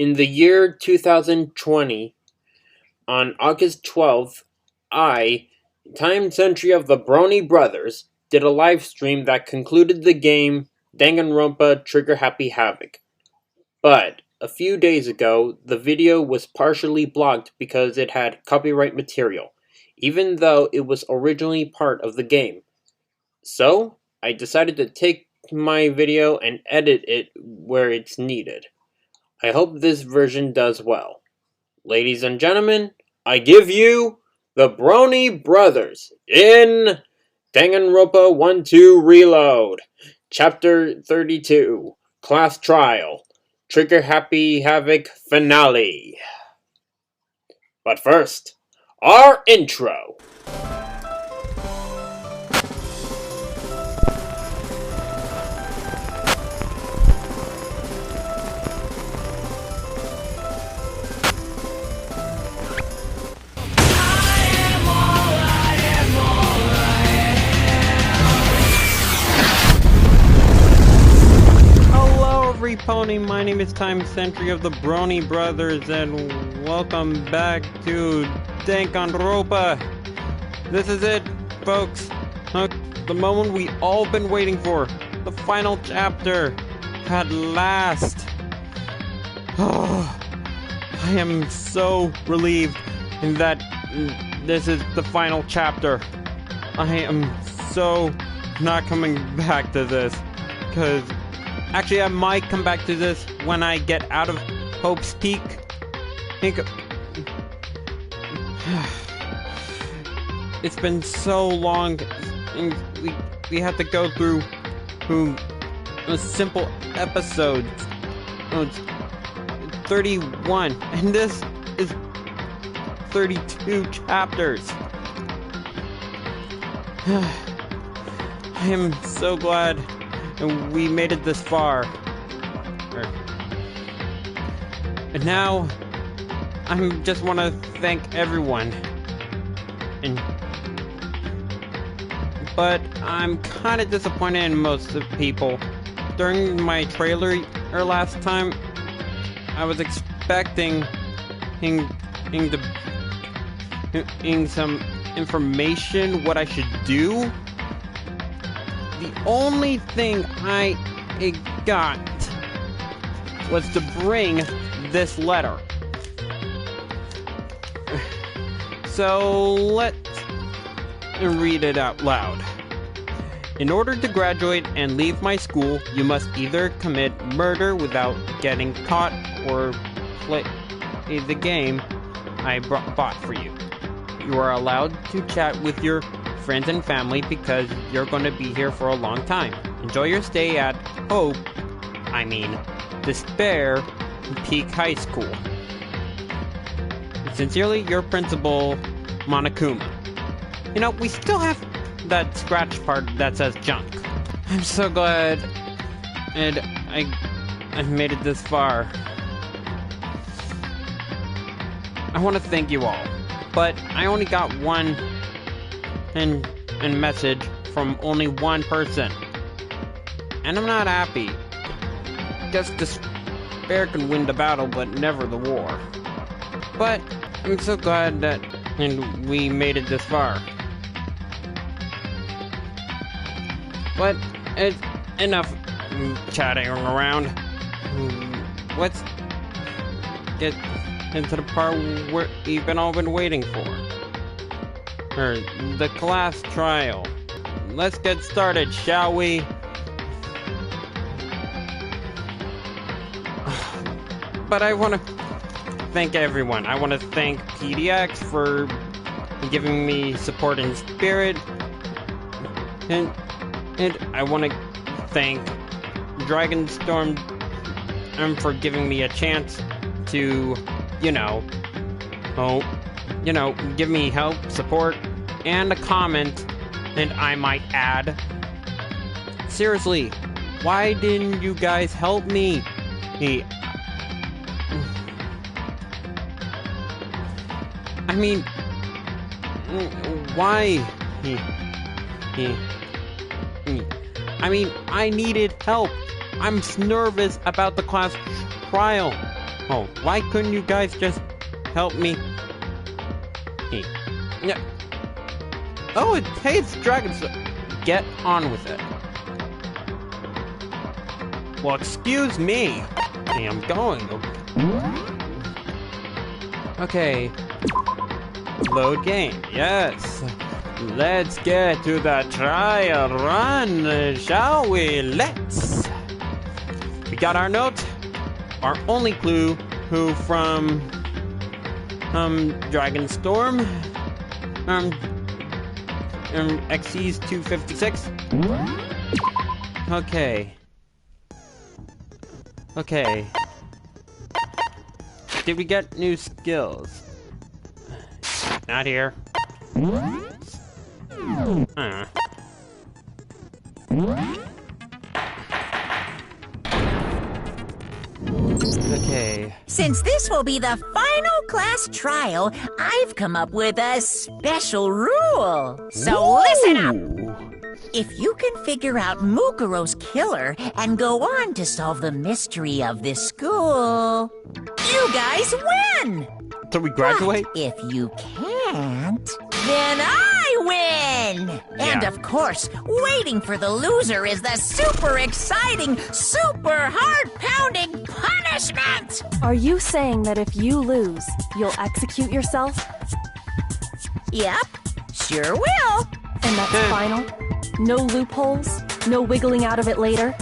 In the year 2020, on August 12th, time century of the Bronie brothers, did a live stream that concluded the game Danganronpa Trigger Happy Havoc. But a few days ago, the video was partially blocked because it had copyright material, even though it was originally part of the game. So, I decided to take my video and edit it where it's needed. I hope this version does well. Ladies and gentlemen, I give you the Bronie Brothers in Danganronpa 1-2 Reload, Chapter 32, Class Trial, Trigger Happy Havoc Finale. But first, our intro. Pony, my name is Time Sentry of the Bronie Brothers, and welcome back to Danganronpa. This is it, folks. The moment we all been waiting for. The final chapter. At last. Oh, I am so relieved that this is the final chapter. I am so not coming back to this, because actually, I might come back to this when I get out of Hope's Peak. It's been so long, and we have to go through a simple episode. Oh, it's 31, and this is 32 chapters. I am so glad and we made it this far. And now, I just want to thank everyone. But I'm kind of disappointed in most of the people. During my trailer last time, I was expecting some information what I should do. The only thing I got was to bring this letter. So let's read it out loud. In order to graduate and leave my school, you must either commit murder without getting caught or play the game I bought for you. You are allowed to chat with your friends and family because you're going to be here for a long time. Enjoy your stay at Despair Peak High School. Sincerely, your principal, Monokuma. You know, we still have that scratch part that says junk. I'm so glad and I made it this far. I want to thank you all, but I only got one and message from only one person, and I'm not happy. Guess despair can win the battle, but never the war. But I'm so glad that we made it this far. But it's enough chatting around. Let's get into the part we've all been waiting for. The class trial. Let's get started, shall we? But I want to thank everyone. I want to thank PDX for giving me support and spirit. And I want to thank Dragonstorm for giving me a chance to, give me help, support, and a comment, and I might add. Seriously, why didn't you guys help me? Why? I needed help. I'm nervous about the class trial. Oh, why couldn't you guys just help me? Hey. Yeah. Oh, hey, it's Dragon. Get on with it. Well, excuse me. Hey, I'm going. Okay. Load game. Yes. Let's get to the trial run, shall we? Let's. We got our note. Our only clue who from Dragonstorm. XC's 256. Okay. Okay. Did we get new skills? Not here. Okay. Since this will be the final class trial, I've come up with a special rule. So listen up. If you can figure out Mukuro's killer and go on to solve the mystery of this school, you guys win! So we graduate? But if you can't, then I win! And of course, waiting for the loser is the super exciting, super heart-pounding punishment! Are you saying that if you lose, you'll execute yourself? Yep, sure will. And that's final? No loopholes? No wiggling out of it later?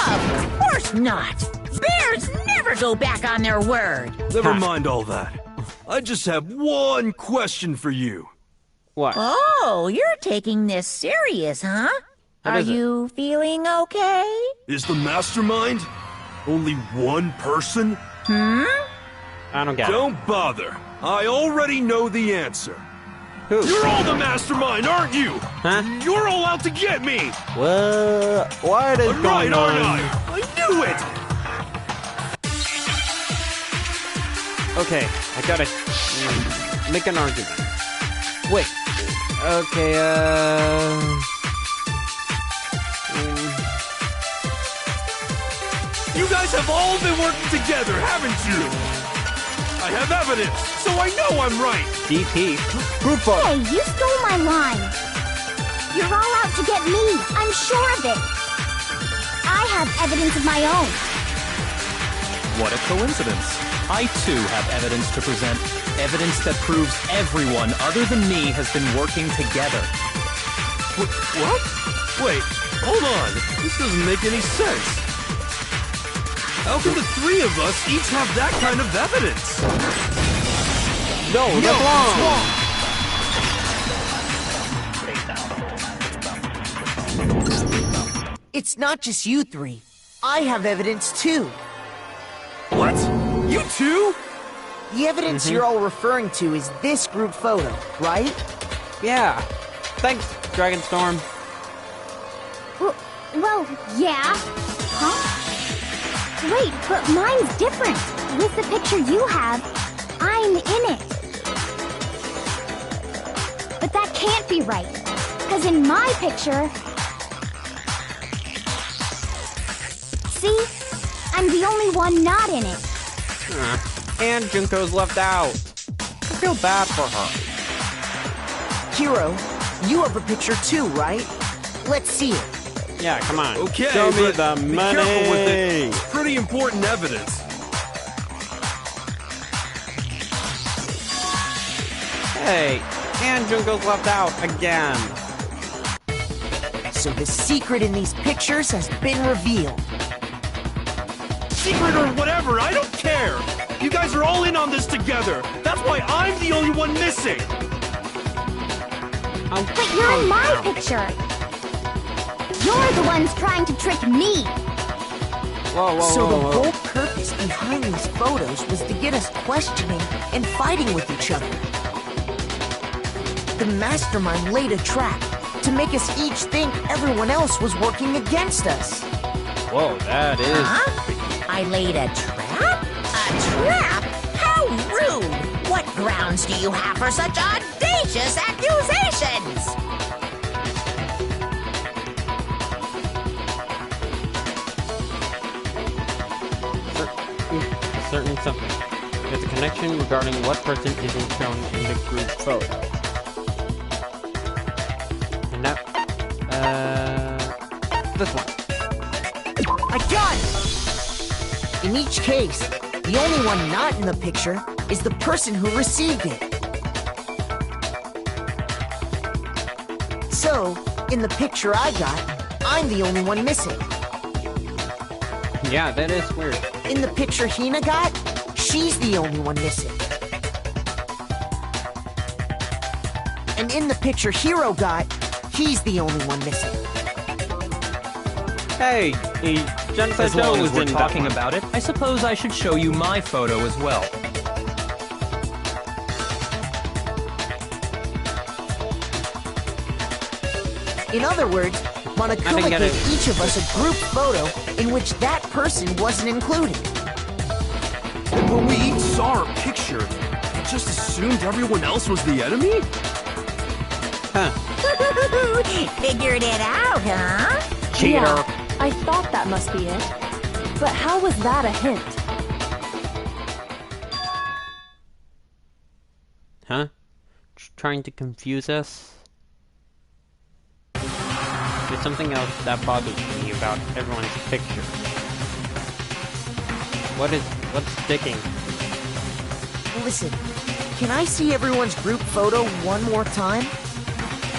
Of course not! Bears never go back on their word! Never mind all that. I just have one question for you. What? Oh, you're taking this serious, huh? Are you feeling okay? Is the mastermind only one person? Hmm? I don't get it. Don't bother. I already know the answer. Who? You're all the mastermind, aren't you? Huh? You're all out to get me! Well, what is I'm right, going aren't on? I knew it! Okay, I gotta make an argument. Wait. Okay, You guys have all been working together, haven't you? I have evidence, so I know I'm right! DP. Group vote. Hey, you stole my line. You're all out to get me. I'm sure of it. I have evidence of my own. What a coincidence. I too have evidence to present. Evidence that proves everyone other than me has been working together. What? Wait, hold on. This doesn't make any sense. How can the three of us each have that kind of evidence? No, that's wrong. It's not just you three. I have evidence too. What? You too? The evidence you're all referring to is this group photo, right? Yeah. Thanks, Dragonstorm. Well, yeah. Huh? Wait, but mine's different. With the picture you have, I'm in it. But that can't be right. Because in my picture... See? I'm the only one not in it. And Junko's left out. I feel bad for her. Hiro, you have a picture too, right? Let's see it. Yeah, come on. Okay, show me but the be money. careful with it. It's pretty important evidence. Hey, and Junko's left out again. So the secret in these pictures has been revealed. Secret or whatever, I don't care. You guys are all in on this together. That's why I'm the only one missing. But you're in my picture. You're the ones trying to trick me. Whoa, So the whole purpose behind these photos was to get us questioning and fighting with each other. The mastermind laid a trap to make us each think everyone else was working against us. Whoa, that is... Huh? I laid a trap? A trap? How rude! What grounds do you have for such audacious accusations? a certain something. There's a connection regarding what person isn't shown in the group photo. And that, this one. I got it! In each case, the only one not in the picture is the person who received it. So, in the picture I got, I'm the only one missing. Yeah, that is weird. In the picture Hina got, she's the only one missing. And in the picture Hiro got, he's the only one missing. Hey, Genocide As long Joe as was we're in that talking one. about it, I suppose I should show you my photo as well. In other words, I didn't Monokuma get gave it. each of us a group photo in which that person wasn't included. When we each saw our picture, we just assumed everyone else was the enemy? Huh. Figured it out, huh? Cheater. Yeah, I thought that must be it. But how was that a hint? Huh? Trying to confuse us? There's something else that bothers me about everyone's picture. What's sticking? Listen, can I see everyone's group photo one more time?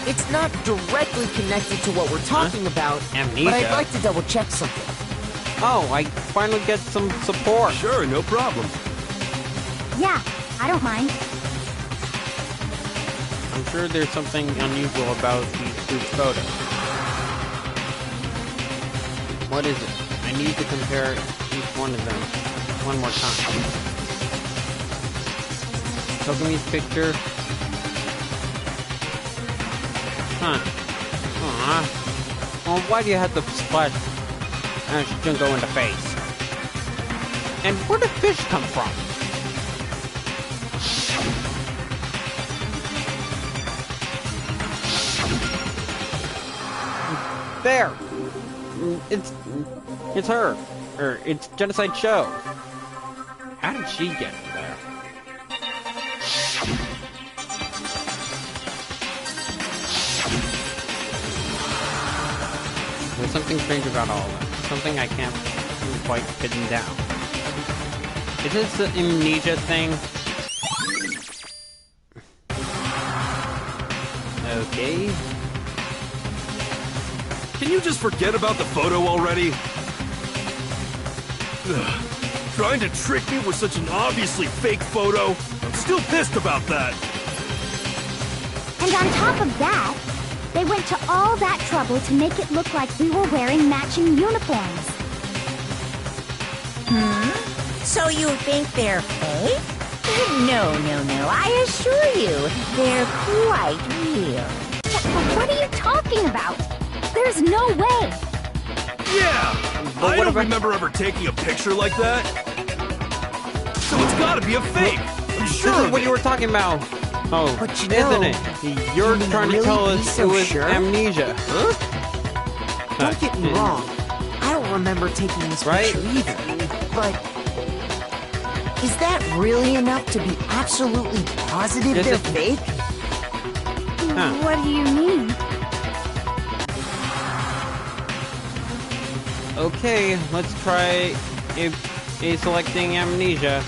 It's not directly connected to what we're talking about, Amnesia? but I'd like to double check something. Oh, I finally get some support. Sure, no problem. Yeah, I don't mind. I'm sure there's something unusual about these group photos. What is it? I need to compare each one of them one more time. Tokumi's picture. Huh. Aww. Well, why do you have to splash Junko in the face? And where did fish come from? There! It's her. Or it's Genocide Show. How did she get there? There's something strange about all of that. Something I can't quite pin down. Is this the amnesia thing? Okay. Can you just forget about the photo already? Ugh. Trying to trick me with such an obviously fake photo? I'm still pissed about that. And on top of that, they went to all that trouble to make it look like we were wearing matching uniforms. So you think they're fake? No, I assure you, they're quite real. What are you talking about? There's no way. Yeah! But I what don't about- remember ever taking a picture like that. So it's gotta be a fake. I'm sure This is of what it. you were talking about. Oh, But you isn't know, it? You're can you trying to really tell be us so it was sure? amnesia. Huh? Don't get me wrong, I don't remember taking this Right? picture either, but is that really enough to be absolutely positive Is they're it- fake? Huh. What do you mean? Okay, let's try a selecting amnesia.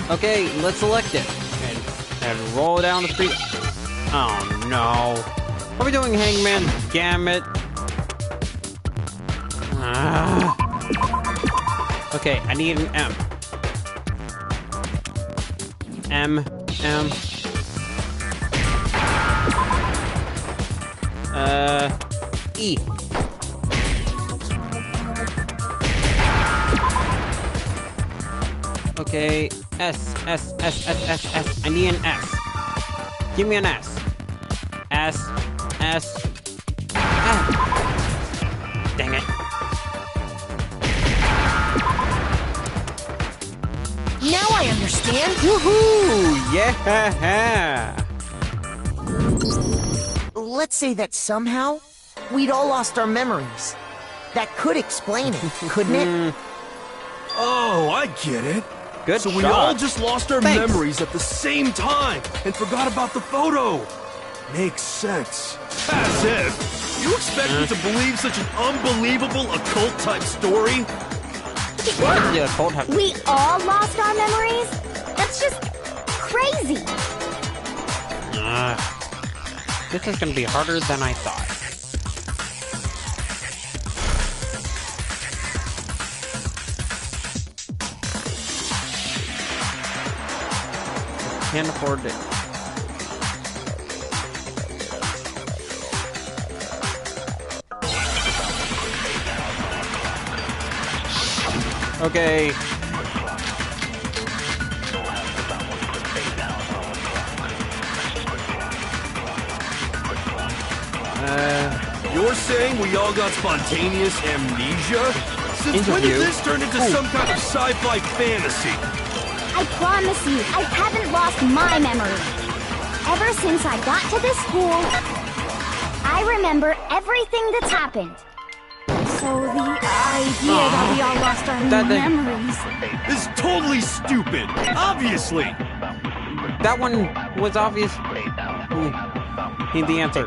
Okay, let's select it. And roll down the street. Oh no. What are we doing, Hangman? Damn it. Ah. Okay, I need an M. M. E. Okay, S. I need an S. Give me an S. S. Dang it. Now I understand. Woohoo! Yeah! Let's say that somehow we'd all lost our memories. That could explain it, couldn't it? Oh, I get it. Good So we shot. all just lost our Thanks. memories at the same time and forgot about the photo. Makes sense. As if. You expect me to believe such an unbelievable occult-type story? Yeah, we all lost our memories? That's just crazy. This is gonna be harder than I thought. Can't afford it. Okay. You're saying we all got spontaneous amnesia? Since when Interview? did this turn into some kind of sci-fi fantasy? I promise you, I haven't lost my memory. Ever since I got to this school, I remember everything that's happened. So the idea that we all lost our That thing. memories. It's totally stupid. Obviously. That one was obvious. Need the answer.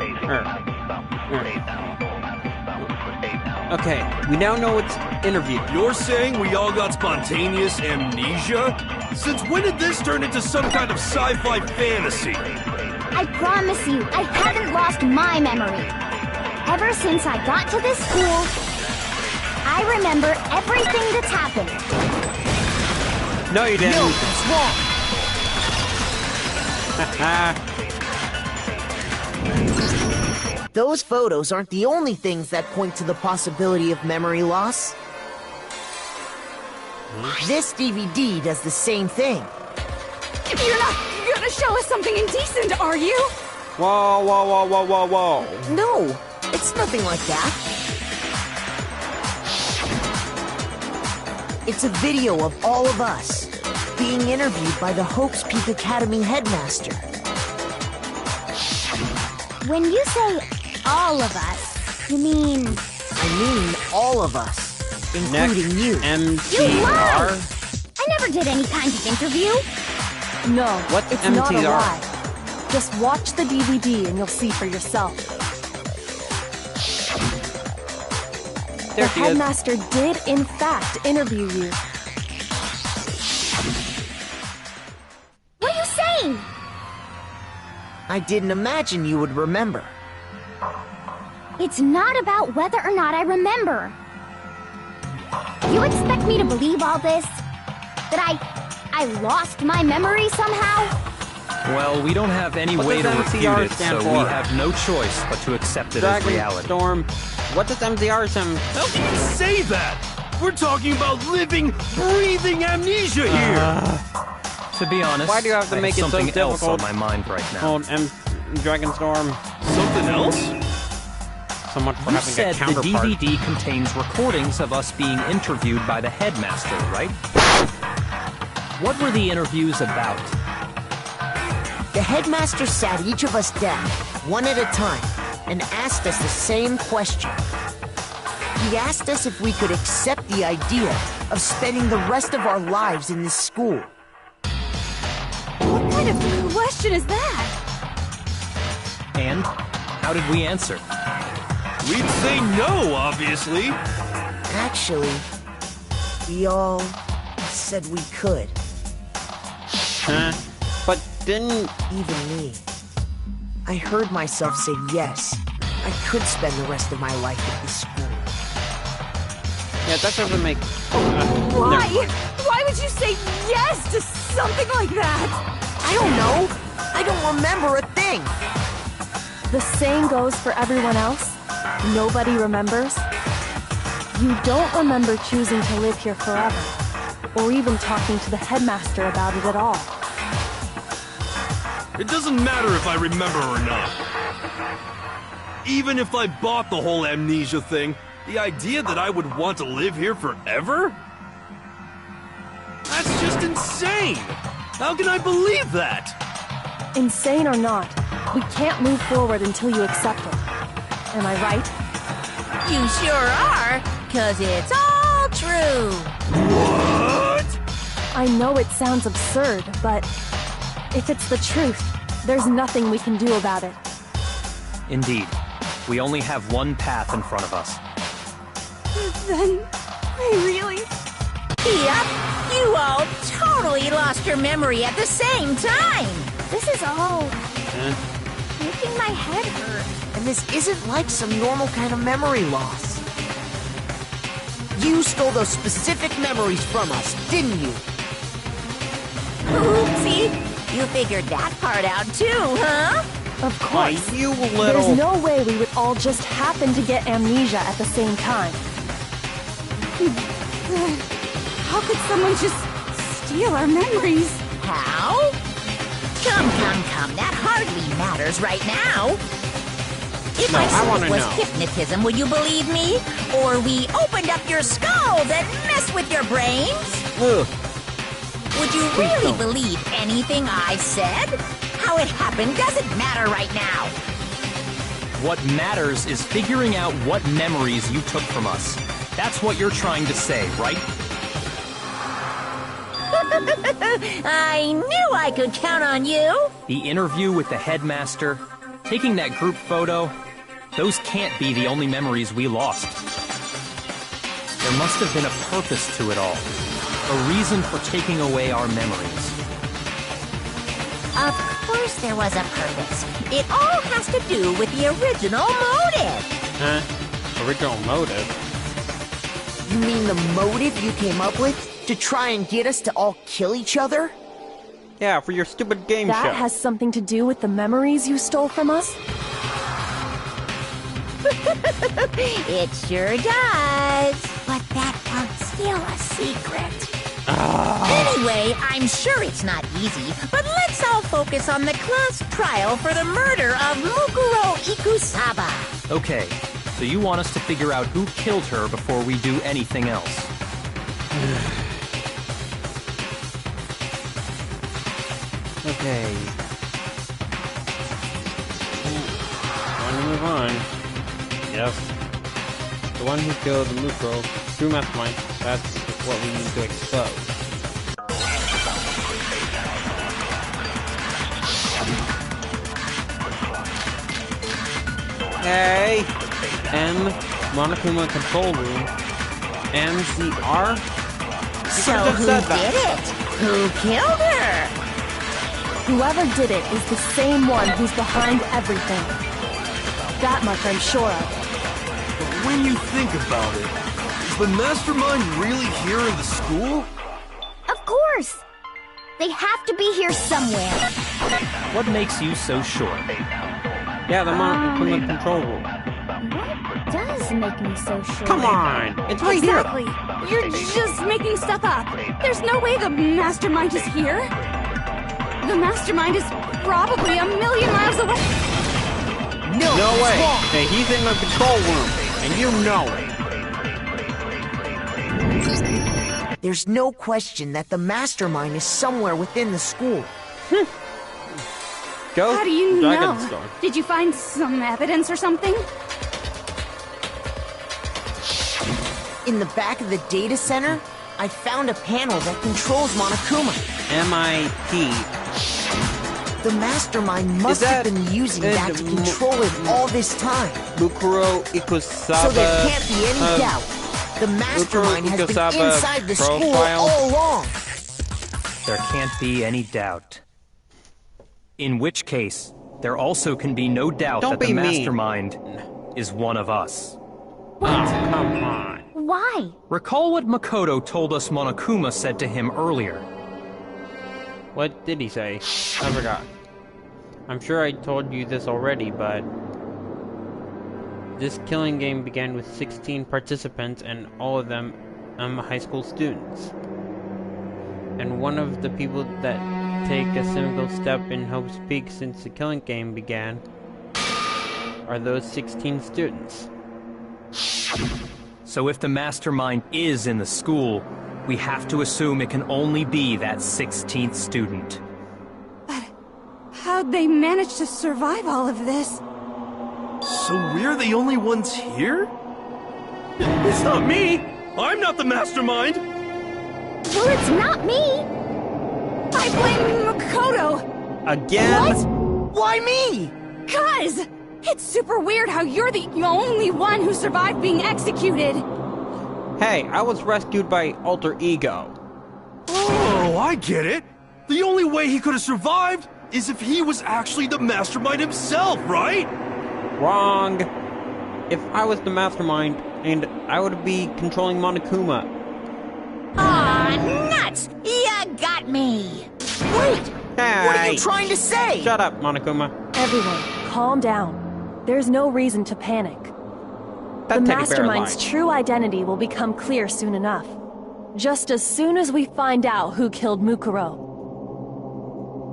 Okay, we now know it's interview. You're saying we all got spontaneous amnesia? Since when did this turn into some kind of sci-fi fantasy? I promise you, I haven't lost my memory. Ever since I got to this school, I remember everything that's happened. No, you didn't. No, it's wrong. Those photos aren't the only things that point to the possibility of memory loss. This DVD does the same thing. You're not gonna show us something indecent, are you? Whoa, whoa, whoa, whoa, whoa, whoa. No, it's nothing like that. It's a video of all of us being interviewed by the Hope's Peak Academy headmaster. When you say all of us, you mean... I mean all of us, including you. You MTR? lied! I never did any kind of interview. No, What's it's not a MTR? lie. Just watch the DVD and you'll see for yourself. There The she is. headmaster did, in fact, interview you. What are you saying? I didn't imagine you would remember. It's not about whether or not I remember. You expect me to believe all this? That I lost my memory somehow? Well, we don't have any What way to does refute MCR it, stand so for? we have no choice but to accept it as Dragon reality. Storm. What does MTR stand? How can you say that? We're talking about living, breathing amnesia here. To be honest, Why do you have to I make it so something else on difficult? my mind right now. Called Dragon Storm. Something else? So much for You having said a the counterpart. DVD contains recordings of us being interviewed by the headmaster, right? What were the interviews about? The headmaster sat each of us down, one at a time, and asked us the same question. He asked us if we could accept the idea of spending the rest of our lives in this school. What kind of question is that? And how did we answer? We'd say no, obviously. Actually, we all said we could. Huh? But didn't... Even me. I heard myself say yes. I could spend the rest of my life at this school. Yeah, that doesn't make... Why? Why would you say yes to something like that? I don't know. I don't remember a thing. The same goes for everyone else. Nobody remembers. You don't remember choosing to live here forever, or even talking to the headmaster about it at all. It doesn't matter if I remember or not. Even if I bought the whole amnesia thing, the idea that I would want to live here forever? That's just insane! How can I believe that? Insane or not, we can't move forward until you accept it. Am I right? You sure are, 'cause it's all true. What? I know it sounds absurd, but if it's the truth, there's nothing we can do about it. Indeed. We only have one path in front of us. Then, I really... Yep, you all totally lost your memory at the same time. This is all... making my head hurt. And this isn't like some normal kind of memory loss. You stole those specific memories from us, didn't you? Oopsie, you figured that part out too, huh? Of course. You little... There's no way we would all just happen to get amnesia at the same time. How could someone just steal our memories? How? Come, that hardly matters right now. If No, I I said wanna it was know. hypnotism, would you believe me? Or we opened up your skulls and messed with your brains? Ugh. Would you really believe anything I said? How it happened doesn't matter right now. What matters is figuring out what memories you took from us. That's what you're trying to say, right? I knew I could count on you. The interview with the headmaster, taking that group photo, those can't be the only memories we lost. There must have been a purpose to it all. A reason for taking away our memories. Of course there was a purpose. It all has to do with the original motive. Huh? Original motive? You mean the motive you came up with? To try and get us to all kill each other? Yeah, for your stupid game show. That has something to do with the memories you stole from us? It sure does. But that part's still a secret. Anyway, I'm sure it's not easy, but let's all focus on the class trial for the murder of Mukuro Ikusaba. Okay, so you want us to figure out who killed her before we do anything else. Okay. Want to move on? Yes. The one who killed the Mukuro, true mastermind, that's what we need to expose. Hey! M, Monokuma Control Room, MCR? So who did it? Who killed her? Whoever did it is the same one who's behind everything. That much I'm sure of. But when you think about it, is the mastermind really here in the school? Of course! They have to be here somewhere. What makes you so sure? Yeah, the Monokuma Control Room. What does make me so sure? Come on! It's right Exactly. You're just making stuff up. There's no way the mastermind is here. The mastermind is probably a million miles away. No, No it's way! wrong. Hey, he's in the control room, and you know it. There's no question that the mastermind is somewhere within the school. Go. How do you know? Storm. Did you find some evidence or something? In the back of the data center, I found a panel that controls Monokuma. MIT. The mastermind must have been using that to control it all this time. Mukuro Ikusaba. So there can't be any doubt. The mastermind has been inside the school all along. There can't be any doubt. In which case, there also can be no doubt Don't that the be mean. mastermind is one of us. Oh, come on. Why? Recall what Makoto told us Monokuma said to him earlier. What did he say? I forgot. I'm sure I told you this already, but... This killing game began with 16 participants and all of them high school students. And one of the people that take a single step in Hope's Peak since the killing game began are those 16 students. So if the mastermind is in the school, we have to assume it can only be that 16th student. How'd they manage to survive all of this? So we're the only ones here? It's not me! I'm not the mastermind! Well, it's not me! I blame Makoto! Again? What? Why me? 'Cause it's super weird how you're the only one who survived being executed. Hey, I was rescued by Alter Ego. Oh, I get it! The only way he could have survived is if he was actually the mastermind himself, right? Wrong. If I was the mastermind, and I would be controlling Monokuma. Aw, nuts! You got me! Wait! Hey! What are you trying to say? Shut up, Monokuma. Everyone, calm down. There's no reason to panic. That The teddy bear mastermind's lied. true identity will become clear soon enough. Just as soon as we find out who killed Mukuro.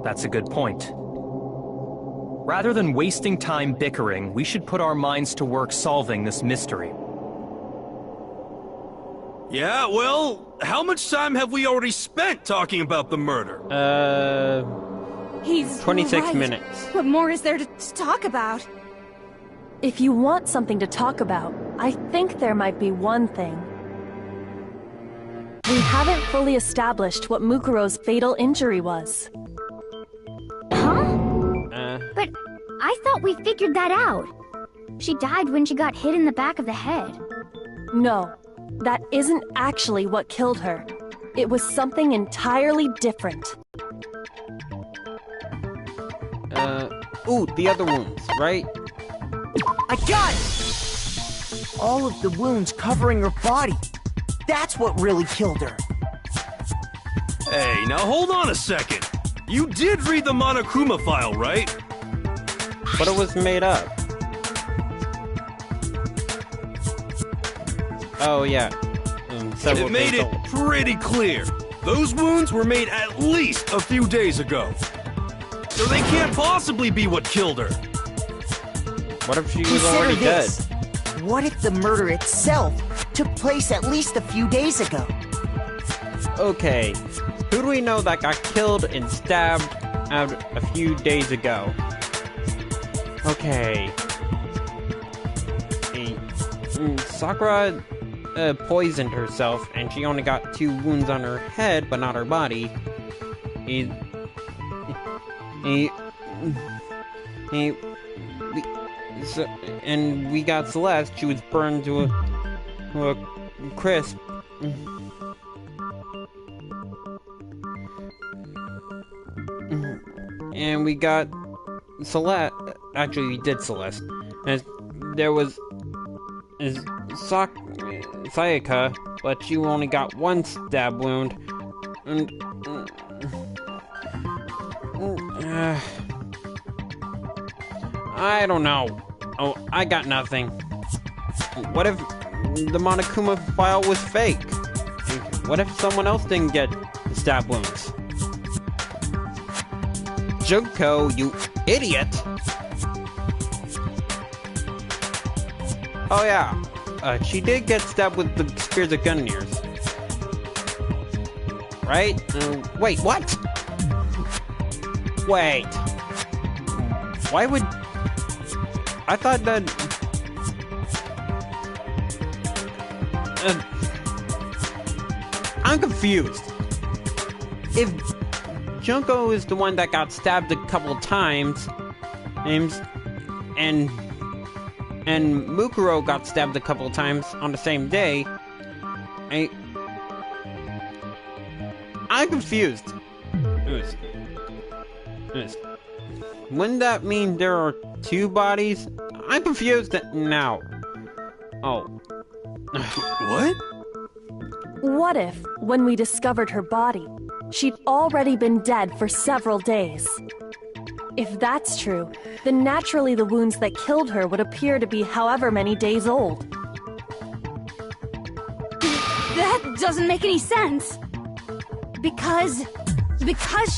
That's a good point. Rather than wasting time bickering, we should put our minds to work solving this mystery. Yeah, well, how much time have we already spent talking about the murder? He's 26 right. minutes. What more is there to talk about? If you want something to talk about, I think there might be one thing. We haven't fully established what Mukuro's fatal injury was. Huh? But I thought we figured that out. She died when she got hit in the back of the head. No, that isn't actually what killed her. It was something entirely different. Ooh, the other wounds, right? I got it! All of the wounds covering her body. That's what really killed her. Hey, now hold on a second. You did read the Monokuma file, right? But it was made up. Oh, yeah. Several It made days it old. pretty clear. Those wounds were made at least a few days ago. So they can't possibly be what killed her. What if she was Consider already this. dead? What if the murder itself took place at least a few days ago? Okay, who do we know that got killed and stabbed out a few days ago? Okay. Sakura poisoned herself, and she only got 2 wounds on her head, but not her body. And we got Celeste. She was burned to a crisp. And we got Celeste. Actually, we did Celeste. And there was Sayaka, but she only got 1 stab wound. And I don't know. Oh, I got nothing. What if the Monokuma file was fake? What if someone else didn't get stab wounds? Junko, you idiot! Oh yeah, she did get stabbed with the spears of Gunniers. Right? Wait, what? Wait. Why would... I thought that... I'm confused. If Junko is the one that got stabbed a couple times, and Mukuro got stabbed a couple times on the same day, I'm confused. Wouldn't that mean there are 2 bodies? I'm confused now. Oh. What? What if, when we discovered her body, she'd already been dead for several days? If that's true, then naturally the wounds that killed her would appear to be however many days old. That doesn't make any sense. Because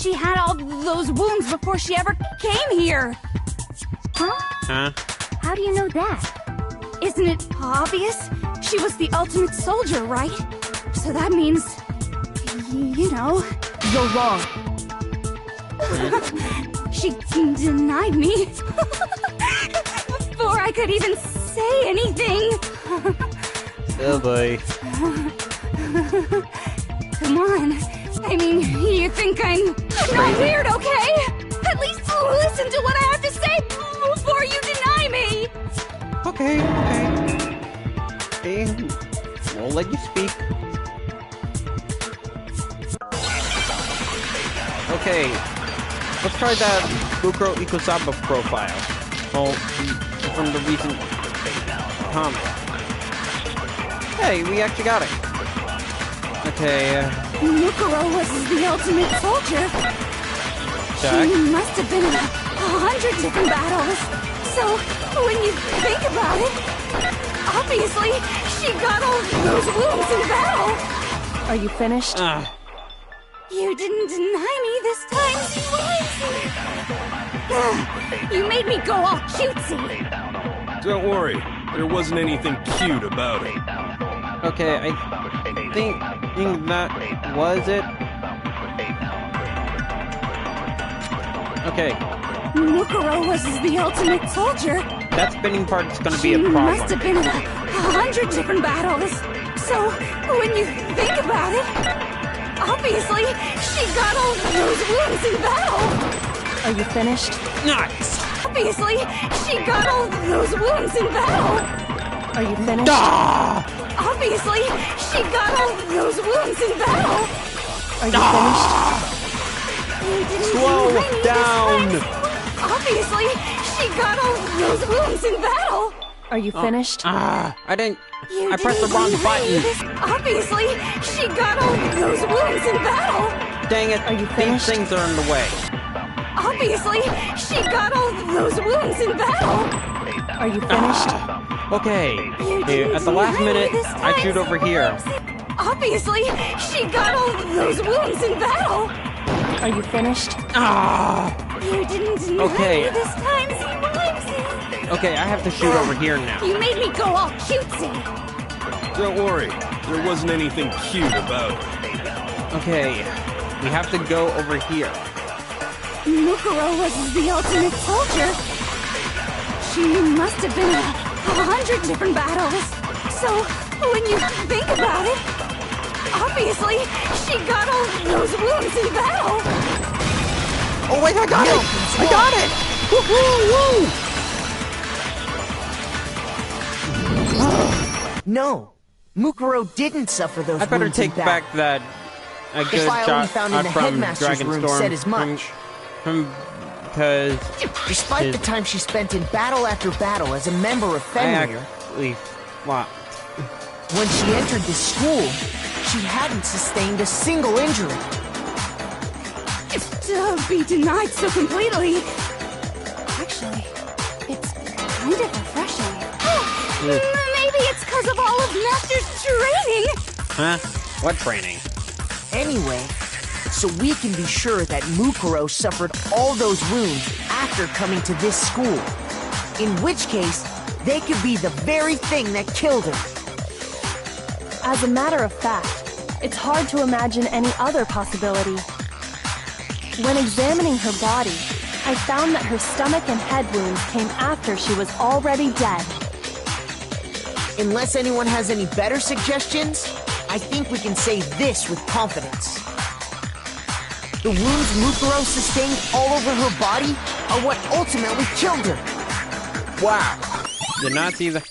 she had all those wounds before she ever came here. Huh? How do you know that? Isn't it obvious? She was the ultimate soldier, right? So that means, you know... You're wrong. She denied me before I could even say anything. Oh boy. Come on. I mean, you think I'm not weird, okay? At least listen to what I have to say before you deny me! Okay. We'll let you speak. Okay. Let's try that Bukuro Ikusaba profile. Well, from the recent comic. Hey, we actually got it. Okay, Mukuro was the ultimate soldier. Jack? She must have been in 100 different battles. So, when you think about it, obviously, she got all those wounds in battle. Are you finished? You didn't deny me this time, Slimes. You made me go all cutesy. Don't worry, there wasn't anything cute about it. okay, I think that was it. Okay, Mukuro was the ultimate soldier. that spinning part's gonna be She a problem. must have been in 100 different battles. So, when you think about it, obviously, she got all those wounds in battle. Are you finished? Nice! Obviously, she got all those wounds in battle. Are you finished? Obviously, she got all those wounds in battle. Are you finished? You didn't Slow deny me this down. time. Obviously, she got all those wounds in battle. Are you finished? I didn't. You I pressed the didn't wrong deny me button. this- Obviously, she got all those wounds in battle. Dang it! Are you These finished? things are in the way. Obviously, she got all those wounds in battle. Are you finished? Okay. You Here, didn't at the last deny me minute, this I time, shoot over here. Obviously, she got all those wounds in battle. Are you finished? You didn't deny Okay. me this time, Slimes. Okay, I have to shoot over here now. You made me go all cutesy. Don't worry, there wasn't anything cute about it. Okay, we have to go over here. Mukuro was the ultimate soldier. She must have been in 100 different battles. So, when you think about it, obviously, she got all those wounds in battle. Oh wait, I got it! I got it! Woo! No, Mukuro didn't suffer those I better wounds in take battle. back that a good file we shot found in the from headmaster's room Dragonstorm said as much. because Despite the time she spent in battle after battle as a member of I Fenrir, actually flopped. when she entered the school, she hadn't sustained a single injury. To be denied so completely. Actually, it's kind of refreshing. Maybe it's because of all of Master's training. Huh? What training? Anyway, so we can be sure that Mukuro suffered all those wounds after coming to this school. In which case, they could be the very thing that killed her. As a matter of fact, it's hard to imagine any other possibility. When examining her body, I found that her stomach and head wounds came after she was already dead. Unless anyone has any better suggestions, I think we can say this with confidence. The wounds Mukuro sustained all over her body are what ultimately killed her. Wow. Did not see the...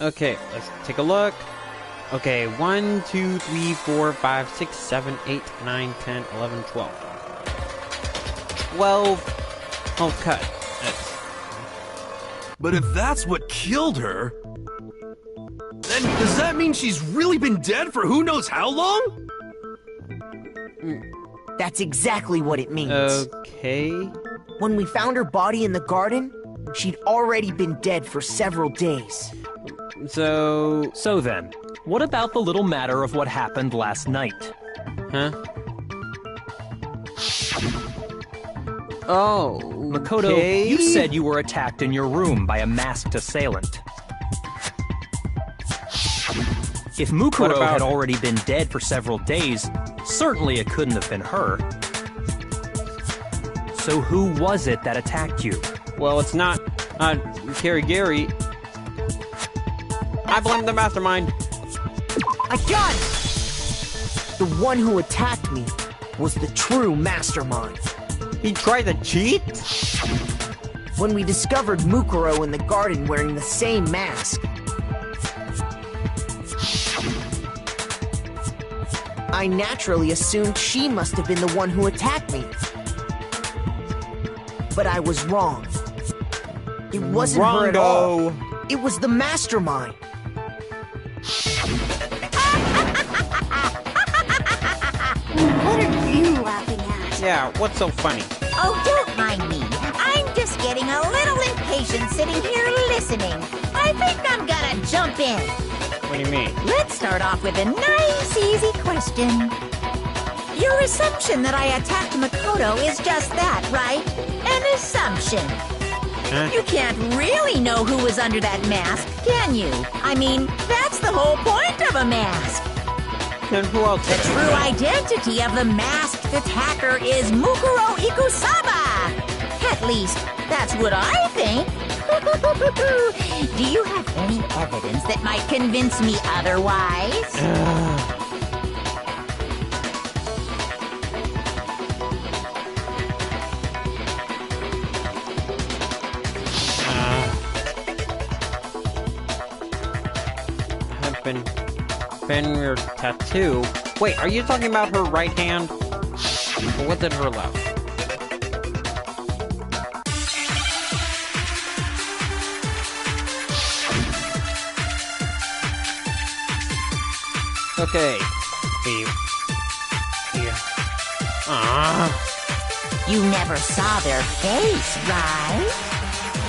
Okay, let's take a look. Okay, 1, 2, 3, 4, 5, 6, 7, 8, 9, 10, 11, 12. 12 cut. But if that's what killed her, then does that mean she's really been dead for who knows how long? That's exactly what it means. Okay. When we found her body in the garden, she'd already been dead for several days. So then, what about the little matter of what happened last night? huh? Oh, Makoto, okay. you said you were attacked in your room by a masked assailant. If Mukuro What about- had already been dead for several days, certainly it couldn't have been her. So who was it that attacked you? Well, it's not Gary. I blame the mastermind. I got it! The one who attacked me was the true mastermind. He tried to cheat? When we discovered Mukuro in the garden wearing the same mask, I naturally assumed she must have been the one who attacked me. But I was wrong. It wasn't her at all. It was the mastermind. What are you laughing at? Yeah, what's so funny? Oh, don't mind me. I'm just getting a little impatient sitting here listening. I think I'm gonna jump in. What do you mean? Let's start off with a nice, easy question. Your assumption that I attacked Makoto is just that, right? An assumption. Huh? You can't really know who was under that mask, can you? I mean, that's the whole point of a mask. Then who else? The true identity of the masked attacker is Mukuro Ikusaba! At least, that's what I think. Do you have any evidence that might convince me otherwise? Been your tattoo. Wait, are you talking about her right hand? Or was it her left? Okay. Here. You never saw their face, right?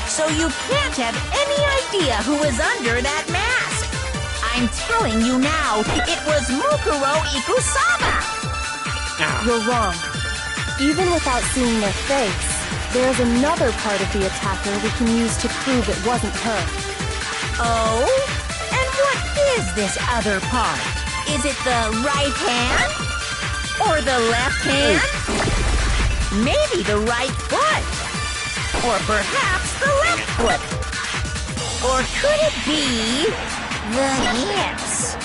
So you can't have any idea who was under that mask. I'm telling you now, it was Mukuro Ikusaba! You're wrong. Even without seeing their face, there's another part of the attacker we can use to prove it wasn't her. Oh? And what is this other part? Is it the right hand? Or the left hand? Maybe the right foot? Or perhaps the left foot? Or could it be the hips?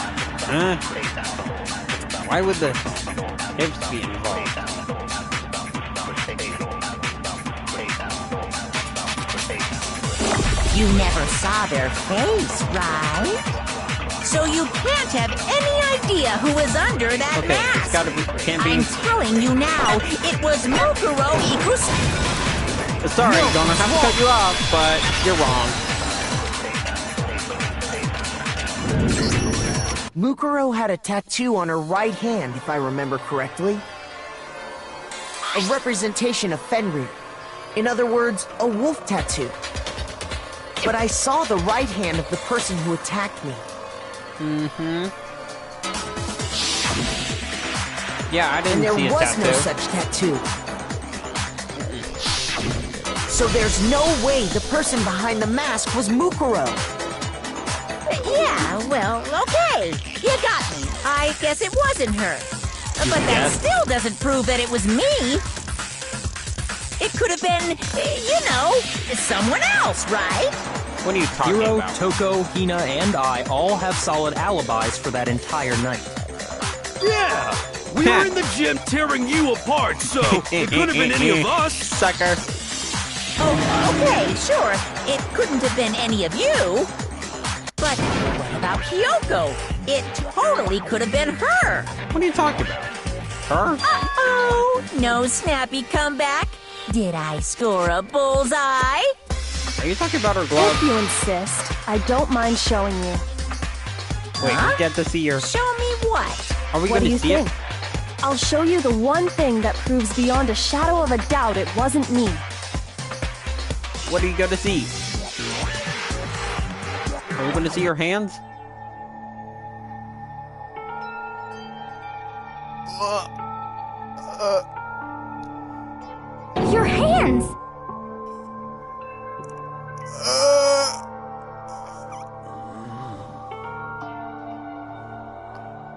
Why would the hips be involved? You never saw their face, right? So you can't have any idea who was under that mask. It's gotta be, can't be. I'm telling you now, it was Mukuro Ikusaba. Sorry, gonna have to cut you off, but you're wrong. Mukuro had a tattoo on her right hand, if I remember correctly. A representation of Fenrir. In other words, a wolf tattoo. But I saw the right hand of the person who attacked me. Yeah, I didn't And see there a was tattoo. no such tattoo. So there's no way the person behind the mask was Mukuro. Yeah, well, okay. You got me. I guess it wasn't her. But that still doesn't prove that it was me. It could have been, you know, someone else, right? What are you talking Hiro, about? Toko, Hina, and I all have solid alibis for that entire night. Yeah! We were in the gym tearing you apart, so it could have been any of us. Sucker. Oh, okay, sure. It couldn't have been any of you. But what about Kyoko? It totally could have been her. What are you talking about? Her? Uh-oh. No snappy comeback. Did I score a bullseye? Are you talking about her glove? If you insist, I don't mind showing you. Wait, Huh? we get to see your... Show me what? Are we What going do to you see think? it? I'll show you the one thing that proves beyond a shadow of a doubt it wasn't me. What are you going to see? Are we going to see your hands? Your hands!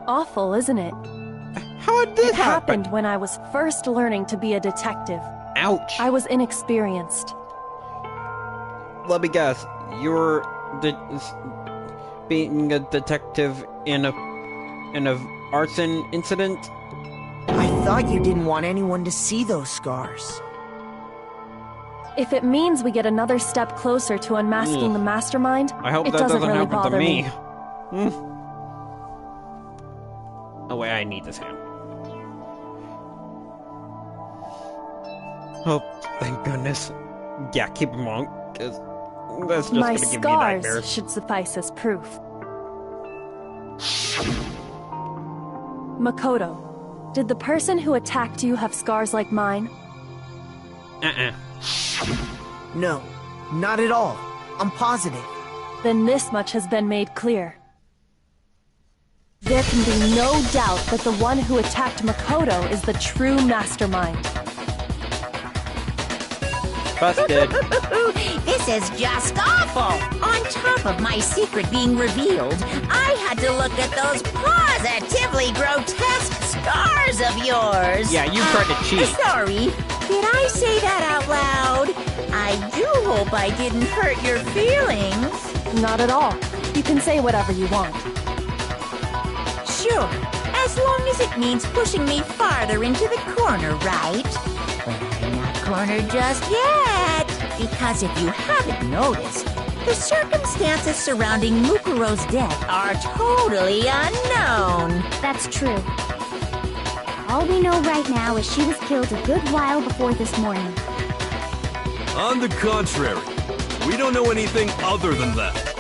Awful, isn't it? How did this It happened when I was first learning to be a detective. Ouch. I was inexperienced. Let me guess. You're the... being a detective in a arson incident? I thought you didn't want anyone to see those scars. If it means we get another step closer to unmasking the mastermind, I hope it that doesn't doesn't really happen to bother me. me. Oh wait, I need this hand. Oh, thank goodness. Yeah, keep them on, because that's just My gonna give me scars nightmares. should suffice as proof. Makoto, did the person who attacked you have scars like mine? No, not at all. I'm positive. Then this much has been made clear. There can be no doubt that the one who attacked Makoto is the true mastermind. Busted. This is just awful! On top of my secret being revealed, I had to look at those positively grotesque scars of yours! Yeah, you tried to cheat. Sorry, did I say that out loud? I do hope I didn't hurt your feelings. Not at all. You can say whatever you want. Sure, as long as it means pushing me farther into the corner, right? But I'm not cornered just yet, because if you haven't noticed, the circumstances surrounding Mukuro's death are totally unknown. That's true. All we know right now is she was killed a good while before this morning. On the contrary, we don't know anything other than that.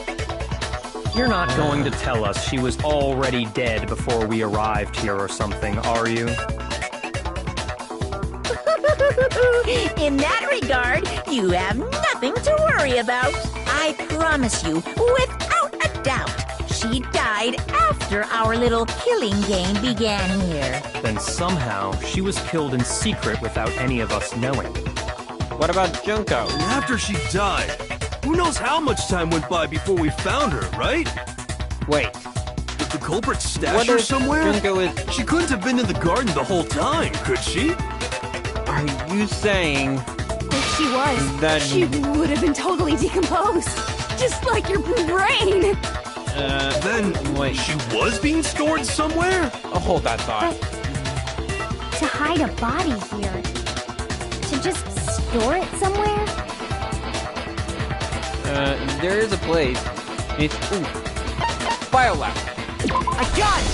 You're not going to tell us she was already dead before we arrived here or something, are you? In that regard, you have nothing to worry about. I promise you, without a doubt, she died after our little killing game began here. Then somehow she was killed in secret without any of us knowing. What about Junko? And after she died, who knows how much time went by before we found her, right? Wait, Did the culprit stash what her if somewhere? Junko is... She couldn't have been in the garden the whole time, could she? Are you saying If she was, that... she would have been totally decomposed. Just like your brain. Then wait. she was being stored somewhere? Oh, hold that thought. To hide a body here. To just store it somewhere? There is a place. It's... Ooh. Biolab. I got it!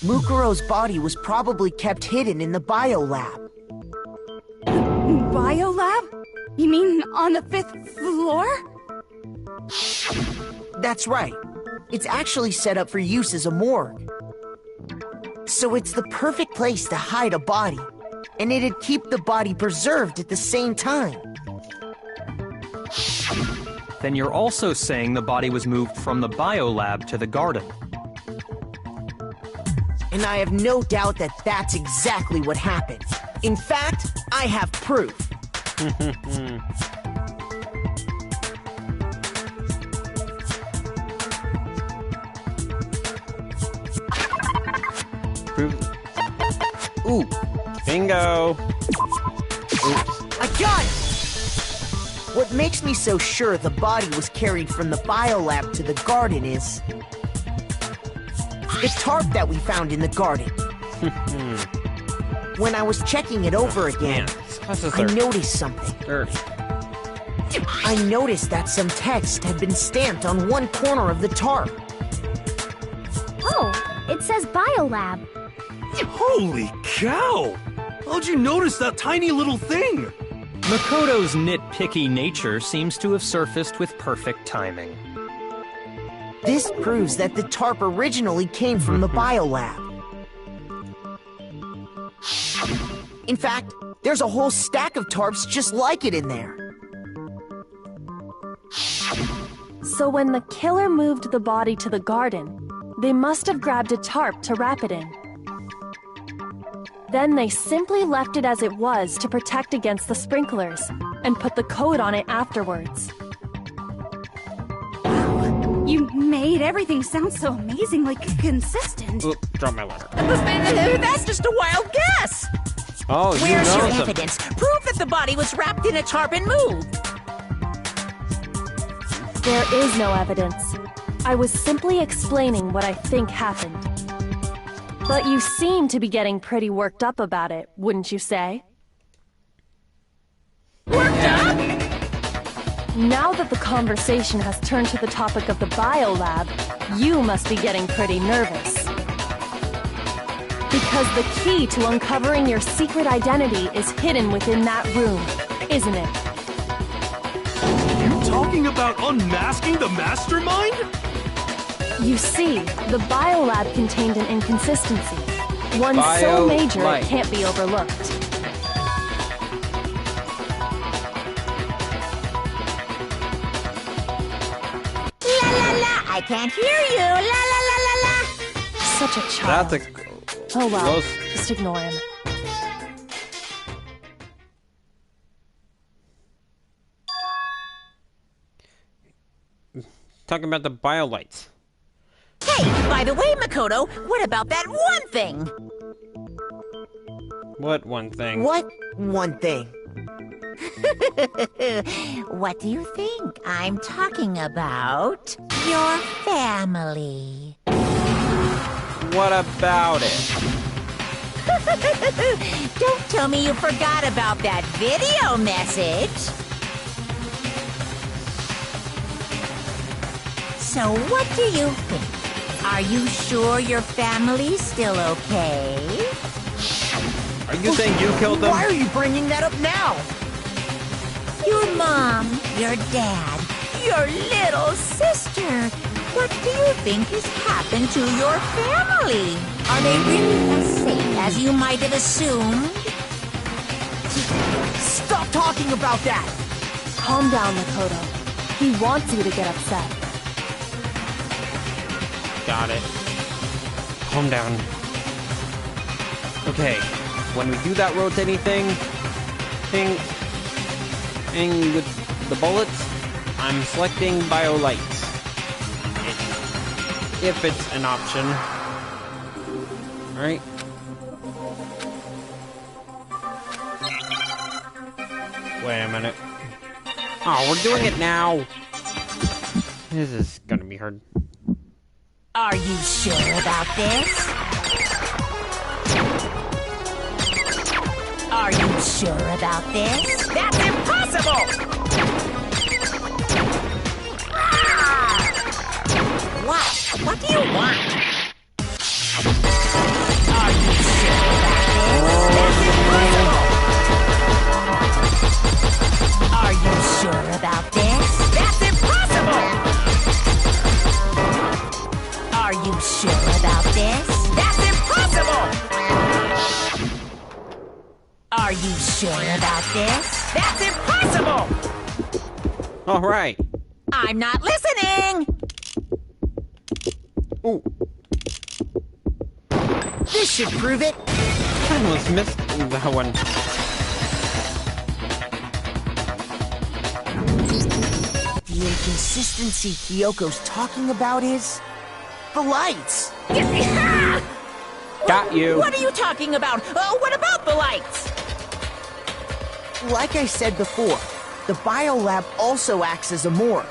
Mukuro's body was probably kept hidden in the biolab. Biolab? You mean on the 5th floor? That's right. It's actually set up for use as a morgue. So it's the perfect place to hide a body, and it'd keep the body preserved at the same time. Then you're also saying the body was moved from the biolab to the garden. And I have no doubt that that's exactly what happened. In fact, I have proof. Proof. Ooh. Bingo. Oops. I got it! What makes me so sure the body was carried from the biolab to the garden is... the tarp that we found in the garden. When I was checking it over again, I noticed something. Dirty. I noticed that some text had been stamped on one corner of the tarp. Oh, it says Biolab. Holy cow! How'd you notice that tiny little thing? Makoto's nitpicky nature seems to have surfaced with perfect timing. This proves that the tarp originally came from the biolab. In fact, there's a whole stack of tarps just like it in there. So when the killer moved the body to the garden, they must have grabbed a tarp to wrap it in. Then they simply left it as it was to protect against the sprinklers, and put the coat on it afterwards. You made everything sound so amazingly consistent. Oop, drop my letter. That's just a wild guess! Oh, you Where's know your some... evidence? Prove that the body was wrapped in a tarp and moved! There is no evidence. I was simply explaining what I think happened. But you seem to be getting pretty worked up about it, wouldn't you say? Worked up? Now that the conversation has turned to the topic of the biolab, you must be getting pretty nervous. Because the key to uncovering your secret identity is hidden within that room, isn't it? You talking about unmasking the mastermind? You see, the biolab contained an inconsistency. One so major it can't be overlooked. La la la, I can't hear you. La la la la la. Such a child. That's a Oh well, close. just ignore him. Talking about the biolights. Hey, by the way, Makoto, what about that one thing? What one thing? What one thing? What do you think? I'm talking about your family. What about it? Don't tell me you forgot about that video message. So what do you think? Are you sure your family's still okay? Are you saying you killed them? Why are you bringing that up now? Your mom, your dad, your little sister. What do you think has happened to your family? Are they really as safe as you might have assumed? Stop talking about that! Calm down, Makoto. He wants you to get upset. Got it. Calm down. Okay, when we do that rotating thing with the bullets, I'm selecting biolights. If it's an option. Alright. Wait a minute. Oh, we're doing it now! This is gonna be hard. Are you sure about this? Are you sure about this? That's impossible! Ah! What? What do you want? Are you sure about this? That's impossible! Are you sure about this? That's impossible! Are you sure about this? That's impossible! Are you sure about this? That's impossible! Alright. I'm not listening! Ooh, This should prove it. I almost missed that one. The inconsistency Kyoko's talking about is... the lights! Got you. What are you talking about? What about the lights? Like I said before, the biolab also acts as a morgue.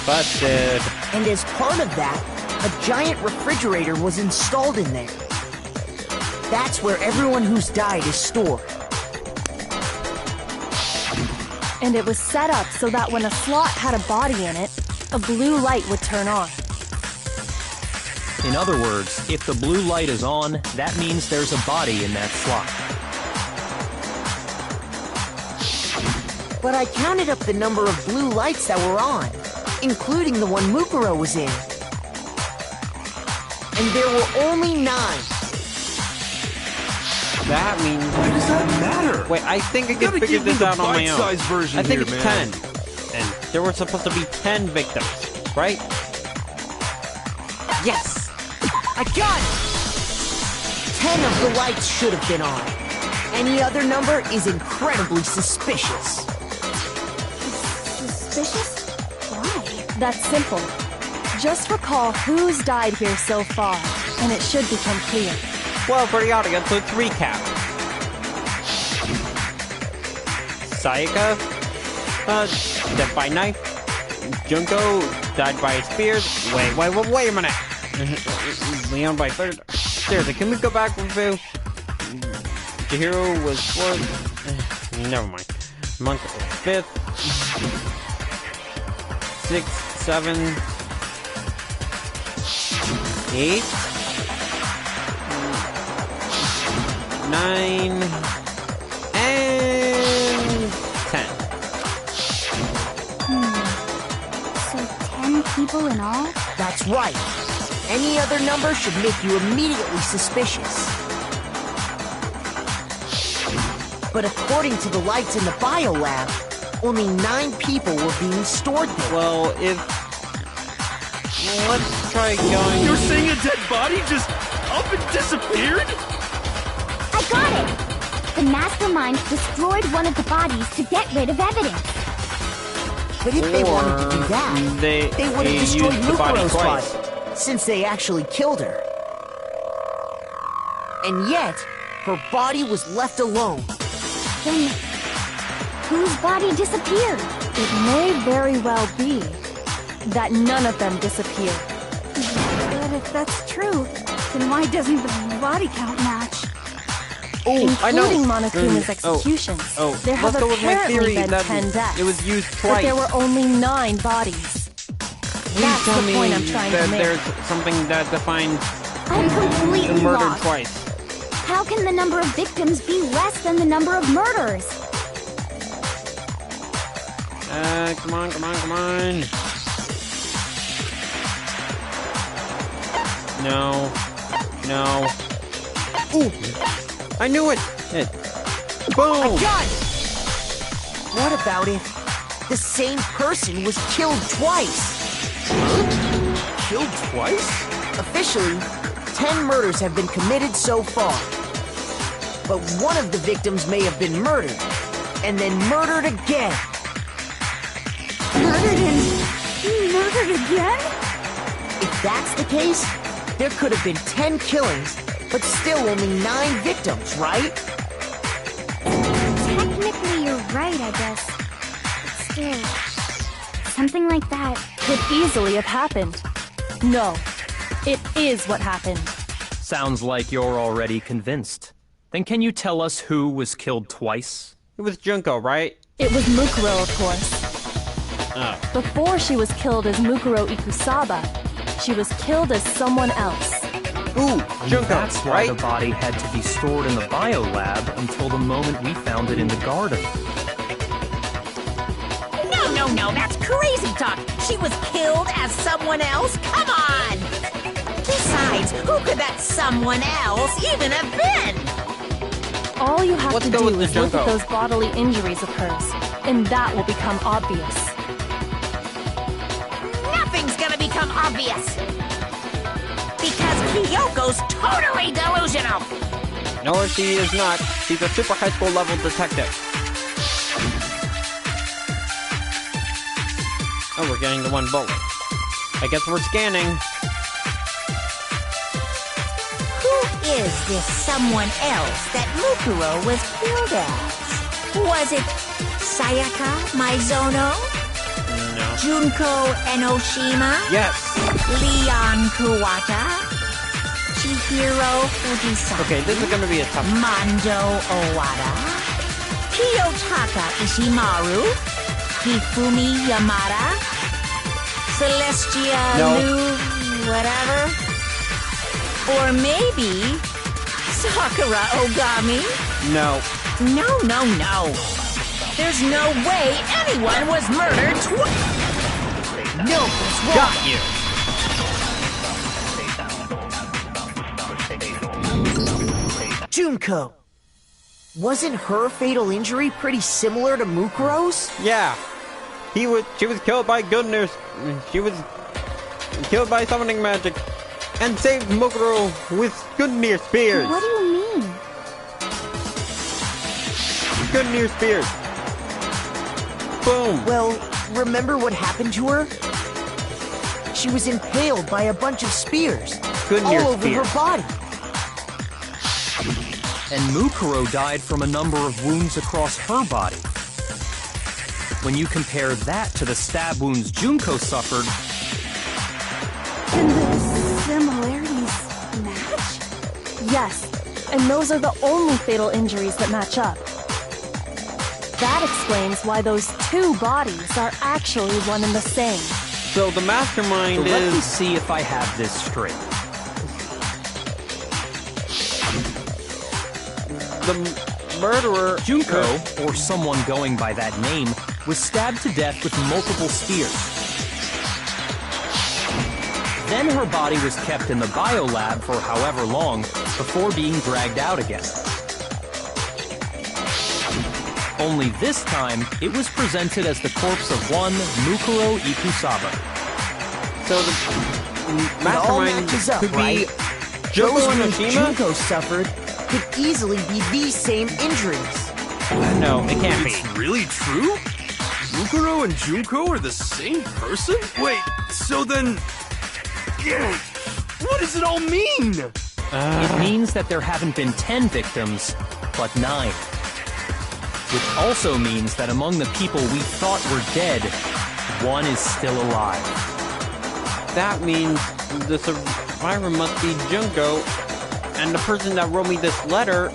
Busted. And as part of that, a giant refrigerator was installed in there. That's where everyone who's died is stored. And it was set up so that when a slot had a body in it, a blue light would turn on. In other words, if the blue light is on, that means there's a body in that slot. But I counted up the number of blue lights that were on, including the one Mukuro was in. And there were only 9. That means... Why does that matter? Wait, I think I You can gotta figure give me this the out on my own. bite-sized version I think here, it's man. 10. And there were supposed to be 10 victims, right? Yes! I got it! 10 of the lights should have been on. Any other number is incredibly suspicious. Suspicious? Why? That's simple. Just recall who's died here so far, and it should become clear. Well, for the audience, let's recap. Sayaka, death by knife. Junko died by spears. Wait a minute. Leon by third. Seriously, can we go back with Fu? Chihiro was fourth. Never mind. Monk was fifth. 6, 7, 8, 9, and 10. So 10 people in all? That's right. Any other number should make you immediately suspicious. But according to the lights in the biolab, only 9 people were being stored there. Well, let's try going... You're saying a dead body just up and disappeared? I got it! The mastermind destroyed one of the bodies to get rid of evidence. But if they wanted to do that, they would have destroyed Mukuro's body, since they actually killed her. And yet, her body was left alone. Then, whose body disappeared? It may very well be that none of them disappeared. But if that's true, then why doesn't the body count match? Including Monokuma's executions. There have let's go with my apparently theory been that 10 deaths. it was used twice. But there were only 9 bodies. That's tell the me point I'm trying to that make. there's something that defines I'm completely murdered lost. twice. How can the number of victims be less than the number of murders? Come on. No. Ooh! I knew it! Boom! I got it! What about if the same person was killed twice? Killed twice? Officially, 10 murders have been committed so far. But one of the victims may have been murdered, and then murdered again. Murdered and murdered again? If that's the case, there could have been 10 killings, but still only 9 victims, right? Technically, you're right, I guess. But still, something like that Could easily have happened. No, it is what happened. Sounds like you're already convinced. Then can you tell us who was killed twice? It was Junko, right? It was Mukuro, of course. Oh. Before she was killed as Mukuro Ikusaba, she was killed as someone else. Ooh, Junko, That's why right? the body had to be stored in the biolab until the moment we found it in the garden. No, that's crazy talk. She was killed as someone else? Come on! Besides, who could that someone else even have been? All you have Let's to go do with the is look at Junko. those bodily injuries of hers, and that will become obvious. Nothing's gonna become obvious. Because Kyoko's totally delusional. No, she is not. She's a super high school level detective. Oh, we're getting the one bullet. I guess we're scanning. Who is this someone else that Mukuro was killed as? Was it Sayaka Maizono? No. Junko Enoshima? Yes. Leon Kuwata? Chihiro Fujisaki? Okay, this is gonna be a tough one. Mondo Owada? Kiyotaka Ishimaru? Hifumi Yamada? Celestia No. Lu... whatever? Or maybe... Sakura Ogami? No. No. There's no way anyone was murdered twice! No, that's wrong. Got you. Junko. Wasn't her fatal injury pretty similar to Mukuro's? Yeah. She was killed by goodness. She was killed by summoning magic and saved Mokuro with Gungnir spears. What do you mean? Gungnir spears. Boom. Well, remember what happened to her? She was impaled by a bunch of spears Gungnir all over spears. her body. And Mukuro died from a number of wounds across her body. when you compare that to the stab wounds Junko suffered... Can the similarities match? Yes, and those are the only fatal injuries that match up. That explains why those two bodies are actually one and the same. So the mastermind So let me is... see if I have this straight. The murderer... Junko, or someone going by that name, was stabbed to death with multiple spears. Then her body was kept in the biolab for however long before being dragged out again. Only this time, it was presented as the corpse of one Mukuro Ikusaba. So the It all mastermind matches up, could be right? Junko Those and wounds Oshima? Junko suffered could easily be these same injuries. No, it can't be. It's really true? Mukuro and Junko are the same person? Wait, so then... Yeah, what does it all mean? It means that there haven't been 10 victims, but 9. Which also means that among the people we thought were dead, one is still alive. That means the survivor must be Junko, and the person that wrote me this letter,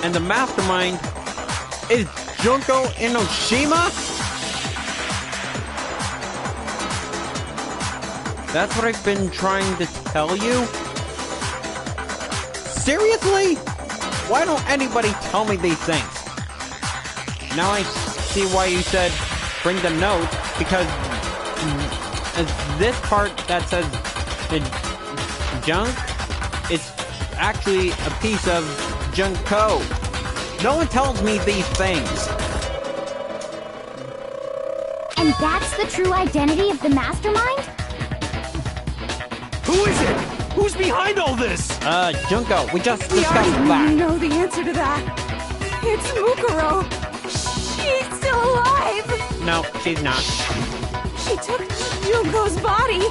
and the mastermind is Junko and Oshima? That's what I've been trying to tell you? Seriously? Why don't anybody tell me these things? Now I see why you said bring the note, because this part that says junk is actually a piece of Junko. No one tells me these things. And that's the true identity of the mastermind? Who is it? Who's behind all this? Junko, we just We discussed already that. know the answer to that. It's Mukuro. She's still alive. No, she's not. She took Junko's body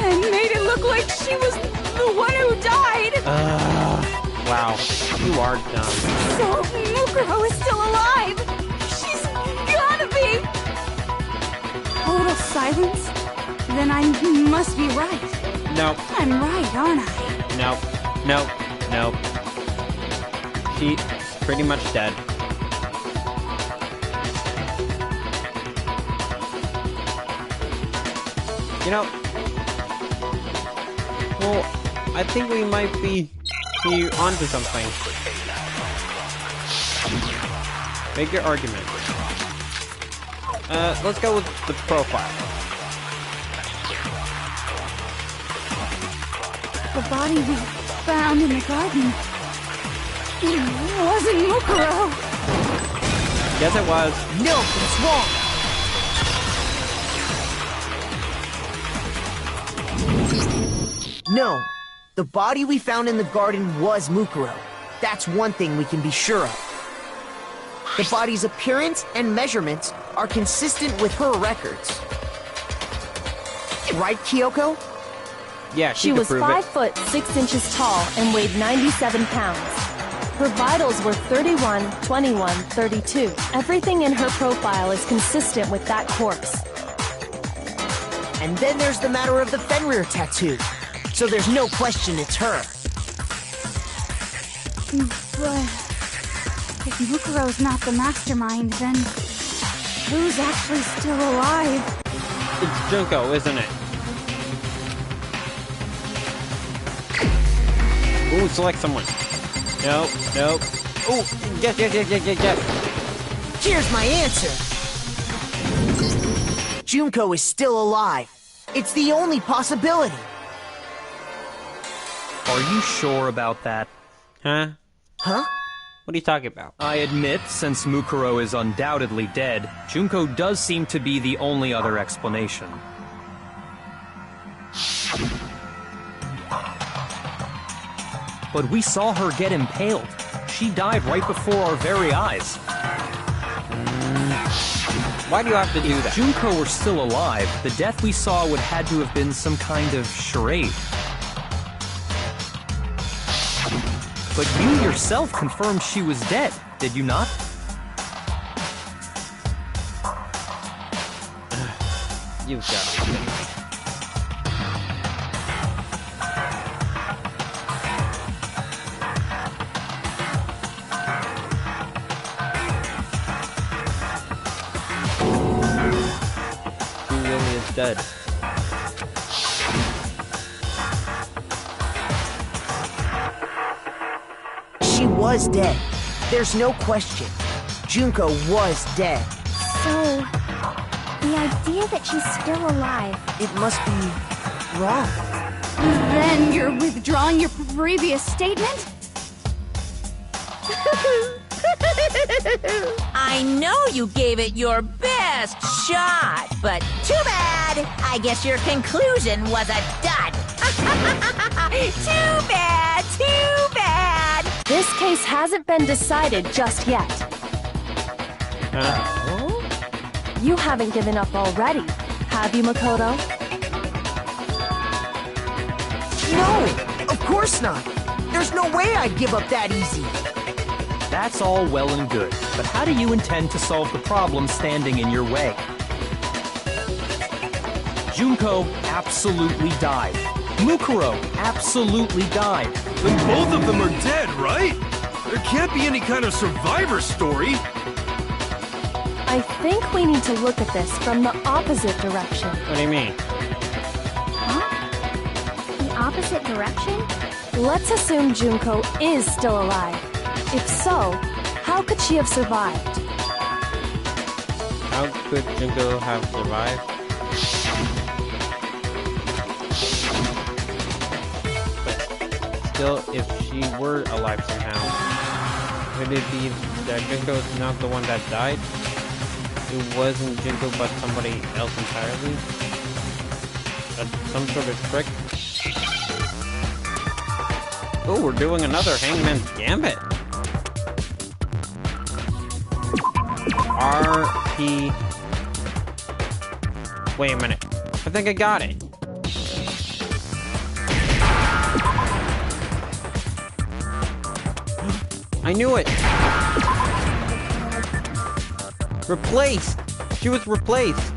and made it look like she was the one who died. Wow, you are dumb. So Mukuro is still alive. She's gotta be. Total silence? Then I must be right. No, I'm right, aren't I? no. She's pretty much dead. You know, well, I think we might be onto something. Make your argument. Let's go with the profile. The body we found in the garden. It wasn't Mukuro. Yes, it was. No, it's wrong. No, the body we found in the garden was Mukuro. That's one thing we can be sure of. The body's appearance and measurements are consistent with her records. Right, Kyoko? Yeah, She could was prove 5 it. foot 6 inches tall and weighed 97 pounds. Her vitals were 31, 21, 32. Everything in her profile is consistent with that corpse. And then there's the matter of the Fenrir tattoo. So there's no question it's her. But if Mukuro's not the mastermind, then who's actually still alive? It's Junko, isn't it? Ooh, select someone. No. Ooh, yes. Here's my answer. Junko is still alive. It's the only possibility. Are you sure about that? Huh? Huh? What are you talking about? I admit, since Mukuro is undoubtedly dead, Junko does seem to be the only other explanation. But we saw her get impaled. She died right before our very eyes. Why do you have to do If that? Junko were still alive, the death we saw would had to have been some kind of charade. But you yourself confirmed she was dead, did you not? You've got it. She really is dead. She was dead. There's no question. Junko was dead. So, the idea that she's still alive. It must be wrong. Then you're withdrawing your previous statement? I know you gave it your best shot, but too bad. I guess your conclusion was a dud. Too bad, too bad. This case hasn't been decided just yet. You haven't given up already, have you, Makoto? No, of course not. There's no way I'd give up that easy. That's all well and good, but how do you intend to solve the problem standing in your way? Junko absolutely died. Mukuro absolutely died. Then both of them are dead, right? There can't be any kind of survivor story. I think we need to look at this from the opposite direction. What do you mean? Huh? The opposite direction? Let's assume Junko is still alive. If so, how could she have survived? How could Junko have survived? But still, if she were alive somehow, would it be that Junko is not the one that died? It wasn't Junko, but somebody else entirely? That's some sort of trick? Oh, we're doing another Hangman's Gambit! RP... Wait a minute. I think I got it. I knew it! Replaced! She was replaced!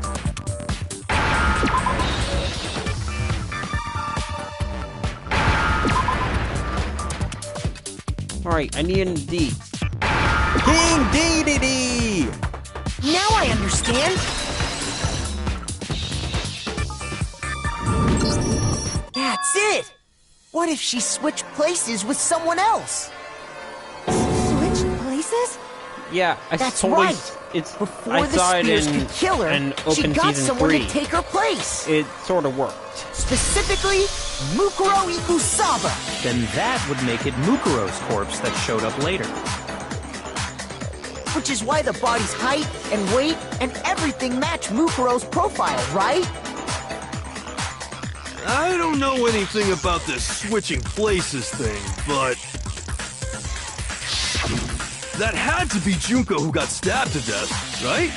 Alright, I need a D. King DDD! Now I understand. That's it. What if she switched places with someone else? Switched places? Yeah, That's totally, right. It's Before I the saw it Spears in could kill her, an she open got season someone 3. to take her place. It sort of worked. Specifically, Mukuro Ikusaba. Then that would make it Mukuro's corpse that showed up later. Which is why the body's height and weight and everything match Mukuro's profile, right? I don't know anything about this switching places thing, but... that had to be Junko who got stabbed to death, right?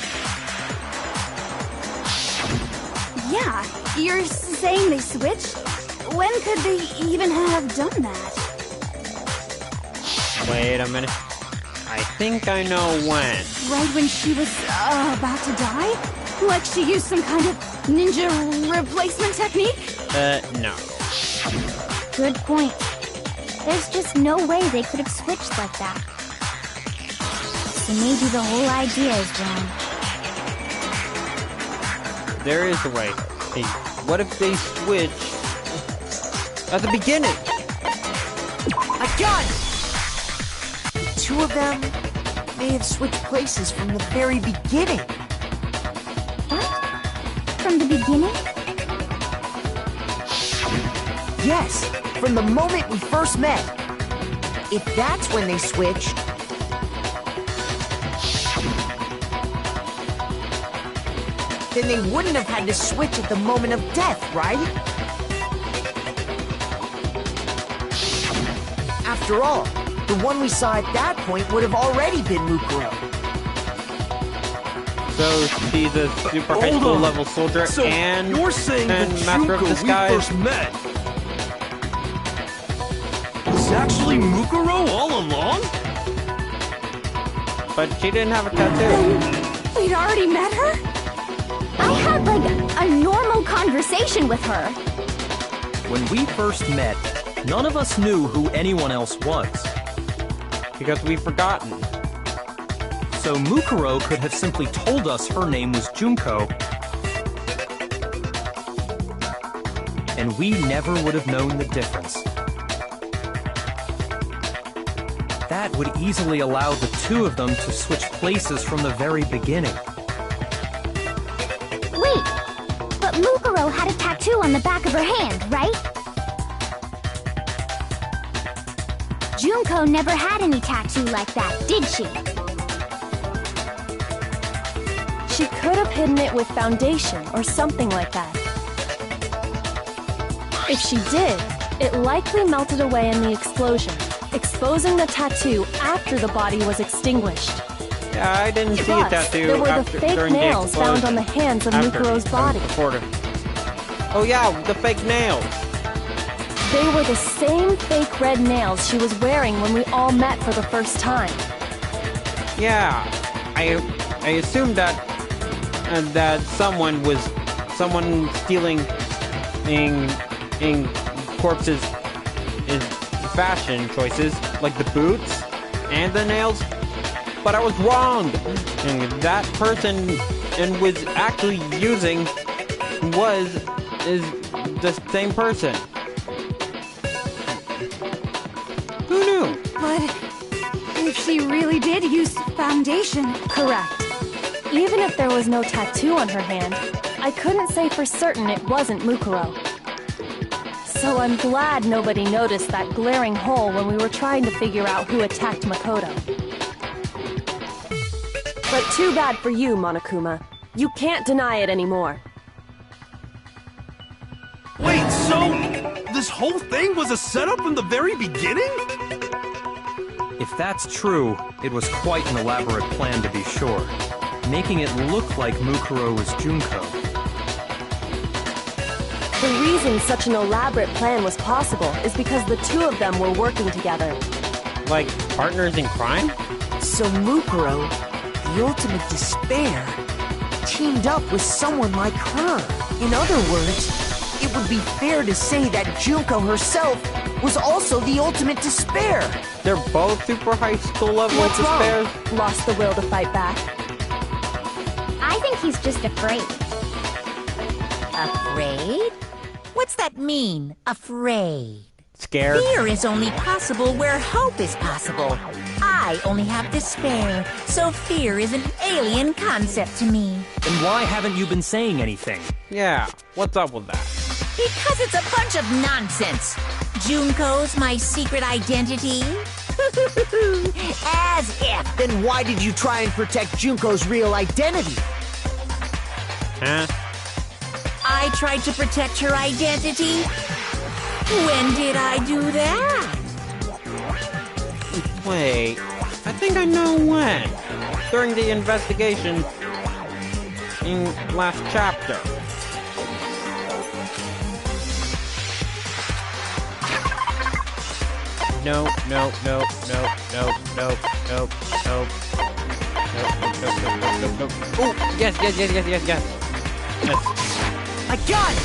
Yeah, you're saying they switched? When could they even have done that? Wait a minute. I think I know when. Right when she was about to die? Like she used some kind of ninja replacement technique? No. Good point. There's just no way they could have switched like that. So maybe the whole idea is wrong. There is a way. Hey, what if they switch at the beginning? I got it! The two of them may have switched places from the very beginning. What? From the beginning? Yes, from the moment we first met. If that's when they switched, then they wouldn't have had to switch at the moment of death, right? After all, the one we saw at that point would have already been Mukuro. So she's a super high Hold school on. level soldier So and you're saying and that master Junko of we disguise. first met was actually Mukuro all along? But she didn't have a tattoo. We'd already met her? I had like a normal conversation with her. When we first met, none of us knew who anyone else was. Because we've forgotten. So Mukuro could have simply told us her name was Junko, and we never would have known the difference. That would easily allow the two of them to switch places from the very beginning. Wait, but Mukuro had a tattoo on the back of her hand, right? Junko never had any tattoo like that, did she? She could have hidden it with foundation or something like that. If she did, it likely melted away in the explosion, exposing the tattoo after the body was extinguished. Yeah, I didn't see a Plus, tattoo there were the after, fake during the nails found on the explosion. hands of After, Mukuro's body. before. Oh yeah, the fake nails. They were the same fake red nails she was wearing when we all met for the first time. Yeah, I assumed that someone stealing in corpses' fashion choices, like the boots and the nails, but I was wrong. And that person was actually using is the same person. Who knew? But if she really did use foundation... Correct. Even if there was no tattoo on her hand, I couldn't say for certain it wasn't Mukuro. So I'm glad nobody noticed that glaring hole when we were trying to figure out who attacked Makoto. But too bad for you, Monokuma. You can't deny it anymore. Wait, so this whole thing was a setup from the very beginning? If that's true, it was quite an elaborate plan to be sure, making it look like Mukuro was Junko. The reason such an elaborate plan was possible is because the two of them were working together. Like partners in crime? So Mukuro, the ultimate despair, teamed up with someone like her. In other words, it would be fair to say that Junko herself was also the ultimate despair. They're both super high school level What's despairs? wrong? Lost the will to fight back? I think he's just afraid. Afraid? What's that mean, afraid? Scared? Fear is only possible where hope is possible. I only have despair, so fear is an alien concept to me. Then why haven't you been saying anything? Yeah, what's up with that? Because it's a bunch of nonsense. Junko's my secret identity? As if. Then why did you try and protect Junko's real identity? Huh? I tried to protect her identity? When did I do that? Wait, I think I know when. During the investigation in last chapter. No. Oh, yes. I got it!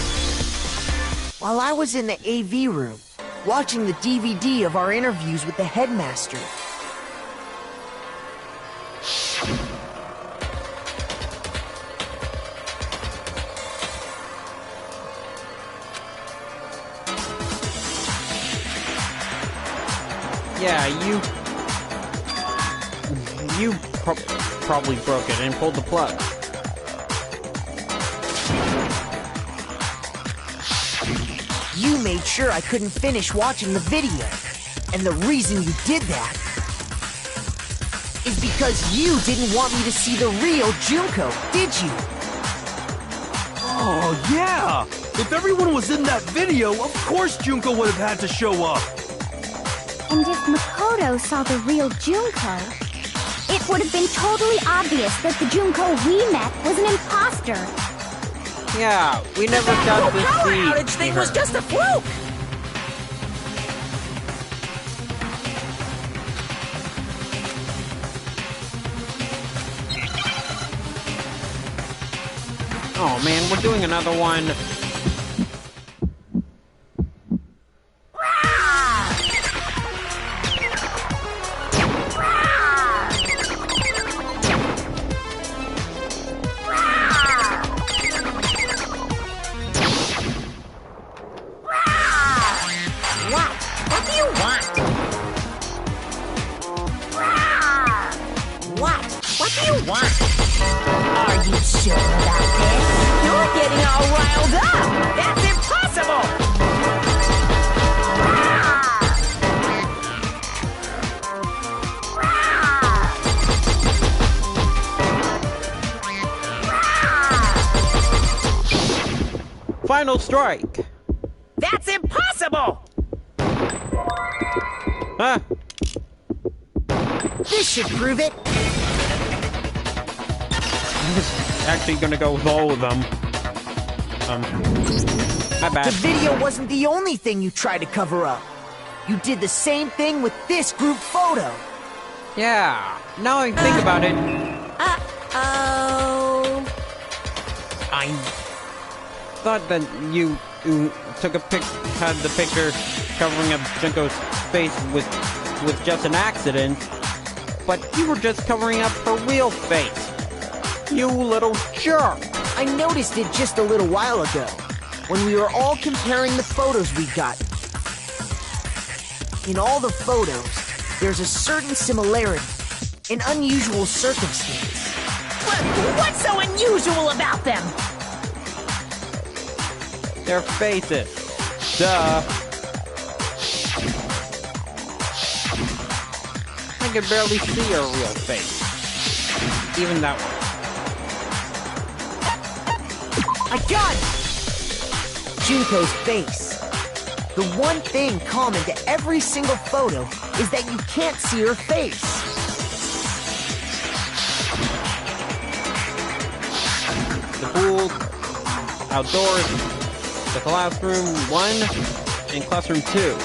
While I was in the AV room, watching the DVD of our interviews with the headmaster. Yeah, you probably broke it and pulled the plug. You made sure I couldn't finish watching the video. And the reason you did that is because you didn't want me to see the real Junko, did you? Oh, yeah! If everyone was in that video, of course Junko would have had to show up! And if Makoto saw the real Junko, it would have been totally obvious that the Junko we met was an imposter. Yeah, we never got to power see outage thing her. was just a fluke! Oh man, we're doing another one. all riled up! That's impossible! Final strike! That's impossible! Huh? This should prove it. I'm just actually gonna go with all of them. My bad. The video wasn't the only thing you tried to cover up. You did the same thing with this group photo. Yeah, now I think about it. Uh-oh. I thought that you took had the picture covering up Junko's face with just an accident, but you were just covering up her real face. You little jerk! I noticed it just a little while ago, when we were all comparing the photos we got. In all the photos, there's a certain similarity, an unusual circumstance. What's so unusual about them? Their faces. Duh. I could barely see her real face. Even that one. I got it! Junko's face. The one thing common to every single photo is that you can't see her face. The pool, outdoors, the classroom 1, and classroom 2.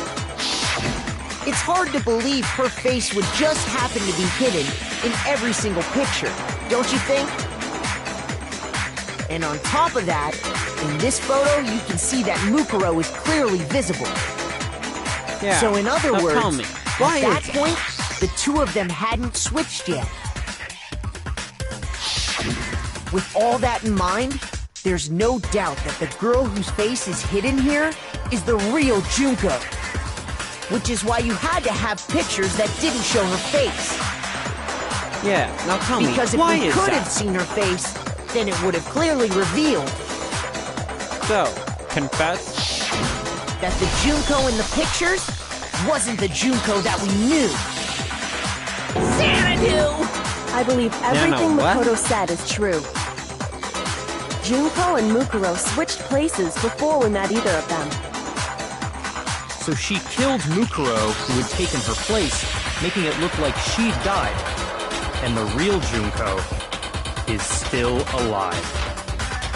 It's hard to believe her face would just happen to be hidden in every single picture, don't you think? And on top of that, in this photo you can see that Mukuro is clearly visible. Yeah. So in other now words, tell me, at why that is point, the two of them hadn't switched yet. With all that in mind, there's no doubt that the girl whose face is hidden here is the real Junko. Which is why you had to have pictures that didn't show her face. Yeah, now tell me, Because if why we is could that? have seen her face, then it would have clearly revealed So, confess? that the Junko in the pictures wasn't the Junko that we knew. Xanadu! I believe everything what? Makoto said is true. Junko and Mukuro switched places before we met either of them. So she killed Mukuro, who had taken her place, making it look like she'd died. And the real Junko is still alive.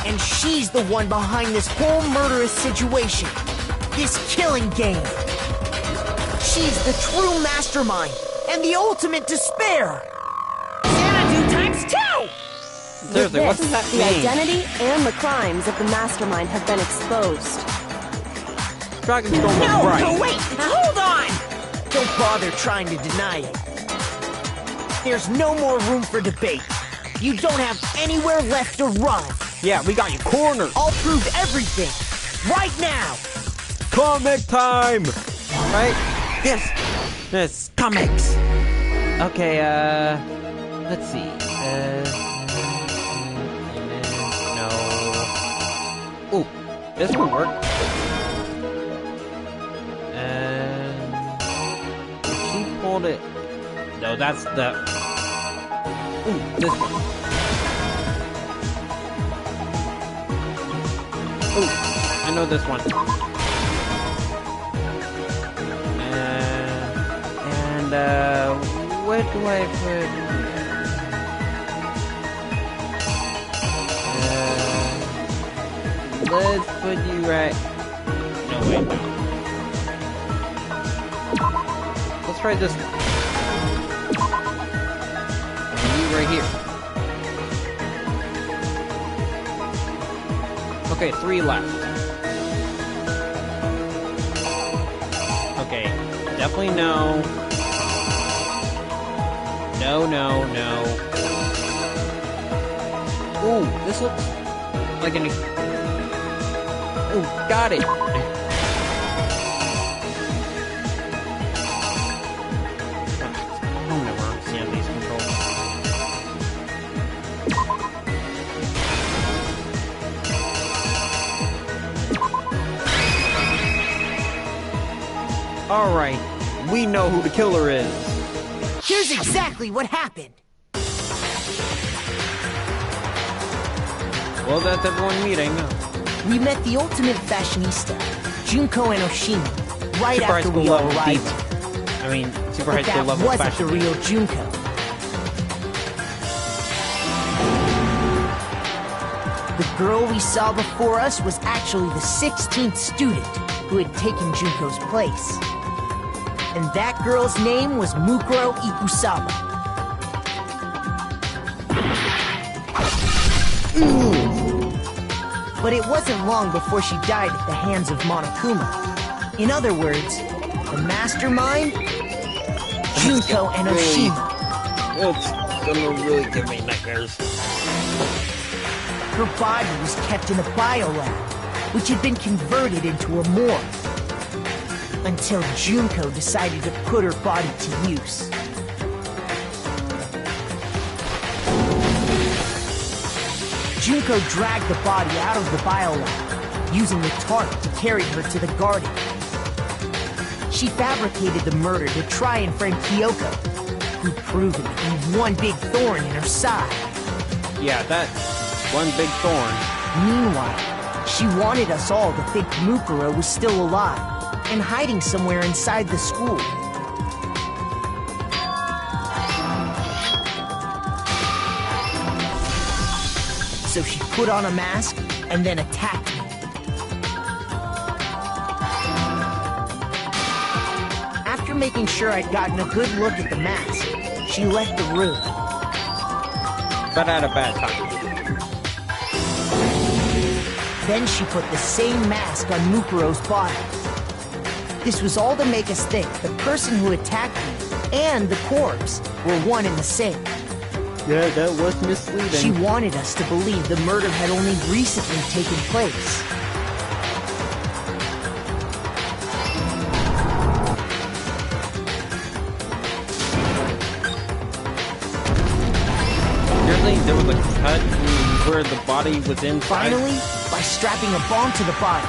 And she's the one behind this whole murderous situation. This killing game. She's the true mastermind and the ultimate despair. Xanadu times 2! Seriously, what does that the mean? identity and the crimes of the mastermind have been exposed. Dragon's Storm was No, right. no, wait! Hold on! Don't bother trying to deny it. There's no more room for debate. You don't have anywhere left to run. Yeah, we got you cornered. I'll prove everything. Right now. Comic time! Right? Yes! Yes, comics! Okay, let's see. No. Ooh, this one worked. She pulled it. No, that's the. Ooh, this one. Ooh, I know this one. Where do I put? Let's put you right. No, wait, no. Let's try this one. And you right here. Okay, 3 left. Okay, definitely no. No, no, no. Ooh, this looks like an... Ooh, got it! I'll never understand these controls. Alright, we know who the killer is. Here's exactly what happened. Well, that's everyone meeting. We met the ultimate fashionista, Junko and Oshima, right Super high after school we all level arrived. diva. I mean, super high But school that level wasn't fashion. the real Junko. The girl we saw before us was actually the 16th student who had taken Junko's place. And that girl's name was Mukuro Ikusaba. But it wasn't long before she died at the hands of Monokuma. In other words, the mastermind, Junko and Oshima. It's gonna really give me nightmares. Her body was kept in a biolab, which had been converted into a morgue. Until Junko decided to put her body to use. Junko dragged the body out of the biolab, using the tarp to carry her to the garden. She fabricated the murder to try and frame Kyoko, who'd proven to be one big thorn in her side. Yeah, that's one big thorn. Meanwhile, she wanted us all to think Mukuro was still alive and hiding somewhere inside the school. So she put on a mask and then attacked me. After making sure I'd gotten a good look at the mask, she left the room. But at a bad time. Then she put the same mask on Mukuro's body. This was all to make us think the person who attacked me and the corpse were one and the same. Yeah, that was misleading. She wanted us to believe the murder had only recently taken place. Seriously, there was a cut where the body was inside? Finally, by strapping a bomb to the body,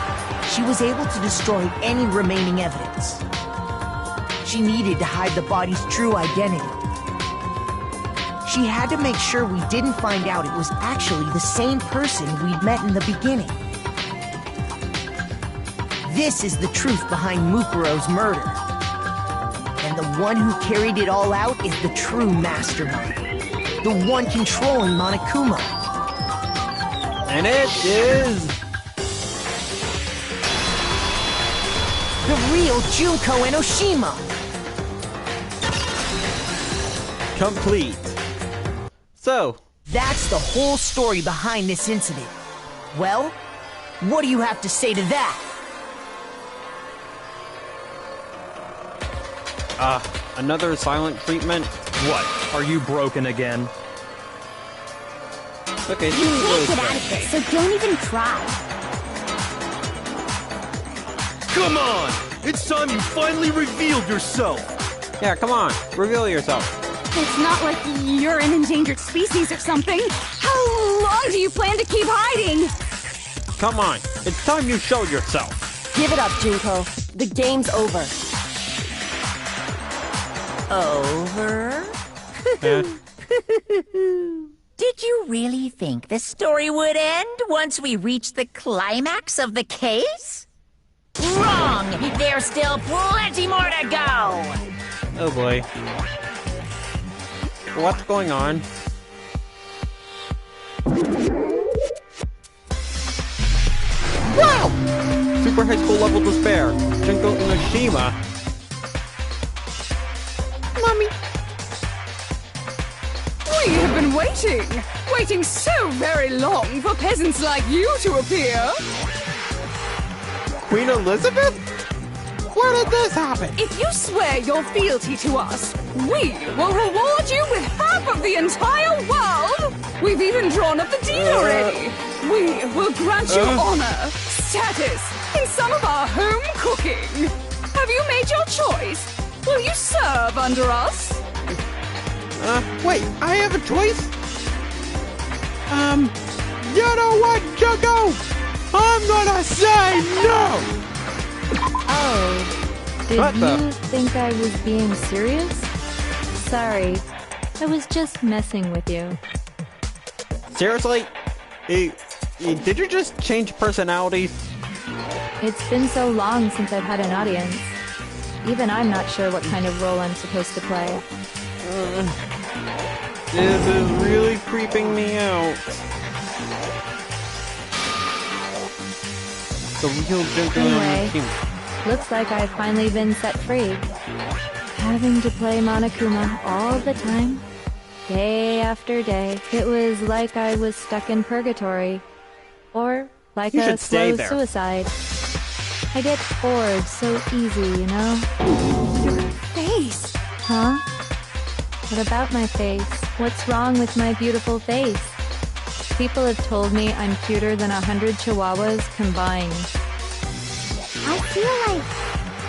she was able to destroy any remaining evidence. She needed to hide the body's true identity. She had to make sure we didn't find out it was actually the same person we'd met in the beginning. This is the truth behind Mukuro's murder. And the one who carried it all out is the true mastermind. The one controlling Monokuma. And it is... The real Junko and Oshima! complete. So... That's the whole story behind this incident. Well, what do you have to say to that? Another silent treatment? What? Are you broken again? Okay, You this is really can't get out of strange. this, so don't even try. Come on! It's time you finally revealed yourself! Yeah, come on, reveal yourself. It's not like you're an endangered species or something. How long do you plan to keep hiding? Come on, it's time you showed yourself. Give it up, Junko. The game's over. Over? Eh, Did you really think the story would end once we reached the climax of the case? Wrong! There's still plenty more to go! oh boy. What's going on? Wow! Super high school level despair. Junko Inoshima. Mommy. We have been waiting so very long for peasants like you to appear. Queen Elizabeth? Where did this happen? If you swear your fealty to us, we will reward you with half of the entire world. We've even drawn up the deed already. We will grant you honor, status, and some of our home cooking. Have you made your choice? Will you serve under us? Wait, I have a choice? You know what, Junko? I'm gonna say no! Oh, Did What you the? think I was being serious? Sorry, I was just messing with you. Seriously? Did you just change personalities? It's been so long since I've had an audience. Even I'm not sure what kind of role I'm supposed to play. This is really creeping me out. The real gentleman Anyway, team. looks like I've finally been set free. Having to play Monokuma all the time, day after day, it was like I was stuck in purgatory. Or like You a should stay slow there. suicide. I get bored so easy, you know? Your face! Huh? What about my face? What's wrong with my beautiful face? People have told me I'm cuter than 100 chihuahuas combined. I feel like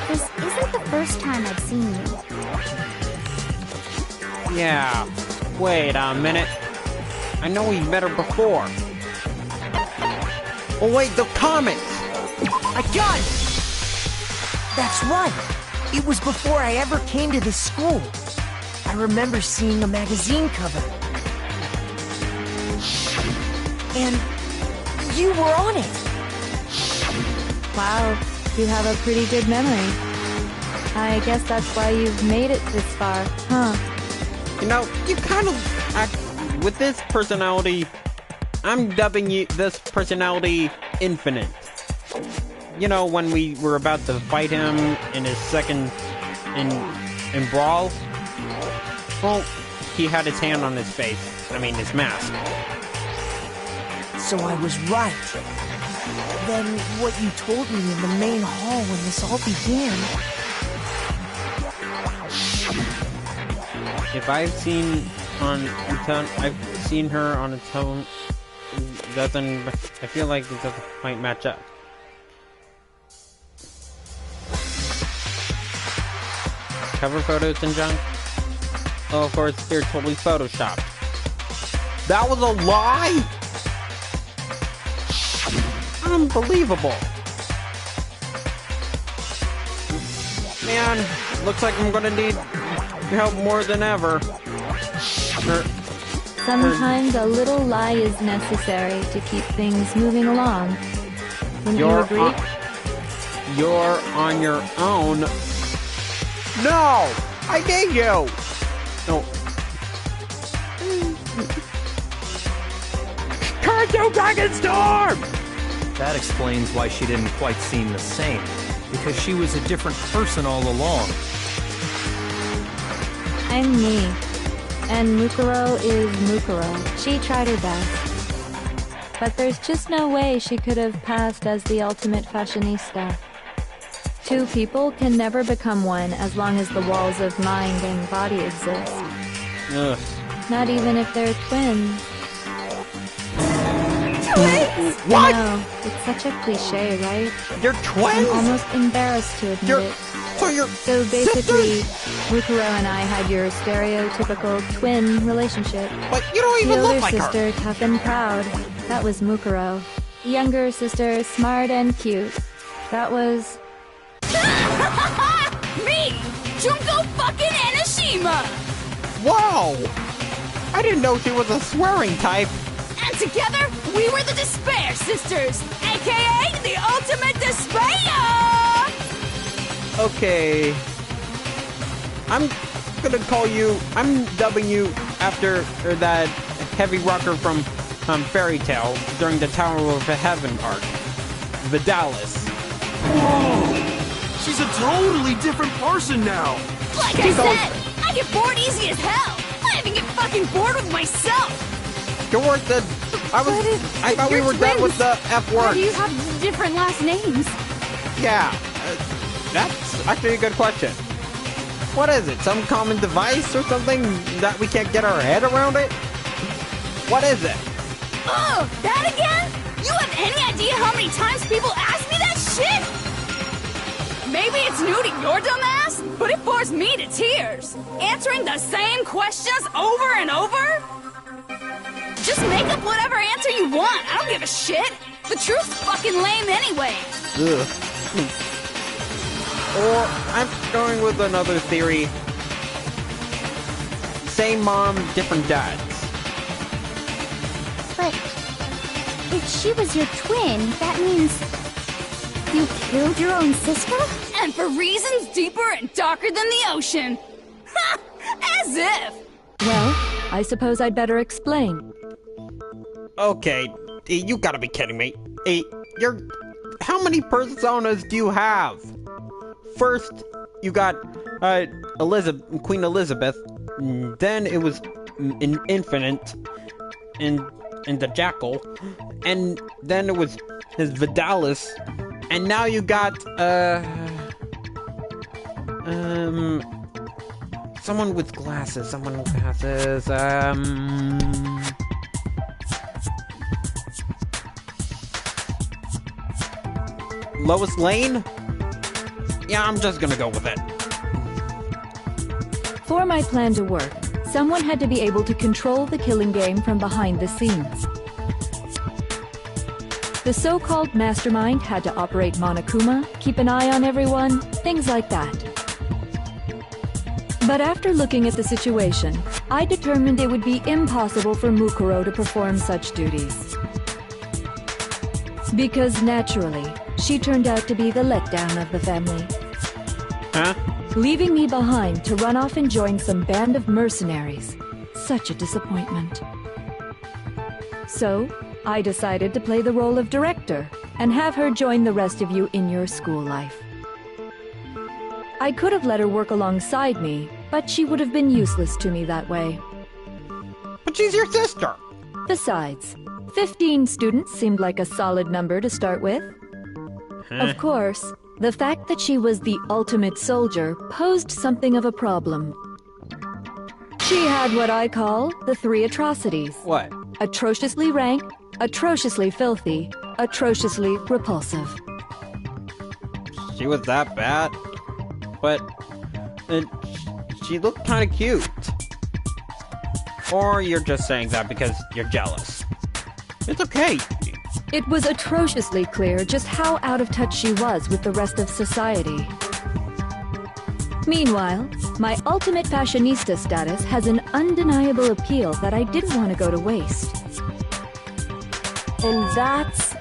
this isn't the first time I've seen you. Yeah. Wait a minute. I know we met her before. Oh wait, the comics! I got it! That's right! It was before I ever came to this school. I remember seeing a magazine cover. And you were on it! Wow, you have a pretty good memory. I guess that's why you've made it this far, huh? You know, you kind of act with this personality. I'm dubbing this personality Infinite. You know, when we were about to fight him in his second in Brawl? Well, he had his hand on his face. I mean, his mask. So I was right. Then what you told me in the main hall when this all began... If I've seen her on a tone, doesn't, I feel like it doesn't quite match up. Cover photos and junk? Oh, of course, they're totally photoshopped. That was a lie? Unbelievable. Man, looks like I'm gonna need your help more than ever. Sometimes a little lie is necessary to keep things moving along. Wouldn't you agree? You're on your own. No! I need you! No. Cardio Dragon Storm! That explains why she didn't quite seem the same. Because she was a different person all along. I'm me. And Mukuro is Mukuro. She tried her best. But there's just no way she could have passed as the ultimate fashionista. Two people can never become one as long as the walls of mind and body exist. Ugh. Not even if they're twins. Twins? What? No, it's such a cliche, right? You're twins? I'm almost embarrassed to admit it. So basically, Mukuro and I had your stereotypical twin relationship. But you don't even look like her. The older sister, tough and proud. That was Mukuro. The younger sister, smart and cute. That was... Me! Junko fucking Enoshima! Whoa! I didn't know she was a swearing type. And together, we were the Despair Sisters, aka the Ultimate Despair! Okay. I'm dubbing you after that heavy rocker from Fairy Tail during the Tower of Heaven arc. Vidalis. Whoa! She's a totally different person now! Like I said, I get bored easy as hell! I even get fucking bored with myself! I thought we were done with the F Why word. do you have different last names? Yeah, that's actually a good question. What is it? Some common device or something that we can't get our head around it? What is it? Oh, that again? You have any idea how many times people ask me that shit? Maybe it's new to your dumb ass, but it forced me to tears. Answering the same questions over and over? Just make up whatever answer you want. I don't give a shit. The truth's fucking lame anyway. Ugh. Or I'm going with another theory. Same mom, different dads. But if she was your twin, that means you killed your own sister? And for reasons deeper and darker than the ocean. Ha! As if! Well, I suppose I'd better explain. Okay, you gotta be kidding me. How many personas do you have? First, you got Queen Elizabeth. Then it was Infinite, and the Jackal, and then it was his Vidalis, and now you got someone with glasses. Lois Lane? Yeah, I'm just gonna go with it. For my plan to work, someone had to be able to control the killing game from behind the scenes. The so-called mastermind had to operate Monokuma, keep an eye on everyone, things like that. But after looking at the situation, I determined it would be impossible for Mukuro to perform such duties. Because naturally, she turned out to be the letdown of the family. Huh? Leaving me behind to run off and join some band of mercenaries. Such a disappointment. So, I decided to play the role of director and have her join the rest of you in your school life. I could have let her work alongside me, but she would have been useless to me that way. But she's your sister! Besides, 15 students seemed like a solid number to start with. Of course, the fact that she was the ultimate soldier posed something of a problem. She had what I call the 3 atrocities. What? Atrociously rank, atrociously filthy, atrociously repulsive. She was that bad? But she looked kind of cute. Or you're just saying that because you're jealous. It's okay. It was atrociously clear just how out of touch she was with the rest of society. Meanwhile, my ultimate fashionista status has an undeniable appeal that I didn't want to go to waste. And that's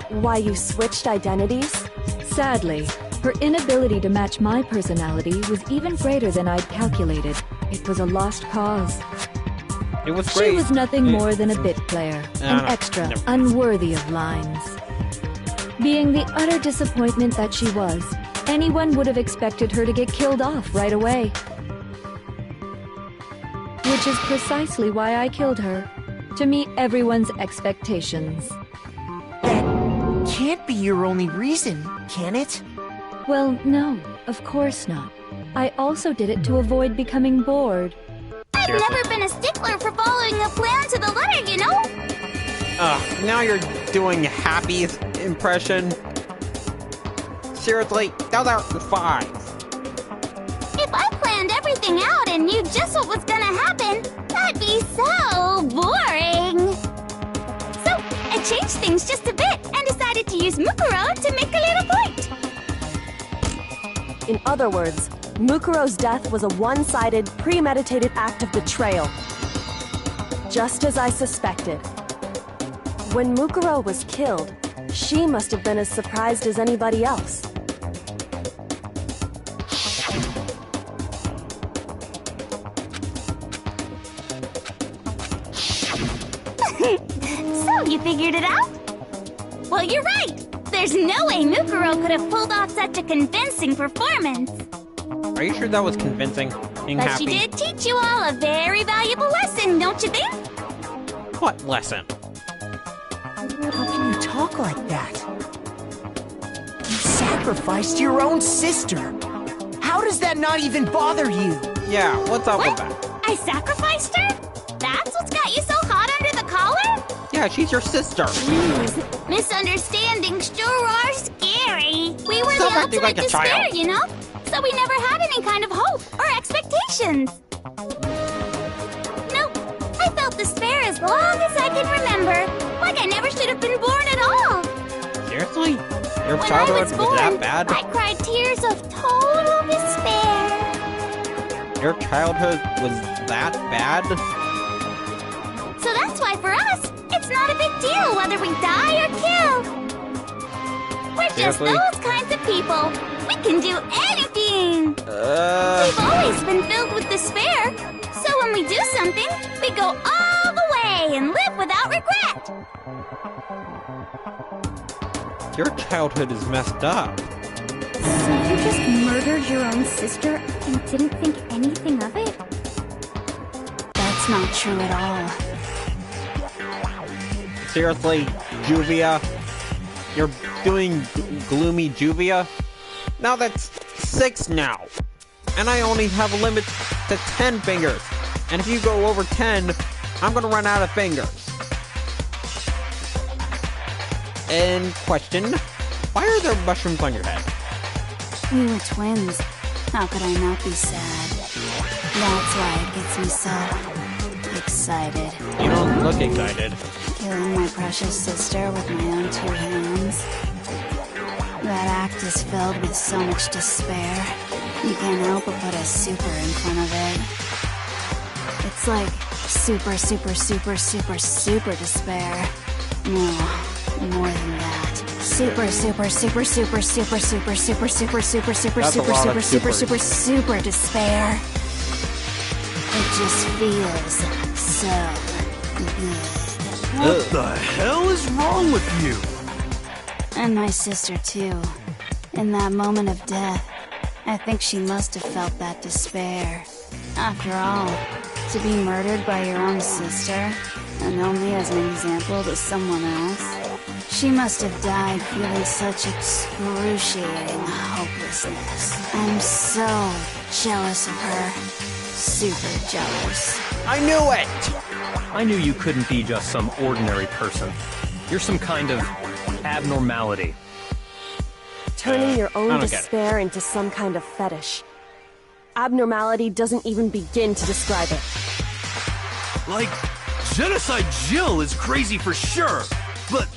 why you switched identities? Sadly, her inability to match my personality was even greater than I'd calculated. It was a lost cause. It was great. She was nothing more than a bit player, an extra, unworthy of lines. Being the utter disappointment that she was, anyone would have expected her to get killed off right away. Which is precisely why I killed her, to meet everyone's expectations. That can't be your only reason, can it? Well, no, of course not. I also did it to avoid becoming bored. I've never been a stickler for following a plan to the letter, you know? Now you're doing Happy's impression. Seriously, those are 5. If I planned everything out and knew just what was gonna happen, that'd be so boring. So, I changed things just a bit and decided to use Mukuro to make a little point. In other words, Mukuro's death was a one-sided, premeditated act of betrayal. Just as I suspected. When Mukuro was killed, she must have been as surprised as anybody else. So, you figured it out? Well, you're right. There's no way Mukuro could have pulled off such a convincing performance. Are you sure that was convincing? Being But happy? she did teach you all a very valuable lesson, don't you think? What lesson? How can you talk like that? You sacrificed your own sister. How does that not even bother you? Yeah, what's up with What? that? I sacrificed her? That's what's got you so hot under the collar? Yeah, she's your sister. Jeez, misunderstandings sure are scary. We were Stop the acting ultimate like a despair, child. you know? So we never had any kind of hope or expectations. Nope, I felt despair as long as I can remember. Like I never should have been born at all. Seriously? Your When I childhood was born, was that bad? I cried tears of total despair. Your childhood was that bad? So that's why for us, it's not a big deal whether we die or kill. We're just Seriously? those kinds of people. We can do anything. We've always been filled with despair. So when we do something, we go all the way and live without regret. Your childhood is messed up. So you just murdered your own sister and didn't think anything of it? That's not true at all. Seriously, Juvia? You're doing gloomy Juvia? Now that's 6 now. And I only have a limit to 10 fingers. And if you go over 10, I'm gonna run out of fingers. And question, why are there mushrooms on your head? We were twins. How could I not be sad? That's why it gets me so excited. You don't look excited. Killing my precious sister with my own 2 hands. That act is filled with so much despair. You can't help but put a super in front of it. It's like super, super, super, super, super despair. No, more than that. Super, super, super, super, super, super, super, super, super, super, That's a super, lot super, of super, supers. super, super despair. It just feels so good. What the hell is wrong with you? And my sister, too. In that moment of death, I think she must have felt that despair. After all, to be murdered by your own sister, and only as an example to someone else, she must have died feeling such excruciating hopelessness. I'm so jealous of her. Super jealous. I knew it! I knew you couldn't be just some ordinary person. You're some kind of abnormality. Turning your I own don't get it. despair into some kind of fetish. Abnormality doesn't even begin to describe it. Like, Genocide Jill is crazy for sure, but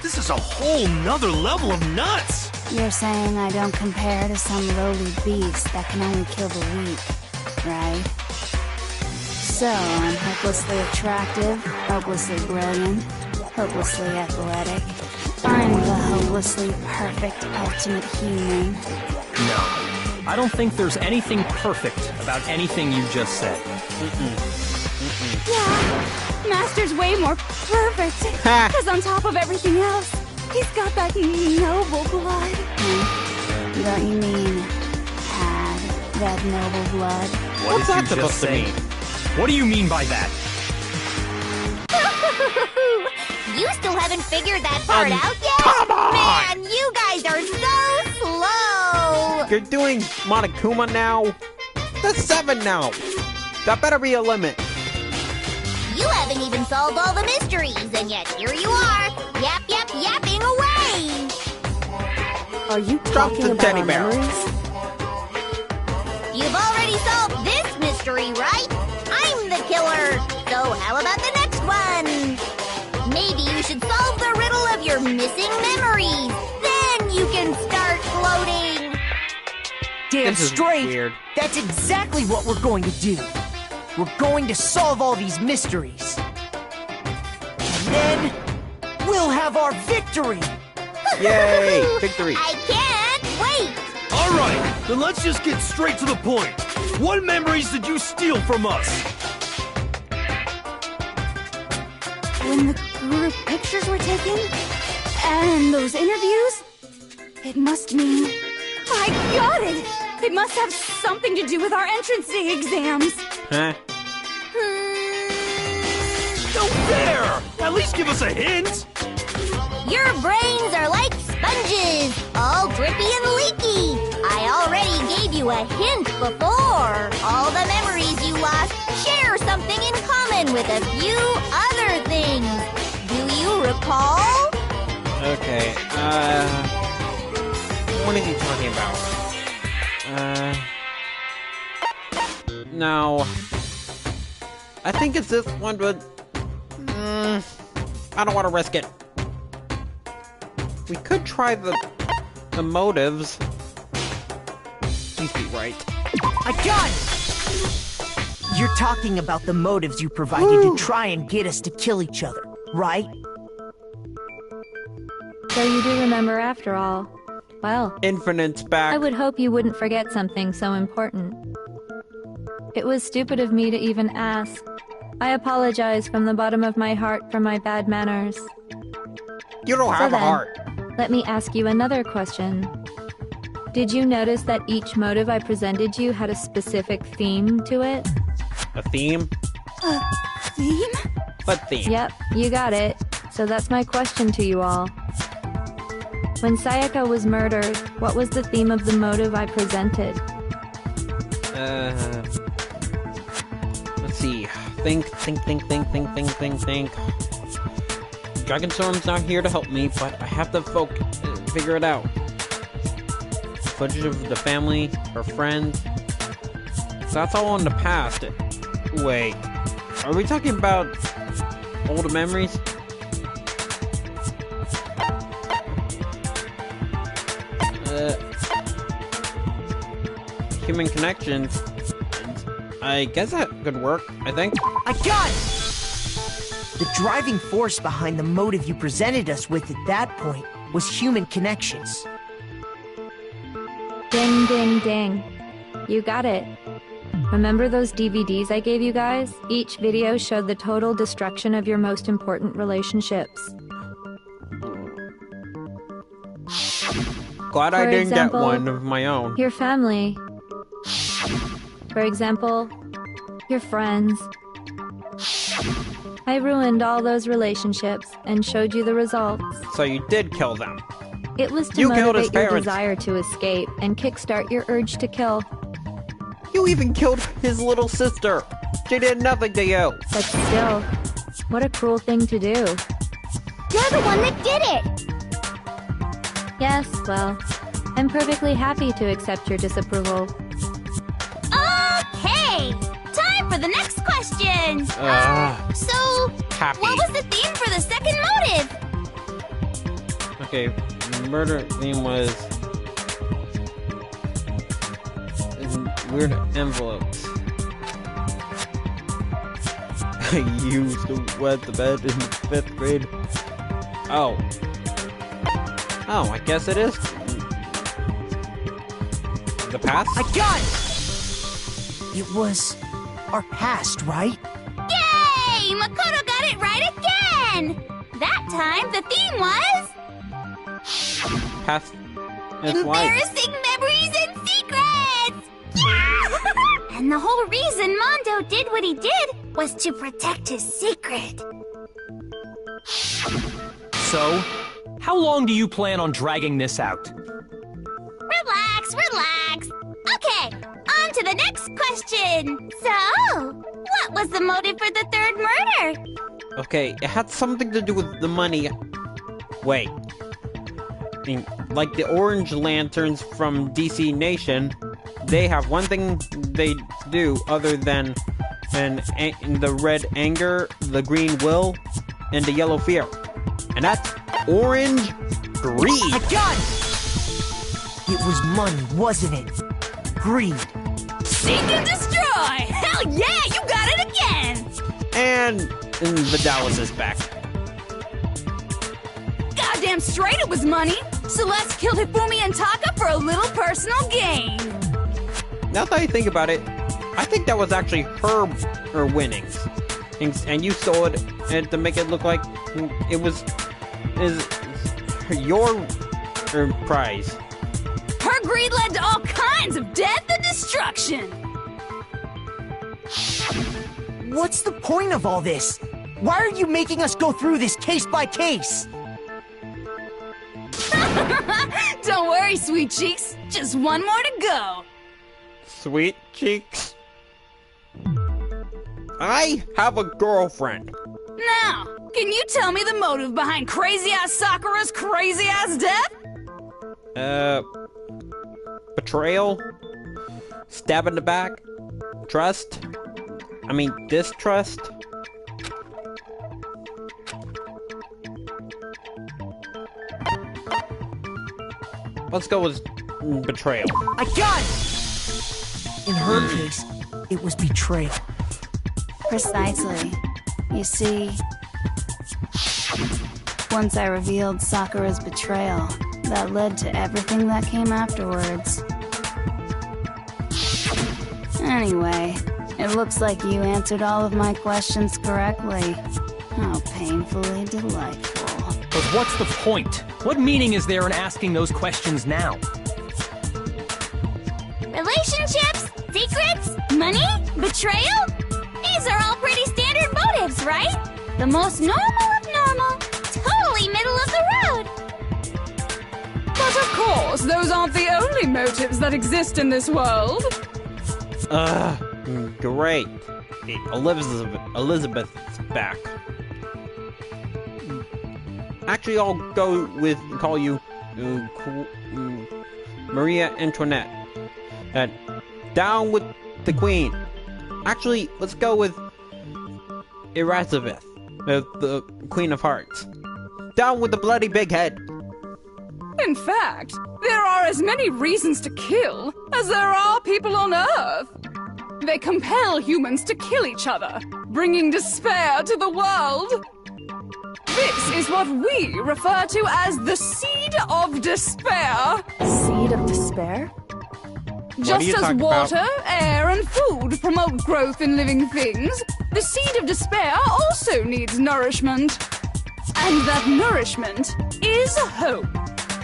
this is a whole nother level of nuts! You're saying I don't compare to some lowly beast that can only kill the weak, right? So, I'm hopelessly attractive, hopelessly brilliant, hopelessly athletic. I'm the hopelessly perfect ultimate human. No. I don't think there's anything perfect about anything you just said. Yeah, Master's way more perfect. Because on top of everything else, he's got that noble blood. Don't you mean had that noble blood? What What's did that you supposed just to say? mean? What do you mean by that? You still haven't figured that part out yet? Come on! Man, you guys are so slow! You're doing Monokuma now? That's 7 now! That better be a limit. You haven't even solved all the mysteries, and yet here you are, yapping away! Are you Drop talking the about teddy our bear. memories? You've already solved this mystery, right? I'm the killer! So how about the next one? Maybe you should solve the riddle of your missing memories. Then you can start floating! Damn This is straight! weird. That's exactly what we're going to do. We're going to solve all these mysteries. And then, we'll have our victory! Yay! Victory! I can't wait! Alright, then let's just get straight to the point. What memories did you steal from us? When the group pictures were taken, and those interviews, it must mean... I got it! It must have something to do with our entrance exams. Huh? No fair! At least give us a hint! Your brains are like sponges, all drippy and leaky. I already gave you a hint before. All the memories you lost share something in common with a few other things. Do you recall? Okay, what is he talking about? No. I think it's this one, but... I don't want to risk it. We could try the the motives. Please be right. I got it! You're talking about the motives you provided to try and get us to kill each other, right? So you do remember after all. Well, Infinite's back. I would hope you wouldn't forget something so important. It was stupid of me to even ask. I apologize from the bottom of my heart for my bad manners. You don't have a heart. Let me ask you another question. Did you notice that each motive I presented you had a specific theme to it? A theme? Theme? What theme? Yep, you got it. So that's my question to you all. When Sayaka was murdered, what was the theme of the motive I presented? Let's see. Think. Dragon Storm's not here to help me, but I have to figure it out. Footage of the family, her friends. That's all in the past. Wait, are we talking about old memories? Human connections. I guess that could work, I think. I got it! The driving force behind the motive you presented us with at that point was human connections. Ding, ding, ding. You got it. Remember those DVDs I gave you guys? Each video showed the total destruction of your most important relationships. Glad I didn't get one of my own. Your family. For example, your friends. I ruined all those relationships and showed you the results. So you did kill them. It was to motivate your desire to escape and kickstart your urge to kill. You even killed his little sister. She did nothing to you. But still, what a cruel thing to do. You're the one that did it! Yes, well, I'm perfectly happy to accept your disapproval. Okay! Time for the next question! So, happy. What was the theme for the second motive? Okay, murder theme was weird envelopes. I used to wet the bed in 5th grade. Oh, I guess it is the past? I got it! It was our past, right? Yay! Makoto got it right again! That time, the theme was... Past is embarrassing memories and secrets! Yeah! And the whole reason Mondo did what he did was to protect his secret. So, how long do you plan on dragging this out? Relax, relax. Okay, on to the next question. So, what was the motive for the third murder? Okay, it had something to do with the money. Wait. I mean, like the Orange Lanterns from DC Nation, they have one thing they do other than the red anger, the green will, and the yellow fear. And that's orange greed. I got it! It was money, wasn't it? Greed. Seek and destroy! Hell yeah, you got it again! And the Dallas is back. Goddamn straight it was money! Celeste killed Hifumi and Taka for a little personal gain. Now that I think about it, I think that was actually her winnings. And you stole it to make it look like it was your prize. Her greed led to all kinds of death and destruction. What's the point of all this? Why are you making us go through this case by case? Don't worry, sweet cheeks. Just one more to go. Sweet cheeks? I have a girlfriend. Now, can you tell me the motive behind crazy-ass Sakura's crazy-ass death? Betrayal? Stab in the back? Trust? I mean, distrust? let's go with betrayal. I got it! In her case, it was betrayal. Precisely. You see, once I revealed Sakura's betrayal, that led to everything that came afterwards. Anyway, it looks like you answered all of my questions correctly. How painfully delightful. But what's the point? What meaning is there in asking those questions now? Relationships? Secrets? Money? Betrayal? These are all pretty standard motives, right? The most normal of normal. Totally middle of the road. But of course, those aren't the only motives that exist in this world. Great. Elizabeth's back. Actually, I'll call you Maria Antoinette. Down with the Queen. Actually, let's go with Elizabeth, the Queen of Hearts. Down with the bloody big head. In fact, there are as many reasons to kill as there are people on Earth. They compel humans to kill each other, bringing despair to the world. This is what we refer to as the seed of despair. Seed of despair? Just as water, air, and food promote growth in living things, the seed of despair also needs nourishment. And that nourishment is hope.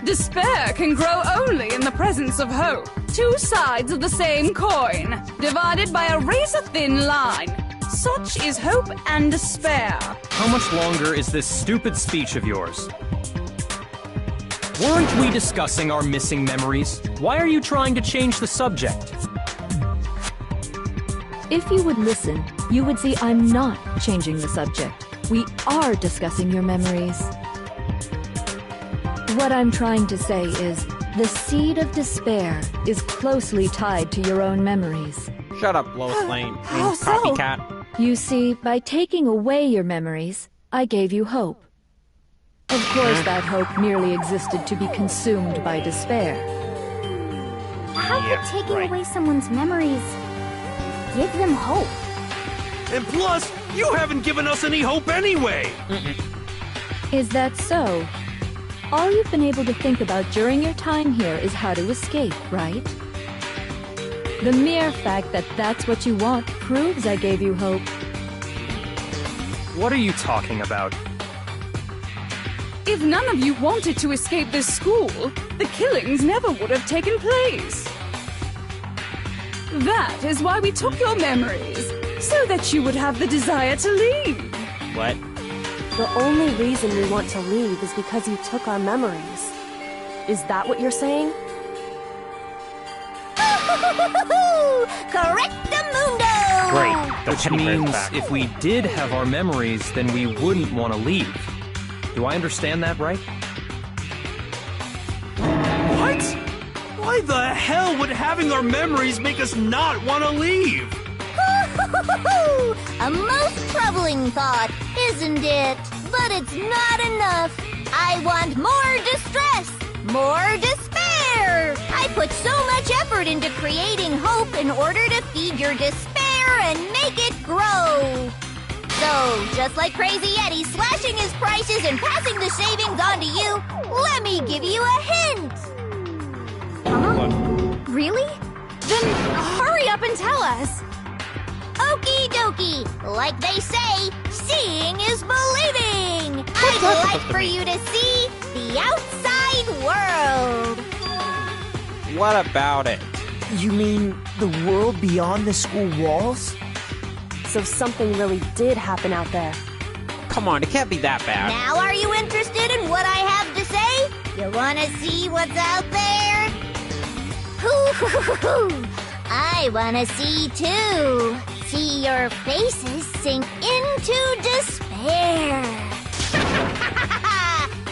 Despair can grow only in the presence of hope. Two sides of the same coin, divided by a razor-thin line. Such is hope and despair. How much longer is this stupid speech of yours? Weren't we discussing our missing memories? Why are you trying to change the subject? If you would listen, you would see I'm not changing the subject. We are discussing your memories. What I'm trying to say is, the seed of despair is closely tied to your own memories. Shut up, Lois Lane. How so? Copycat. You see, by taking away your memories, I gave you hope. Of course, that hope merely existed to be consumed by despair. How could taking away someone's memories give them hope? And plus, you haven't given us any hope anyway! Is that so? All you've been able to think about during your time here is how to escape, right? The mere fact that that's what you want proves I gave you hope. What are you talking about? If none of you wanted to escape this school, the killings never would have taken place. That is why we took your memories, so that you would have the desire to leave. What? The only reason we want to leave is because you took our memories. Is that what you're saying? Correctamundo! Great. Which means if we did have our memories, then we wouldn't want to leave. Do I understand that right? What? Why the hell would having our memories make us not want to leave? A most troubling thought, isn't it? But it's not enough. I want more distress, more despair. I put so much effort into creating hope in order to feed your despair and make it grow. So, just like Crazy Eddie slashing his prices and passing the savings on to you, let me give you a hint. Really? Then hurry up and tell us. Okie dokie. Like they say, seeing is believing. I'd like for you to see the outside world. What about it? You mean the world beyond the school walls? So something really did happen out there. Come on, it can't be that bad. Now are you interested in what I have to say? You wanna see what's out there? Hoo-hoo-hoo-hoo! I wanna see too. See your faces sink into despair.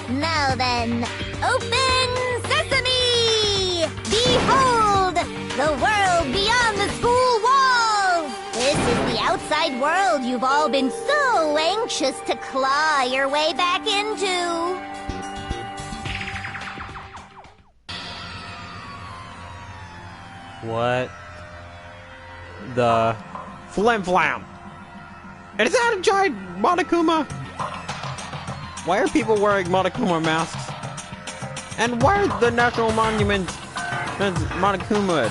Now then, open sesame! Behold, the world beyond the school walls! This is the outside world you've all been so anxious to claw your way back into. What? The flim flam. Is that a giant Monokuma? Why are people wearing Monokuma masks? And why are the national monuments Monokuma?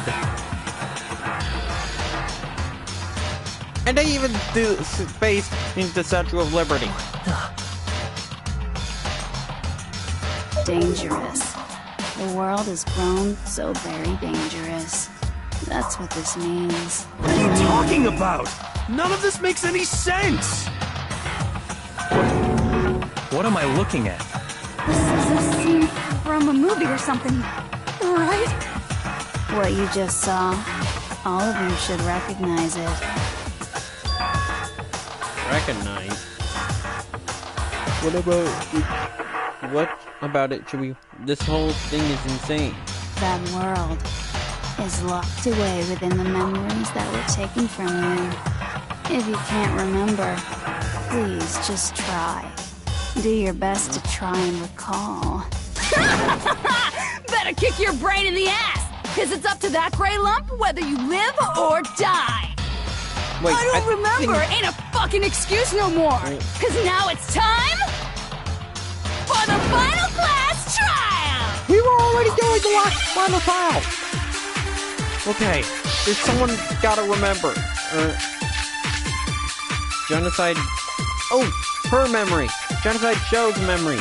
And they even do space into the Statue of Liberty. Dangerous. The world has grown so very dangerous. That's what this means. What are you talking about? None of this makes any sense! What am I looking at? This is a scene from a movie or something, right? What you just saw, all of you should recognize it. Recognize? What about it should we... This whole thing is insane. That world is locked away within the memories that were taken from you. If you can't remember, please just try. Do your best to try and recall. Better kick your brain in the ass, because it's up to that gray lump whether you live or die. Wait, I don't remember ain't a fucking excuse no more, because now it's time for the final class trial! We were already doing the last final trial! Okay, there's someone gotta remember. Genocide... Oh, her memory. Genocide Show's memory.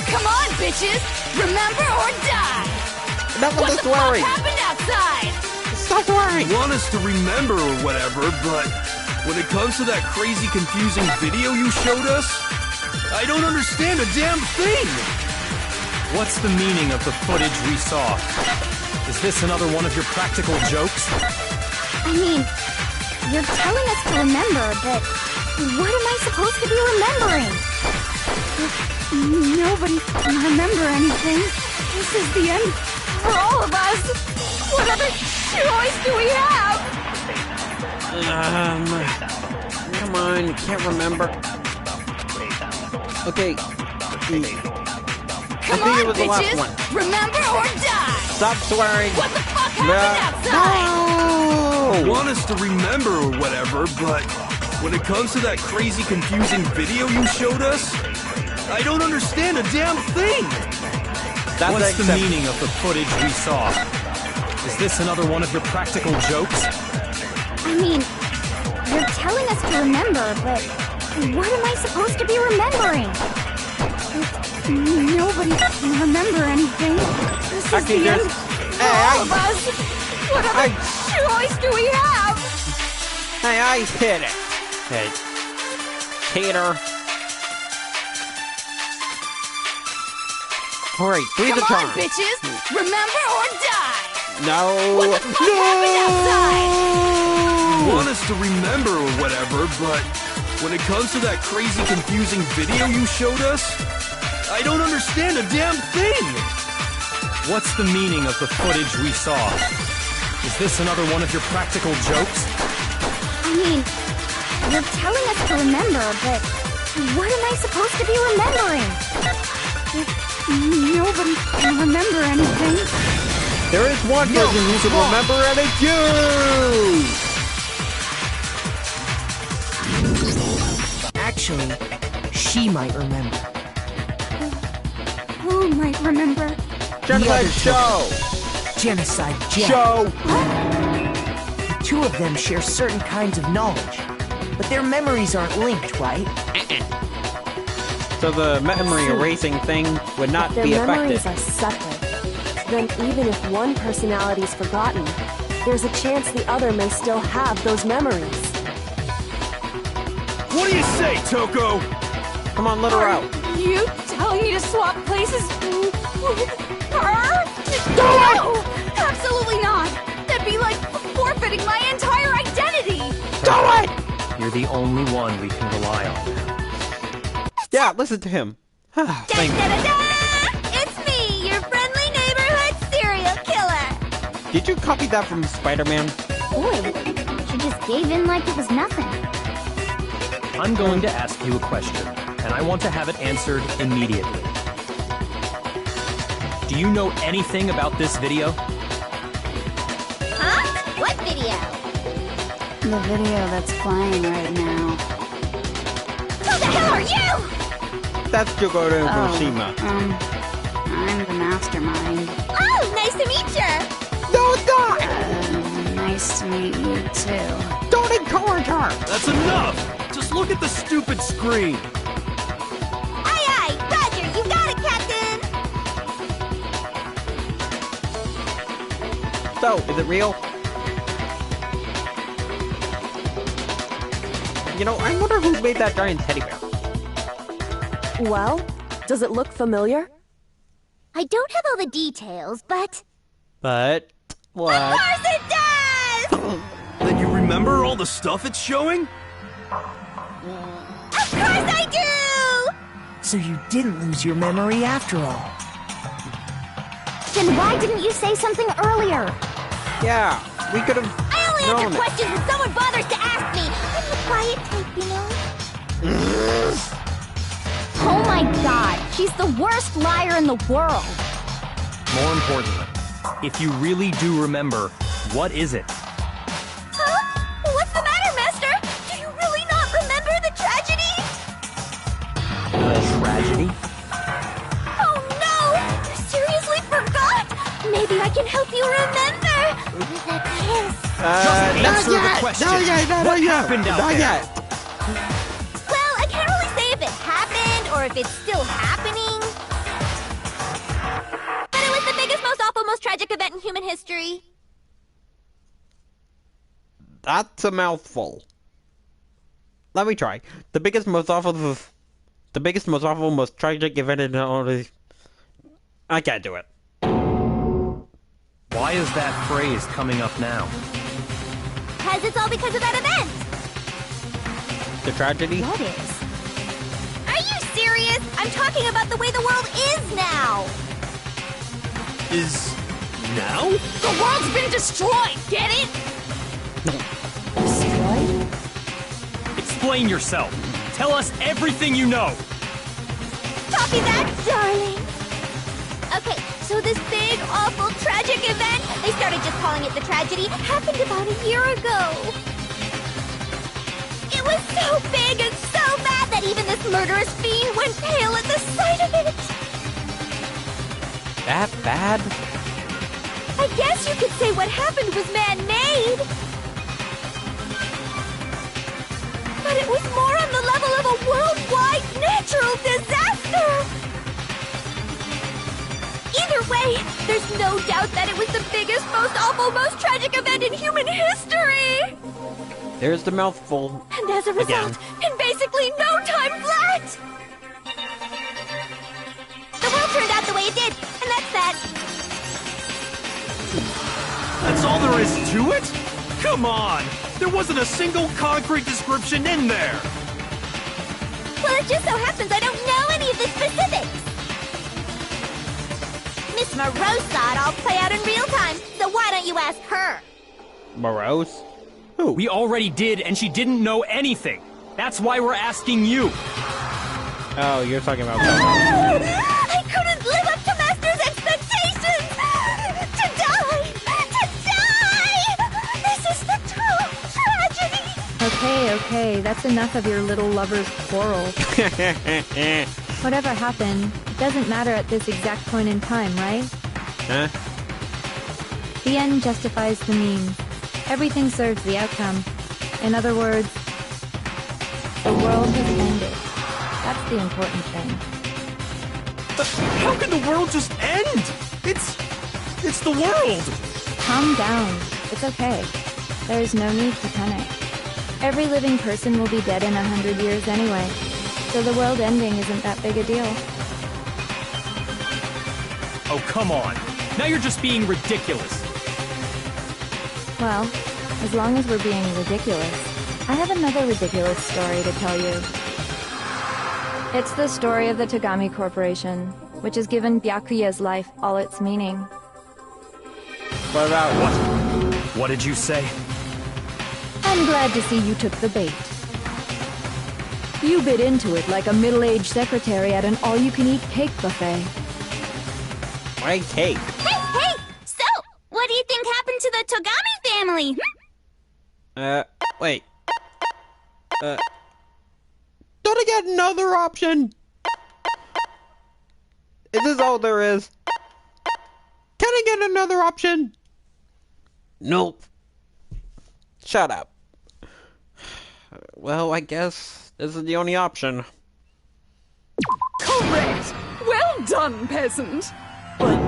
Come on, bitches! Remember or die! Enough of What this the fuck swearing! happened outside? Stop swearing! You want us to remember or whatever, but when it comes to that crazy confusing video you showed us, I don't understand a damn thing! What's the meaning of the footage we saw? Is this another one of your practical jokes? I mean, you're telling us to remember, but what am I supposed to be remembering? Nobody can remember anything. This is the end for all of us. What other choice do we have? Come on, you can't remember. Okay. Come I think on, it was the last bitches! one. Remember or die! Stop swearing! What the fuck happened outside? You want us to remember or whatever, but when it comes to that crazy confusing video you showed us, I don't understand a damn thing! What's the meaning of the footage we saw? Is this another one of your practical jokes? I mean, you're telling us to remember, but what am I supposed to be remembering? Nobody can remember anything. This is the end for all of us. What other choice do we have? Hey, I hit it. Hey, Peter. Alright, breathe the Come on, time. bitches! Remember or die! No. What the fuck happened outside? You want us to remember or whatever, but when it comes to that crazy confusing video you showed us, I don't understand a damn thing! What's the meaning of the footage we saw? Is this another one of your practical jokes? I mean, you're telling us to remember, but what am I supposed to be remembering? Nobody can remember anything. There is one person who can remember, and it's you! Actually, she might remember. Who might remember? Genocide Show! Genocide Jack. Show! The two of them share certain kinds of knowledge, but their memories aren't linked, right? So the memory erasing thing would not Their be memories effective. are separate. Then even if one personality is forgotten, there's a chance the other may still have those memories. What do you say, Toko? Come on, let her out. You telling me to swap places with her? No! Absolutely not! That'd be like forfeiting my entire identity! Do it! You're the only one we can rely on. Yeah, listen to him. Thank you. It's me, your friendly neighborhood serial killer! Did you copy that from Spider-Man? Boy, she just gave in like it was nothing. I'm going to ask you a question, and I want to have it answered immediately. Do you know anything about this video? the video that's playing right now. Who the hell are you? That's Jogoro Hiroshima. I'm the mastermind. Oh, nice to meet you. No, it's not! Nice to meet you, too. Don't encourage her! That's enough! Just look at the stupid screen! Aye, aye, Roger, you got it, Captain! So, is it real? You know, I wonder who made that giant teddy bear. Well, does it look familiar? I don't have all the details, but... But... what? Of course it does! Then you remember all the stuff it's showing? Of course I do! So you didn't lose your memory after all. Then why didn't you say something earlier? Yeah, we could have... I only answer questions when someone bothers to ask me. I'm the quiet type, you know? Oh my god, she's the worst liar in the world. More importantly, if you really do remember, what is it? Huh? What's the matter, Master? Do you really not remember the tragedy? The tragedy? Oh no! You seriously forgot? Maybe I can help you remember. With a kiss. Just answer the question. What happened out there? Well, I can't really say if it happened or if it's still happening. But it was the biggest, most awful, most tragic event in human history. That's a mouthful. Let me try. The biggest, most awful, most tragic event in all the... I can't do it. Why is that phrase coming up now? Because it's all because of that event. The tragedy? What is? Are you serious? I'm talking about the way the world is now. Is... now? The world's been destroyed, get it? Destroyed? Explain yourself. Tell us everything you know. Copy that, darling. Okay, so this big, awful, tragic event, they started just calling it the tragedy, happened about a year ago. It was so big and so bad that even this murderous fiend went pale at the sight of it. That bad? I guess you could say what happened was man-made. But it was more on the level of a worldwide natural disaster. Either way, there's no doubt that it was the biggest, most awful, most tragic event in human history! There's the mouthful. And as a result, in basically no time flat! The world turned out the way it did, and that's that. That's all there is to it? Come on! There wasn't a single concrete description in there! Well, it just so happens I don't know any of the specifics. Miss Morose saw it all play out in real time, so why don't you ask her? Morose? Who? We already did, and she didn't know anything. That's why we're asking you. Oh, you're talking about... I couldn't live up to Master's expectations! To die! This is the true tragedy! Okay, that's enough of your little lover's quarrel. Whatever happened, it doesn't matter at this exact point in time, right? Huh? The end justifies the means. Everything serves the outcome. In other words, the world has ended. That's the important thing. But how can the world just end? It's the world! Calm down. It's okay. There's no need to panic. Every living person will be dead in 100 years anyway, so the world ending isn't that big a deal. Oh, come on. Now you're just being ridiculous. Well, as long as we're being ridiculous, I have another ridiculous story to tell you. It's the story of the Tagami Corporation, which has given Byakuya's life all its meaning. What about what? What did you say? I'm glad to see you took the bait. You bit into it like a middle-aged secretary at an all-you-can-eat cake buffet. Why cake? Hey! So, what do you think happened to the Tagami family? Wait. Don't I get another option? Is this all there is? Can I get another option? Nope. Shut up. Well, I guess this is the only option. Correct! Well done, peasant! But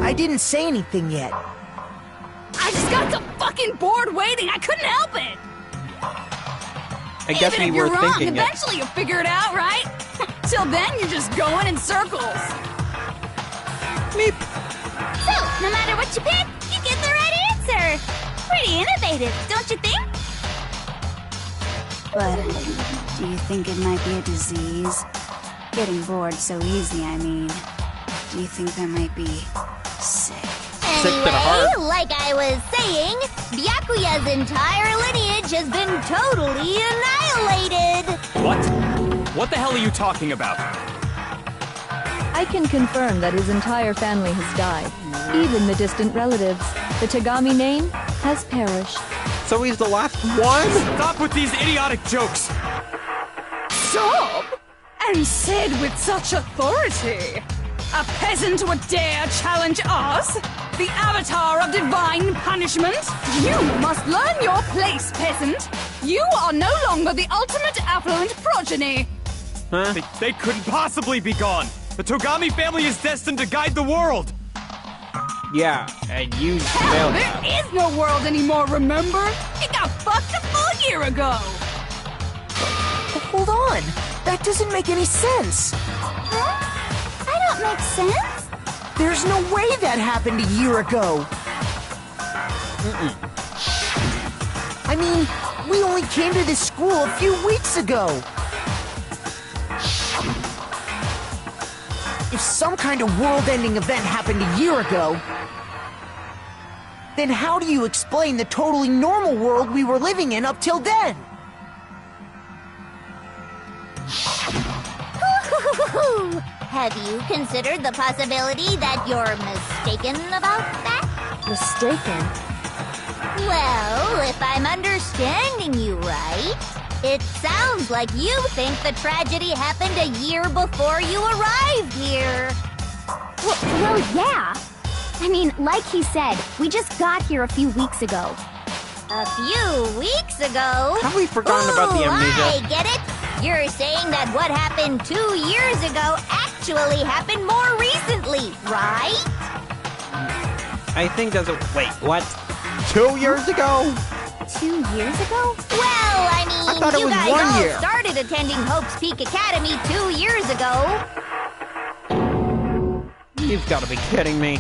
I didn't say anything yet. I just got so fucking bored waiting, I couldn't help it! I guess Even we if you're were wrong, thinking it. eventually you'll figure it out, right? Till then, you're just going in circles. Meep. So, no matter what you pick, you get the right answer. Pretty innovative, don't you think? But do you think it might be a disease? Getting bored so easy, I mean. Do you think that might be sick? Sick to the heart. Anyway, like I was saying, Byakuya's entire lineage has been totally annihilated. What? What the hell are you talking about? I can confirm that his entire family has died. Even the distant relatives. The Tagami name has perished. So he's the last one? Stop with these idiotic jokes! Stop! And said with such authority. A peasant would dare challenge us? The avatar of divine punishment? You must learn your place, peasant. You are no longer the ultimate affluent progeny. Huh? They couldn't possibly be gone! The Togami family is destined to guide the world! Yeah, and you Hell, failed. there is no world anymore, remember? It got fucked a full year ago. Hold on. That doesn't make any sense. Huh? I don't make sense. There's no way that happened a year ago. I mean, we only came to this school a few weeks ago. If some kind of world-ending event happened a year ago, then how do you explain the totally normal world we were living in up till then? Have you considered the possibility that you're mistaken about that? Mistaken? Well, if I'm understanding you right, it sounds like you think the tragedy happened a year before you arrived here. Well, yeah. I mean, like he said, we just got here a few weeks ago. A few weeks ago? Have we forgotten about the amnesia? I get it. You're saying that what happened 2 years ago actually happened more recently, right? I think that's a... Wait, what? 2 years ago? 2 years ago? Well, I mean, I thought it you was guys 1 all year. started attending Hope's Peak Academy 2 years ago. You've got to be kidding me.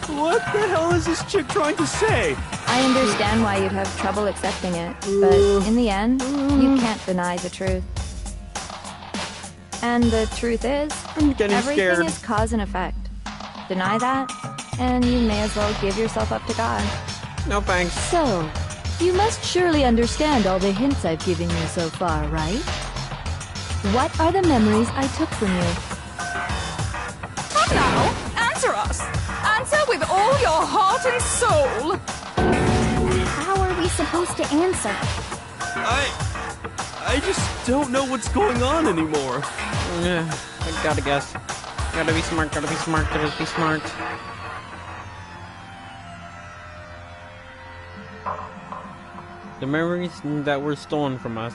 What the hell is this chick trying to say? I understand why you'd have trouble accepting it, but in the end, you can't deny the truth. And the truth is, I'm getting everything scared. is cause and effect. Deny that, and you may as well give yourself up to God. No thanks. So, you must surely understand all the hints I've given you so far, right? What are the memories I took from you? Come now, answer us. Answer with all your heart and soul. How are we supposed to answer? I just don't know what's going on anymore. I gotta guess. Gotta be smart, gotta be smart, gotta be smart. The memories that were stolen from us.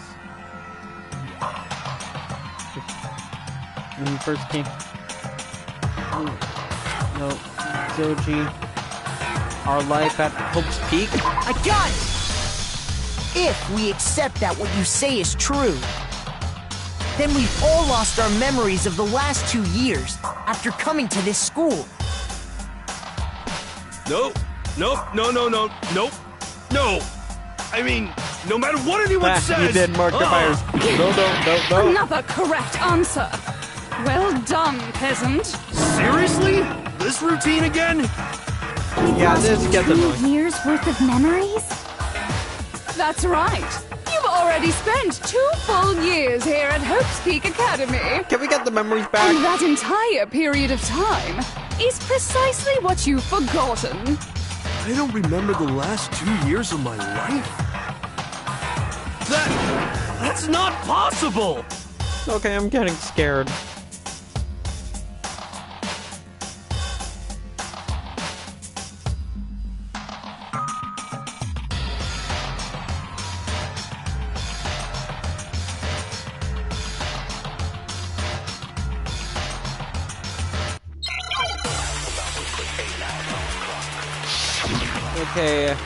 When we first came... No, Zoji. Our life at Hope's Peak? I got it! If we accept that what you say is true, then we've all lost our memories of the last 2 years after coming to this school. Nope. Nope. No. Nope. No. I mean, no matter what anyone says. You did, Mark Myers. No. Another correct answer. Well done, peasant. Seriously? This routine again? Yeah, this gets 2 annoying. years worth of memories? That's right. You've already spent 2 full years here at Hope's Peak Academy. Can we get the memories back? And that entire period of time is precisely what you've forgotten. I don't remember the last 2 years of my life? That's not possible! Okay, I'm getting scared. Okay,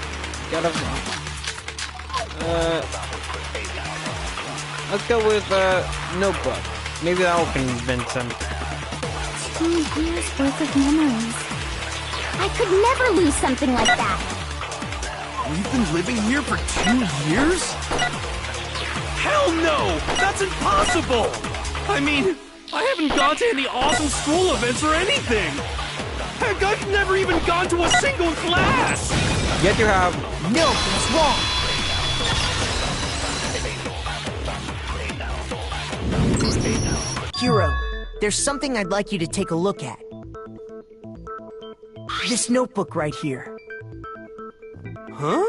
gotta... let's go with, Notebook. Maybe that'll convince him. 2 years worth of memories. I could never lose something like that. We've been living here for 2 years? Hell no! That's impossible! I mean, I haven't gone to any awesome school events or anything! Heck, I've never even gone to a single class! Yet you have... No, that's wrong! Hero, there's something I'd like you to take a look at. This notebook right here. Huh?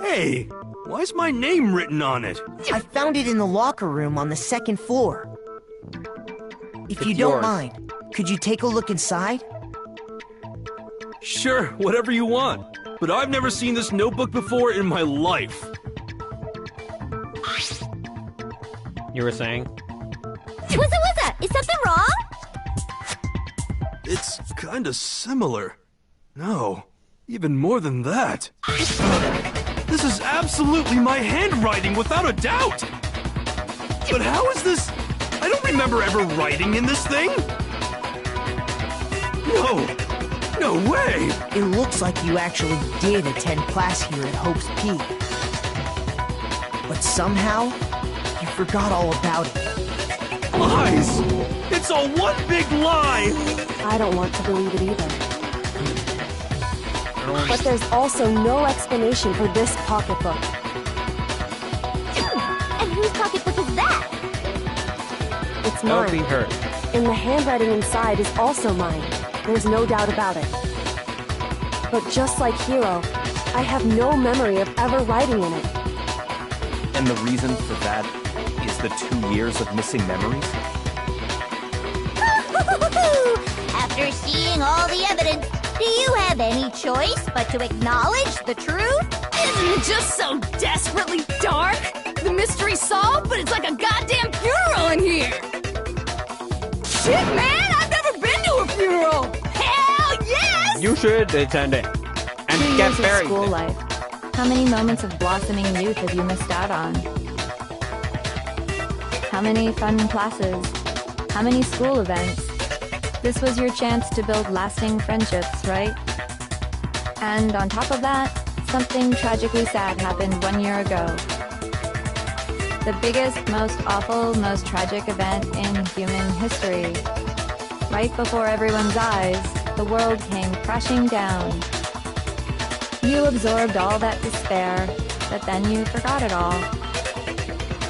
Hey, why's my name written on it? I found it in the locker room on the 2nd floor. If you don't mind, could you take a look inside? Sure, whatever you want. But I've never seen this notebook before in my life. You were saying? What's is something wrong? It's kinda similar. No, even more than that. This is absolutely my handwriting, without a doubt! But how is this? I don't remember ever writing in this thing! No way! It looks like you actually did attend class here at Hope's Peak. But somehow, you forgot all about it. Lies! It's all one big lie! I don't want to believe it either. But there's also no explanation for this pocketbook. And whose pocketbook is that? It's mine. Don't be hurt. And the handwriting inside is also mine. There's no doubt about it. But just like Hero, I have no memory of ever writing in it. And the reason for that is the 2 years of missing memories? After seeing all the evidence, do you have any choice but to acknowledge the truth? Isn't it just so desperately dark? The mystery's solved, but it's like a goddamn funeral in here! Shit, man! I've never been to a funeral! Hell yes! You should attend it. And 2 get years of buried. school life. How many moments of blossoming youth have you missed out on? How many fun classes? How many school events? This was your chance to build lasting friendships, right? And on top of that, something tragically sad happened 1 year ago. The biggest, most awful, most tragic event in human history. Right before everyone's eyes, the world came crashing down. You absorbed all that despair, but then you forgot it all.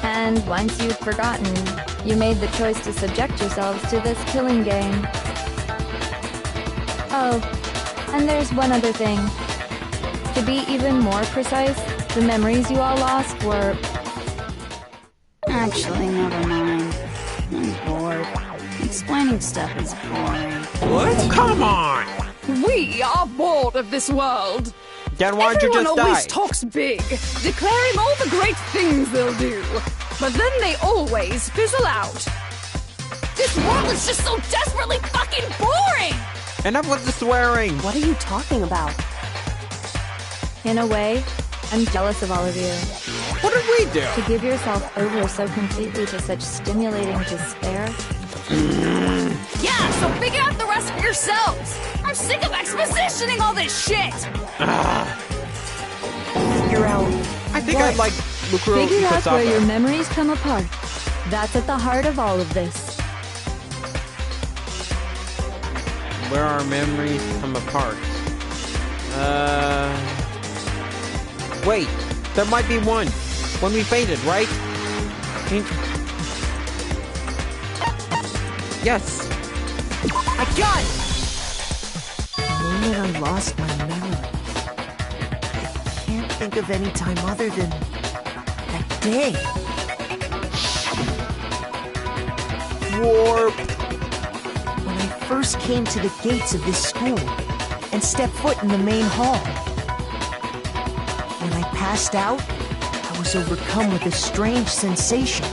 And once you'd forgotten, you made the choice to subject yourselves to this killing game. Oh, and there's one other thing. To be even more precise, the memories you all lost were... Actually, never mind. I'm bored. Explaining stuff is boring. What? Come on! We are bored of this world. Then why'd you Everyone just always die? talks big, declaring all the great things they'll do. But then they always fizzle out. This world is just so desperately fucking boring! Enough with the swearing! What are you talking about? In a way, I'm jealous of all of you. What did we do? To give yourself over so completely to such stimulating despair. Yeah, so figure out the rest for yourselves! I'm sick of expositioning all this shit! You're out. I think I'd like Mukuro Figure out where your Ikasawa. memories come apart. That's at the heart of all of this. Where our memories come apart. Wait, there might be one. When we fainted, right? Yes. I got it! The moment I lost my memory. think of any time other than that day. Warp! When I first came to the gates of this school and stepped foot in the main hall. When I passed out, I was overcome with a strange sensation.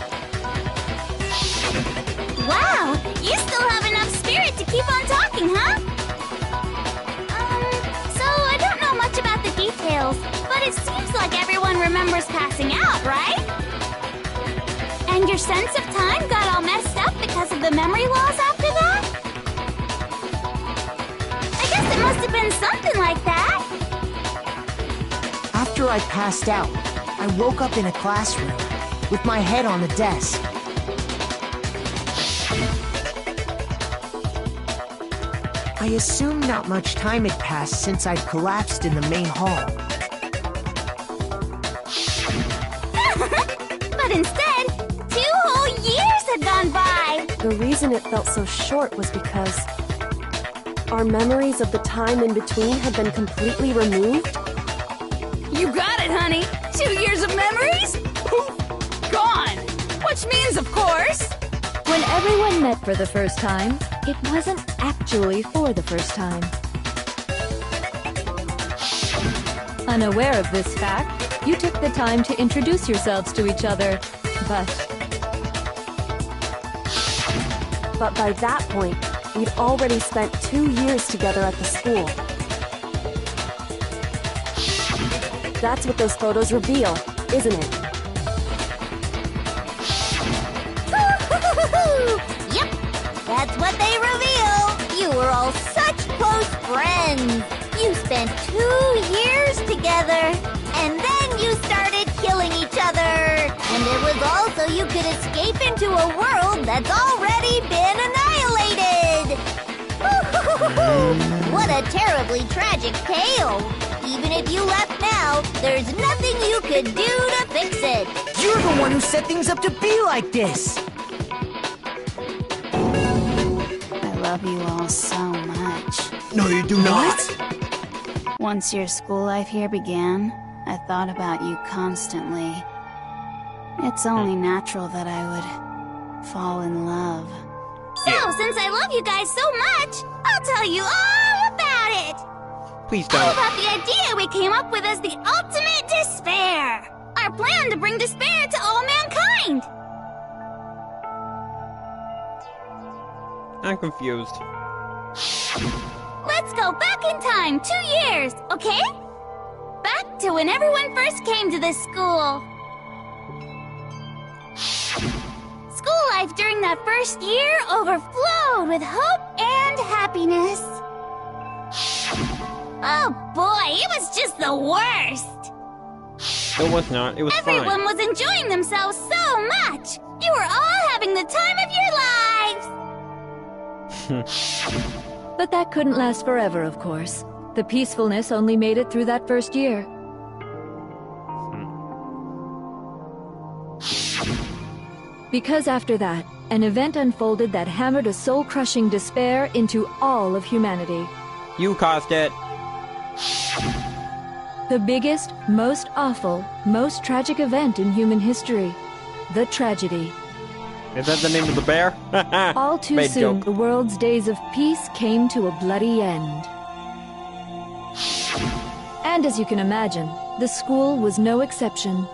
Wow! You still have enough spirit to keep on talking, huh? So I don't know much about the details, but it seems like everyone remembers passing out, right? And your sense of time got all messed up because of the memory loss after that? I guess it must have been something like that. After I passed out, I woke up in a classroom with my head on the desk. I assumed not much time had passed since I'd collapsed in the main hall. But instead, 2 whole years had gone by! The reason it felt so short was because our memories of the time in between had been completely removed. You got it, honey! 2 years of memories? Poof! Gone! Which means, of course... When everyone met for the first time, it wasn't actually for the first time. Unaware of this fact, you took the time to introduce yourselves to each other, but by that point, we'd already spent 2 years together at the school. That's what those photos reveal, isn't it? Yep, that's what they reveal. You were all such close friends. You spent 2 years together, and then you started killing each other. And it was all so you could escape into a world that's already been annihilated. What a terribly tragic tale. Even if you left now, there's nothing you could do to fix it. You're the one who set things up to be like this! I love you all so much. No, you do not! Once your school life here began, I thought about you constantly. It's only natural that I would fall in love. So, since I love you guys so much, I'll tell you all about it! Please All don't. about the idea we came up with as the ultimate despair! Our plan to bring despair to all mankind! I'm confused. Let's go back in time 2 years, okay? Back to when everyone first came to this school. School life during that first year overflowed with hope and happiness. Oh boy, it was just the worst! It was not. It was Everyone was enjoying themselves so much! You were all having the time of your lives! But that couldn't last forever, of course. The peacefulness only made it through that first year. Because after that, an event unfolded that hammered a soul-crushing despair into all of humanity. You caused it. The biggest, most awful, most tragic event in human history. The tragedy. Is that the name of the bear? All too Made soon, joke. the world's days of peace came to a bloody end. And as you can imagine, the school was no exception.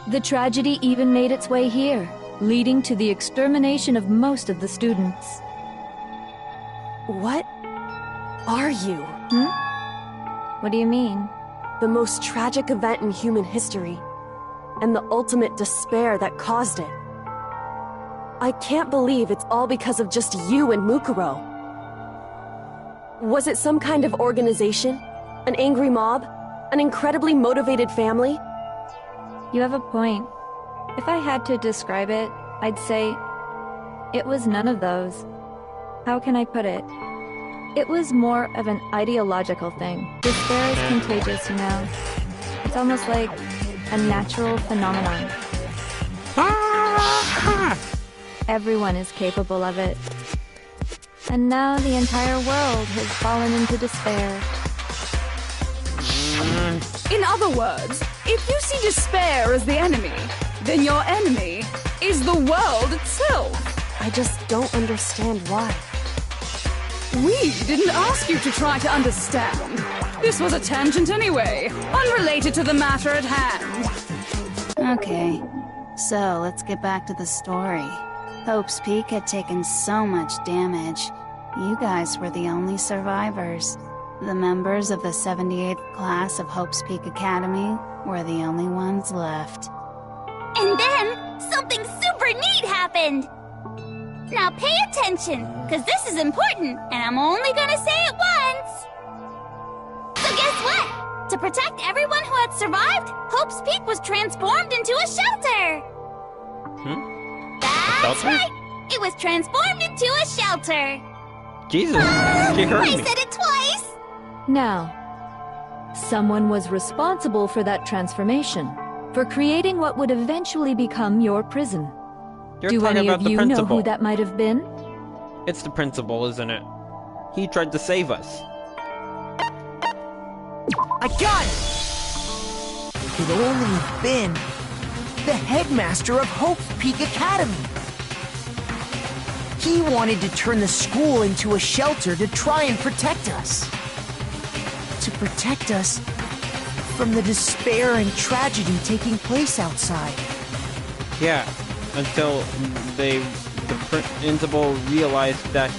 The tragedy even made its way here, leading to the extermination of most of the students. What are you? What do you mean? The most tragic event in human history, and the ultimate despair that caused it. I can't believe it's all because of just you and Mukuro. Was it some kind of organization? An angry mob? An incredibly motivated family? You have a point. If I had to describe it, I'd say it was none of those. How can I put it? It was more of an ideological thing. Despair is contagious, you know. It's almost like a natural phenomenon. Everyone is capable of it. And now the entire world has fallen into despair. In other words, if you see despair as the enemy, then your enemy is the world itself. I just don't understand why. We didn't ask you to try to understand. This was a tangent anyway, unrelated to the matter at hand. Okay, so let's get back to the story. Hope's Peak had taken so much damage. You guys were the only survivors. The members of the 78th class of Hope's Peak Academy were the only ones left. And then, something super neat happened! Now pay attention, because this is important, and I'm only gonna say it once! So guess what? To protect everyone who had survived, Hope's Peak was transformed into a shelter! That's right! It was transformed into a shelter! Jesus, she heard I me. said it twice! Now, someone was responsible for that transformation, for creating what would eventually become your prison. You're Do talking any about of the you know principal. who that might have been? It's the principal, isn't it? He tried to save us. I got it! It could only have been the headmaster of Hope's Peak Academy. He wanted to turn the school into a shelter to try and protect us. To protect us from the despair and tragedy taking place outside. Yeah, until the principal realized that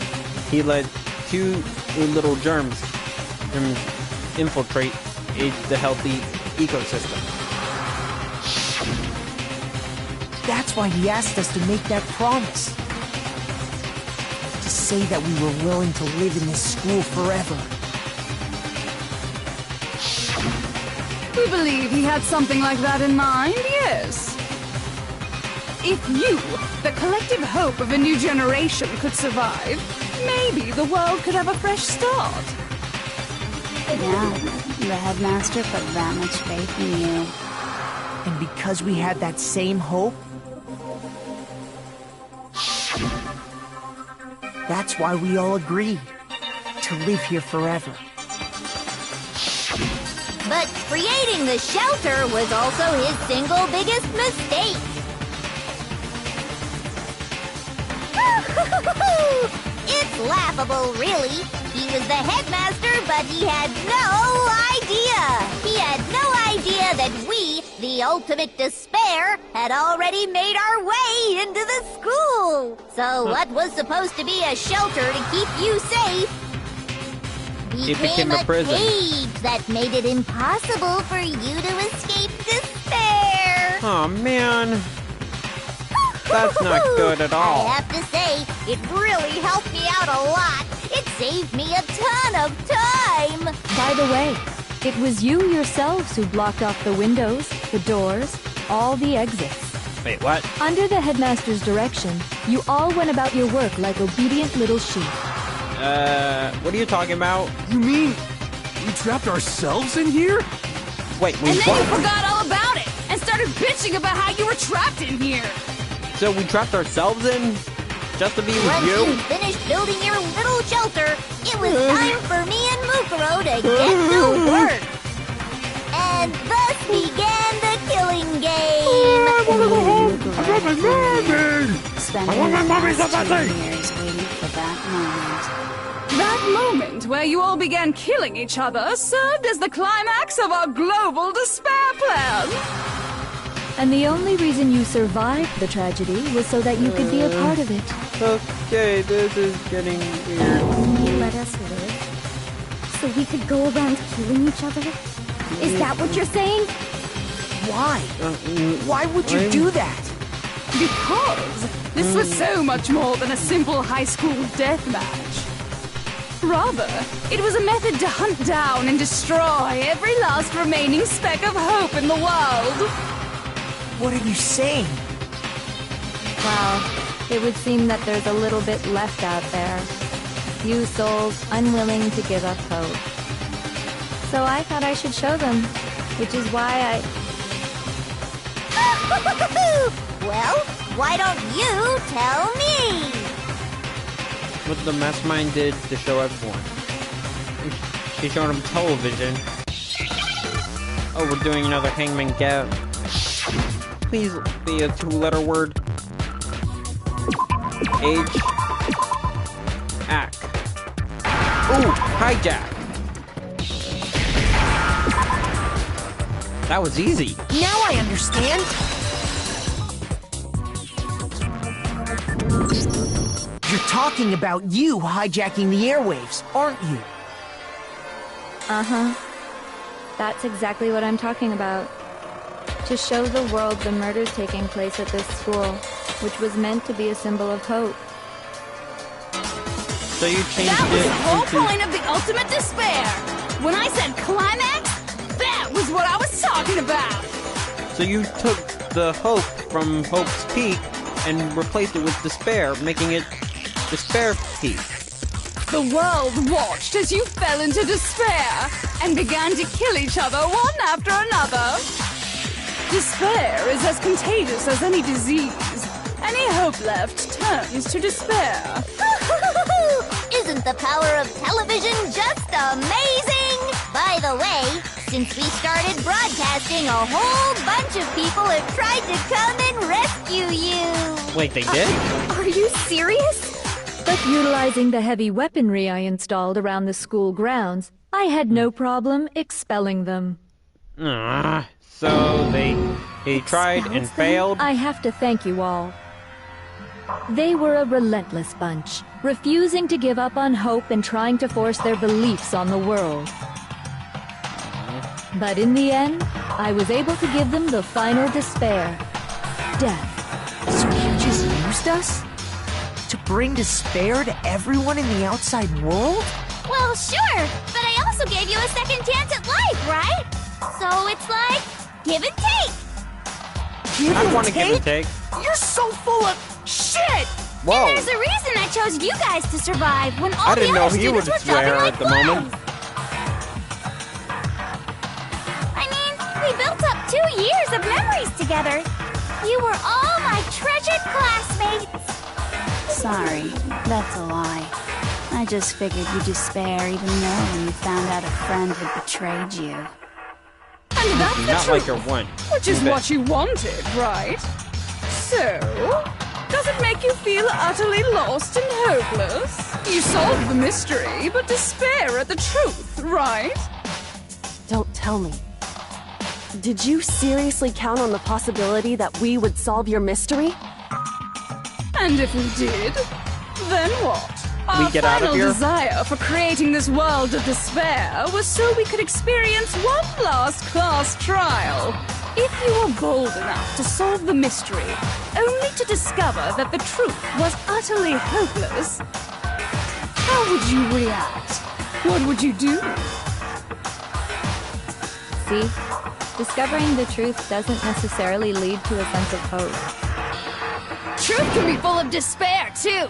he let two little germs infiltrate the healthy ecosystem. That's why he asked us to make that promise. To say that we were willing to live in this school forever. We believe he had something like that in mind, yes. If you, the collective hope of a new generation, could survive, maybe the world could have a fresh start. Yeah, the headmaster put that much faith in you. And because we had that same hope, that's why we all agreed to live here forever. But creating the shelter was also his single biggest mistake. It's laughable, really. He was the headmaster, but he had no idea. He had no idea that we, the ultimate despair, had already made our way into the school. So what was supposed to be a shelter to keep you safe became a prison. cage that made it impossible for you to escape despair. Oh man, that's not good at all. I have to say, it really helped me out a lot. It saved me a ton of time. By the way, it was you yourselves who blocked off the windows, the doors, all the exits. Wait, what? Under the headmaster's direction, you all went about your work like obedient little sheep. What are you talking about? You mean we trapped ourselves in here? Wait, And then you forgot all about it and started bitching about how you were trapped in here. So we trapped ourselves in just to be with Once you? you finished building your little shelter, it was time for me and Mukuro to get to work. And thus began the killing game. Spending the past 2 years waiting for that moment. That moment where you all began killing each other served as the climax of our global despair plan. And the only reason you survived the tragedy was so that you could be a part of it. Okay, this is getting weird. You let us live? So we could go around killing each other? Is that what you're saying? Why? Why would you do that? Because this was so much more than a simple high school death match. Rather, it was a method to hunt down and destroy every last remaining speck of hope in the world. What are you saying? Well, it would seem that there's a little bit left out there. Few souls unwilling to give up hope. So I thought I should show them, which is why Well, why don't you tell me? What the mastermind did to show everyone. She showed them television. Oh, we're doing another Hangman Gap. Please be a 2-letter word. Age. Ack. Ooh, hijack. That was easy. Now I understand. You're talking about you hijacking the airwaves, aren't you? Uh-huh. That's exactly what I'm talking about. To show the world the murders taking place at this school, which was meant to be a symbol of hope. So you changed That was it the whole into... point of the ultimate despair! When I said climax, that was what I was talking about! So you took the hope from Hope's Peak and replaced it with despair, making it Despair Peak. The world watched as you fell into despair and began to kill each other one after another. Despair is as contagious as any disease. Any hope left turns to despair. Isn't the power of television just amazing? By the way, since we started broadcasting, a whole bunch of people have tried to come and rescue you. Wait, they did? Are you serious? But utilizing the heavy weaponry I installed around the school grounds, I had no problem expelling them. So they tried and failed? I have to thank you all. They were a relentless bunch, refusing to give up on hope and trying to force their beliefs on the world. But in the end, I was able to give them the final despair. Death. So you just used us? To bring despair to everyone in the outside world? Well, sure, but I also gave you a second chance at life, right? So it's like, give and take. I want to give and take. You're so full of shit! Whoa. And there's a reason I chose you guys to survive when all I the didn't know other he would students were dropping swear like at the flies. moment. I mean, we built up 2 years of memories together. You were all my treasured classmates. Sorry, that's a lie. I just figured you'd despair even more when you found out a friend had betrayed you. And that's the Not truth, like a one. which is what you wanted, right? So, does it make you feel utterly lost and hopeless? You solved the mystery, but despair at the truth, right? Don't tell me. Did you seriously count on the possibility that we would solve your mystery? And if we did, then what? We Our get out of final here? desire for creating this world of despair was so we could experience one last class trial. If you were bold enough to solve the mystery, only to discover that the truth was utterly hopeless, how would you react? What would you do? See? Discovering the truth doesn't necessarily lead to a sense of hope. Truth can be full of despair, too!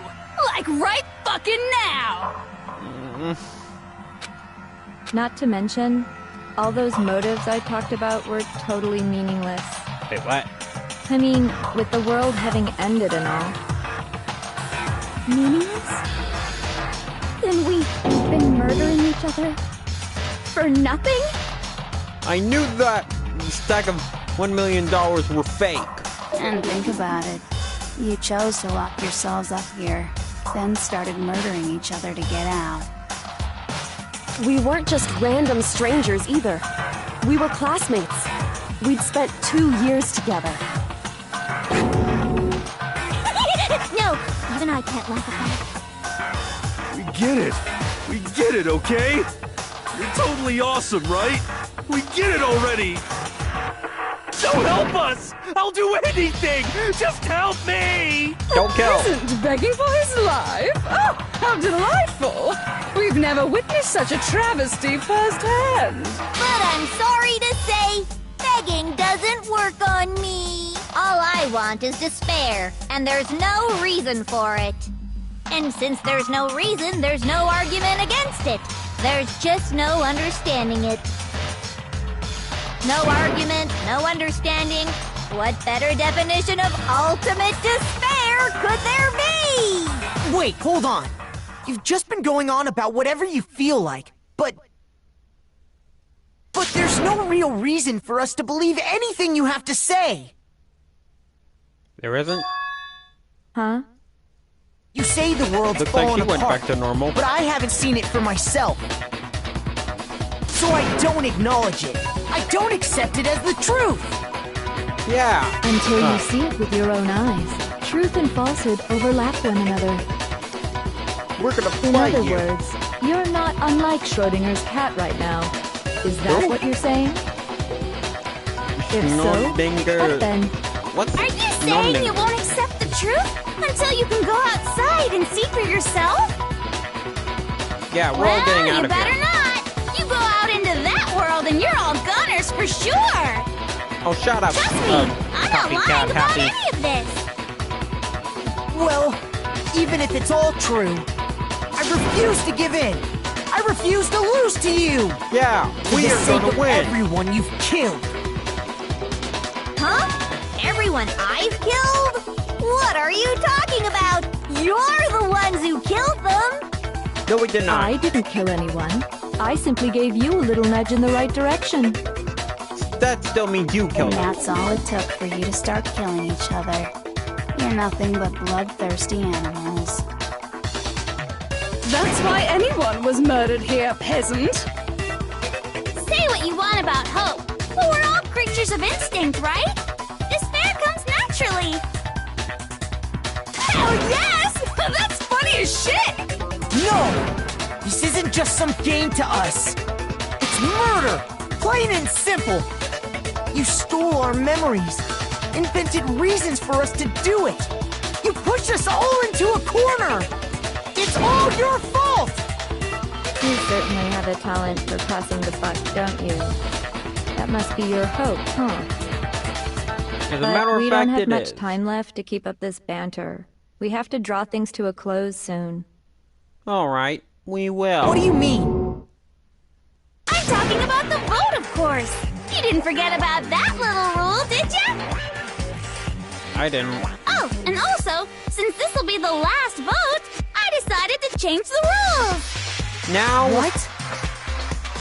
Like right fucking now! Not to mention, all those motives I talked about were totally meaningless. Wait, what? I mean, with the world having ended and all. Meaningless? Then we've been murdering each other? For nothing? I knew that stack of $1 million were fake. And think about it. You chose to lock yourselves up here, then started murdering each other to get out. We weren't just random strangers either. We were classmates. We'd spent 2 years together. No, even I can't laugh at that. We get it. We get it, okay? You're totally awesome, right? We get it already. So help us! I'll do anything! Just help me! Don't kill. Isn't begging for his life? Oh, how delightful! We've never witnessed such a travesty firsthand. But I'm sorry to say, begging doesn't work on me. All I want is despair, and there's no reason for it. And since there's no reason, there's no argument against it. There's just no understanding it. No argument, no understanding. What better definition of ultimate despair could there be? Wait, hold on. You've just been going on about whatever you feel like, but There's no real reason for us to believe anything you have to say. There isn't? Huh? You say the world's Looks like falling she went apart, back to normal. but I haven't seen it for myself. So I don't acknowledge it. I don't accept it as the truth. Yeah. Until you see it with your own eyes. Truth and falsehood overlap one another. We're gonna In fight other you. words, you're not unlike Schrodinger's cat right now. Is that what you're saying? If so, what then? What's Are you saying you won't accept the truth until you can go outside and see for yourself? Yeah, we're all getting out you of better here. not. You go out into that world and you're all goners for sure. Oh, shut up. Trust me, I'm not lying about Happy. any of this. Well, even if it's all true, I refuse to give in. I refuse to lose to you. Yeah, For we the are sake gonna of win. everyone you've killed. Huh? Everyone I've killed? What are you talking about? You're the ones who killed them. No, we did not. I didn't kill anyone. I simply gave you a little nudge in the right direction. That still means you killed And him. that's all it took for you to start killing each other. You're nothing but bloodthirsty animals. That's why anyone was murdered here, peasant. Say what you want about hope, but we're all creatures of instinct, right? Despair comes naturally. Hell yes! That's funny as shit! No! This isn't just some game to us. It's murder! Plain and simple! You stole our memories, invented reasons for us to do it! You pushed us all into a corner! It's all your fault! You certainly have a talent for passing the buck, don't you? That must be your hope, huh? As a But matter of we fact, don't have it much is. time left to keep up this banter. We have to draw things to a close soon. Alright, we will. What do you mean? I'm talking about the vote, of course. You didn't forget about that little rule, did ya? I didn't. Oh, and also, since this will be the last vote, I decided to change the rules. Now? What?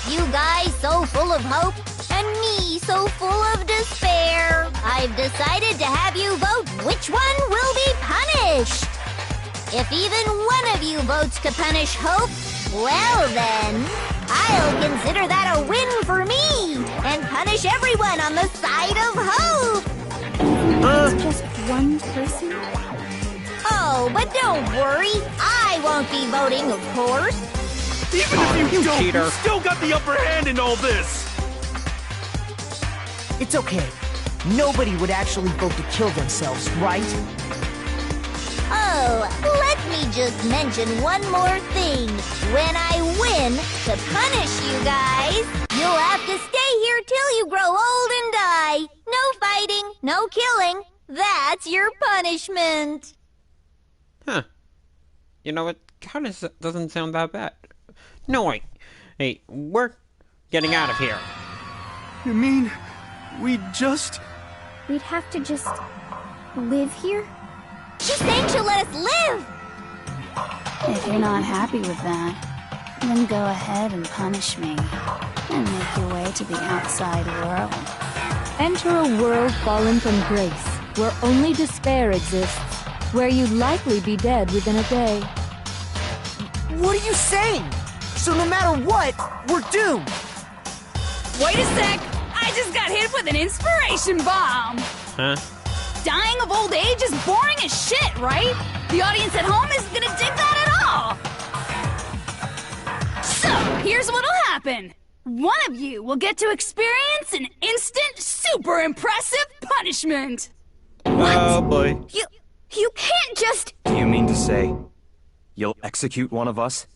You guys so full of hope, and me so full of despair. I've decided to have you vote which one will be punished. If even one of you votes to punish hope, well then, I'll consider that a win for me, and punish everyone on the side of hope. It's just one person? Oh, but don't worry, I won't be voting, of course. Even if you don't, cheater. you still got the upper hand in all this! It's okay. Nobody would actually vote to kill themselves, right? Oh, let me just mention one more thing. When I win, to punish you guys, you'll have to stay here till you grow old and die. No fighting, no killing. That's your punishment. Huh. You know, it kind of doesn't sound that bad. No, wait. Hey, we're getting out of here. You mean, we just... We'd have to just live here? She's saying she'll let us live. If you're not happy with that, then go ahead and punish me. And make your way to the outside world. Enter a world fallen from grace, where only despair exists, where you'd likely be dead within a day. What are you saying? So no matter what, we're doomed! Wait a sec! I just got hit with an inspiration bomb! Huh? Dying of old age is boring as shit, right? The audience at home isn't gonna dig that at all! So, here's what'll happen. One of you will get to experience an instant, super impressive punishment! Oh boy. You can't just... Do you mean to say you'll execute one of us?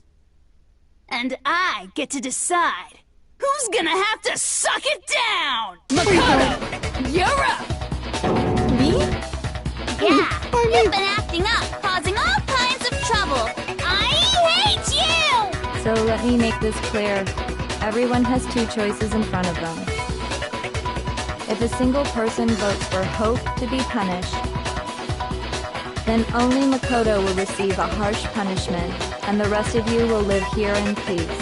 And I get to decide who's gonna have to suck it down! Makoto, you're up! Me? Yeah, you've been acting up, causing all kinds of trouble. I hate you! So let me make this clear. Everyone has two choices in front of them. If a single person votes for hope to be punished, then only Makoto will receive a harsh punishment, and the rest of you will live here in peace.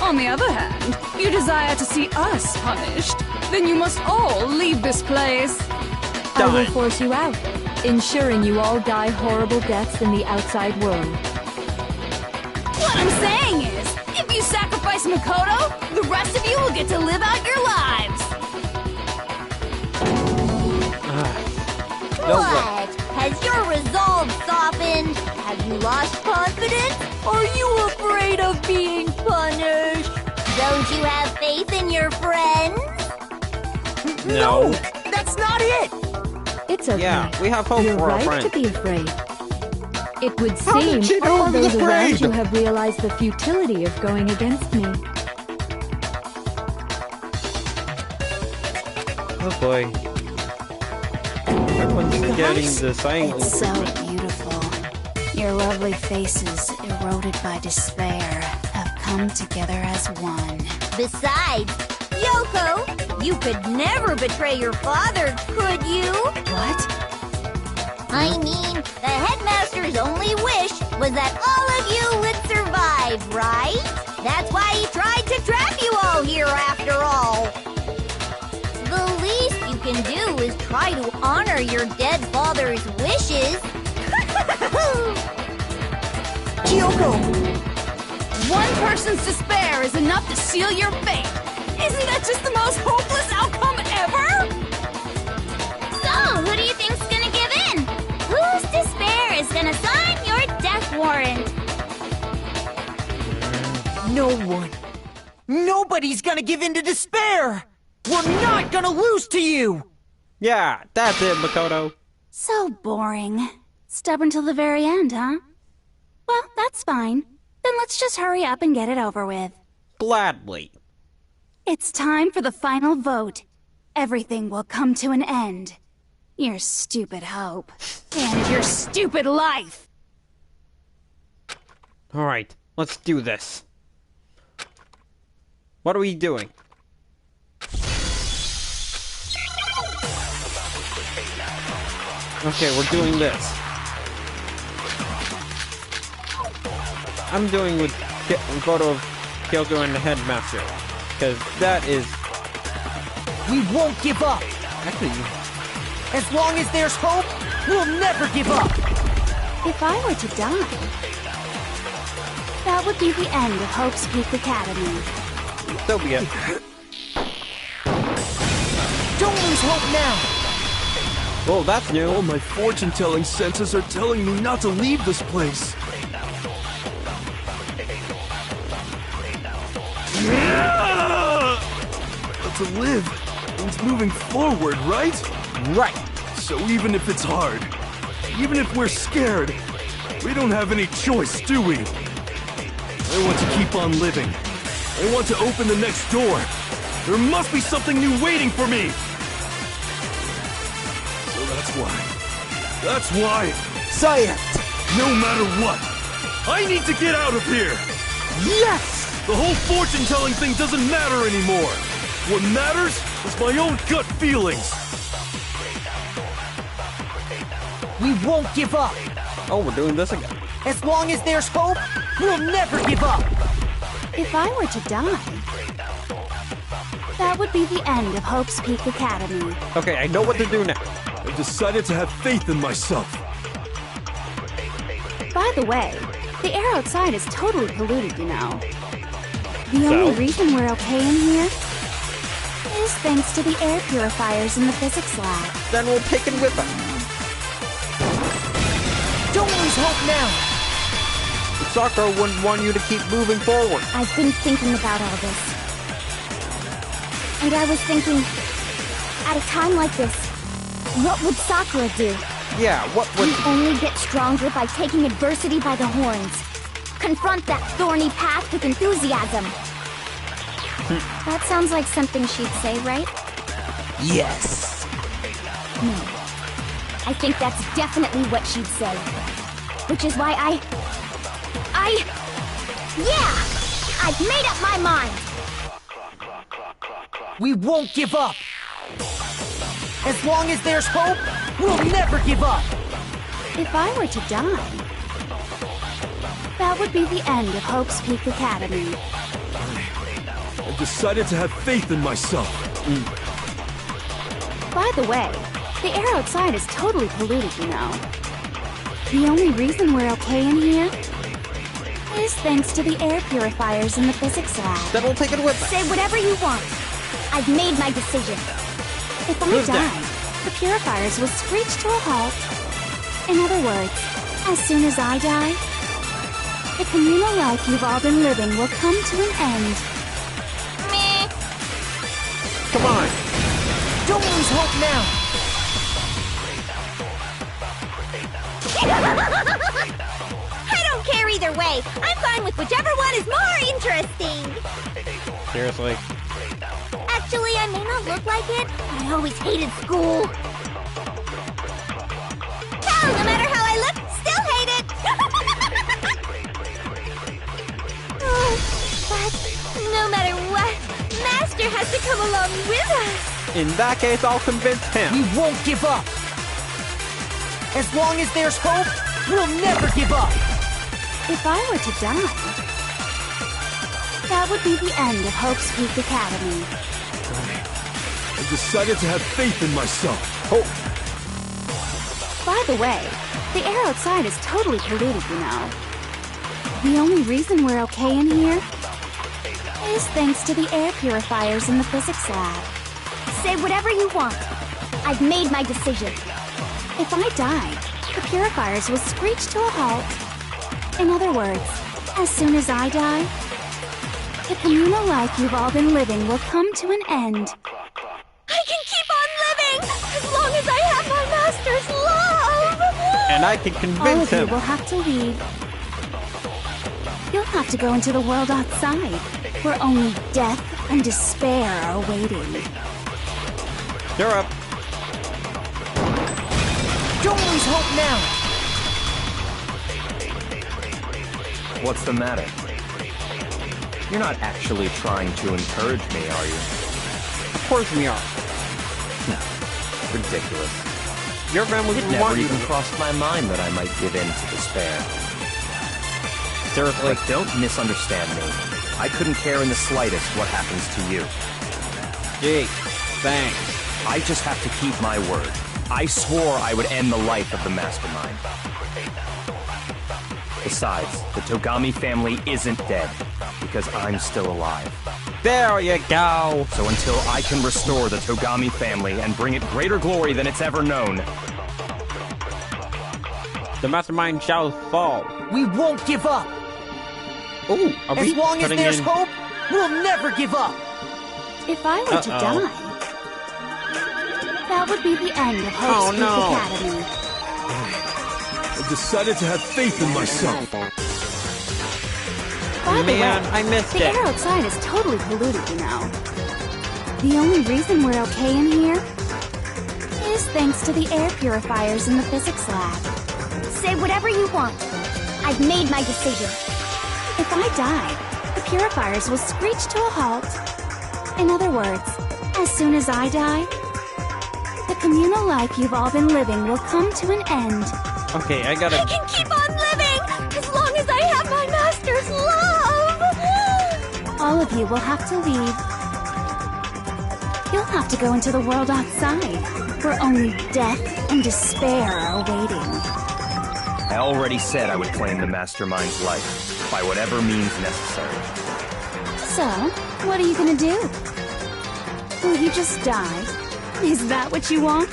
On the other hand, you desire to see us punished, then you must all leave this place. I will force you out, ensuring you all die horrible deaths in the outside world. What I'm saying is, if you sacrifice Makoto, the rest of you will get to live out your lives. What? Has your resolve softened? Have you lost confidence? Are you afraid of being punished? Don't you have faith in your friends? No. That's not it! It's okay. Yeah, we have hope You're for our right friend. to be afraid. It would How did she seem know I all was those around afraid? you have realized the futility of going against me. Oh boy. Everyone's getting the sign. It's so beautiful. Your lovely faces, eroded by despair, have come together as one. Besides, Yoko, you could never betray your father, could you? What? I mean, the headmaster's only wish was that all of you would survive, right? That's why he tried to trap you all here after all. The least you can do is try to honor your dead father's wishes. Kyoko! One person's despair is enough to seal your fate. Isn't that just the most hopeless outcome ever? So, who do you think's gonna give in? Whose despair is gonna sign your death warrant? No one. Nobody's gonna give in to despair! We're not gonna lose to you! Yeah, that's it, Makoto. So boring. Stubborn till the very end, huh? Well, that's fine. Then let's just hurry up and get it over with. Gladly. It's time for the final vote. Everything will come to an end. Your stupid hope. And your stupid life! Alright, let's do this. What are we doing? Okay, we're doing this. I'm doing with photo of Kyoko and the headmaster. Because that is... We won't give up! Actually... As long as there's hope, we'll never give up! If I were to die, that would be the end of Hope's Peak Academy. So be it. Don't lose hope now! Well, that's new. All my fortune-telling senses are telling me not to leave this place. But to live means moving forward, right? Right. So even if it's hard, even if we're scared, we don't have any choice, do we? I want to keep on living. I want to open the next door. There must be something new waiting for me. So that's why. Sire! No matter what, I need to get out of here. Yes! The whole fortune-telling thing doesn't matter anymore. What matters is my own gut feelings. We won't give up! Oh, we're doing this again. As long as there's hope, we'll never give up! If I were to die, that would be the end of Hope's Peak Academy. Okay, I know what to do now. I've decided to have faith in myself. By the way, the air outside is totally polluted, you know. The only reason we're okay in here is thanks to the air purifiers in the physics lab. Then we'll take it with us. Don't lose hope now! Sakura wouldn't want you to keep moving forward. I've been thinking about all this. And I was thinking, at a time like this, what would Sakura do? Yeah, what would... You only get stronger by taking adversity by the horns. Confront that thorny path with enthusiasm. That sounds like something she'd say, right? Yes! No. I think that's definitely what she'd say. Which is why yeah! I've made up my mind! We won't give up! As long as there's hope, we'll never give up! If I were to die, that would be the end of Hope's Peak Academy. I decided to have faith in myself. By the way, the air outside is totally polluted, you know. The only reason we're okay in here is thanks to the air purifiers in the physics lab. Then we'll take it with us. Say whatever you want. I've made my decision. If I die, the purifiers will screech to a halt. In other words, as soon as I die, the communal life you've all been living will come to an end. Meh. Come on. Don't lose hope now. I don't care either way. I'm fine with whichever one is more interesting. Seriously. Actually, I may not look like it, but I always hated school. Hell, no matter how I look, still hate it. But no matter what, Master has to come along with us. In that case, I'll convince him. We won't give up. As long as there's hope, we'll never give up. If I were to die, that would be the end of Hope's Peak Academy. I decided to have faith in myself. Hope. By the way, the air outside is totally polluted, you know. The only reason we're okay in here is thanks to the air purifiers in the physics lab. Say whatever you want. I've made my decision. If I die, the purifiers will screech to a halt. In other words, as soon as I die, the communal life you've all been living will come to an end. I can keep on living as long as I have my master's love! And I can All convince of you him. will have to leave. You'll have to go into the world outside, where only death and despair are waiting. You're up. Don't lose hope now. What's the matter? You're not actually trying to encourage me, are you? Of course we are. No. Ridiculous. Your family It would never want you even to. crossed my mind that I might give in to despair. Seriously. But don't misunderstand me. I couldn't care in the slightest what happens to you. Gee, thanks. I just have to keep my word. I swore I would end the life of the mastermind. Besides, the Togami family isn't dead, because I'm still alive. There you go. So until I can restore the Togami family and bring it greater glory than it's ever known, The mastermind shall fall. We won't give up. Ooh, are As we long as putting there's in... hope, we'll never give up. If I were to die, that would be the end of Hope's Peak Academy. I decided to have faith in myself. By the Man, way, I missed the it. air outside is totally polluted, you know. The only reason we're okay in here is thanks to the air purifiers in the physics lab. Say whatever you want. I've made my decision. If I die, the purifiers will screech to a halt. In other words, as soon as I die, the communal life you've all been living will come to an end. Okay, I I gotta... can keep on living as long as I have my master's love! All of you will have to leave. You'll have to go into the world outside, where only death and despair are waiting. I already said I would claim the mastermind's life, by whatever means necessary. So, what are you gonna do? Will you just die? Is that what you want?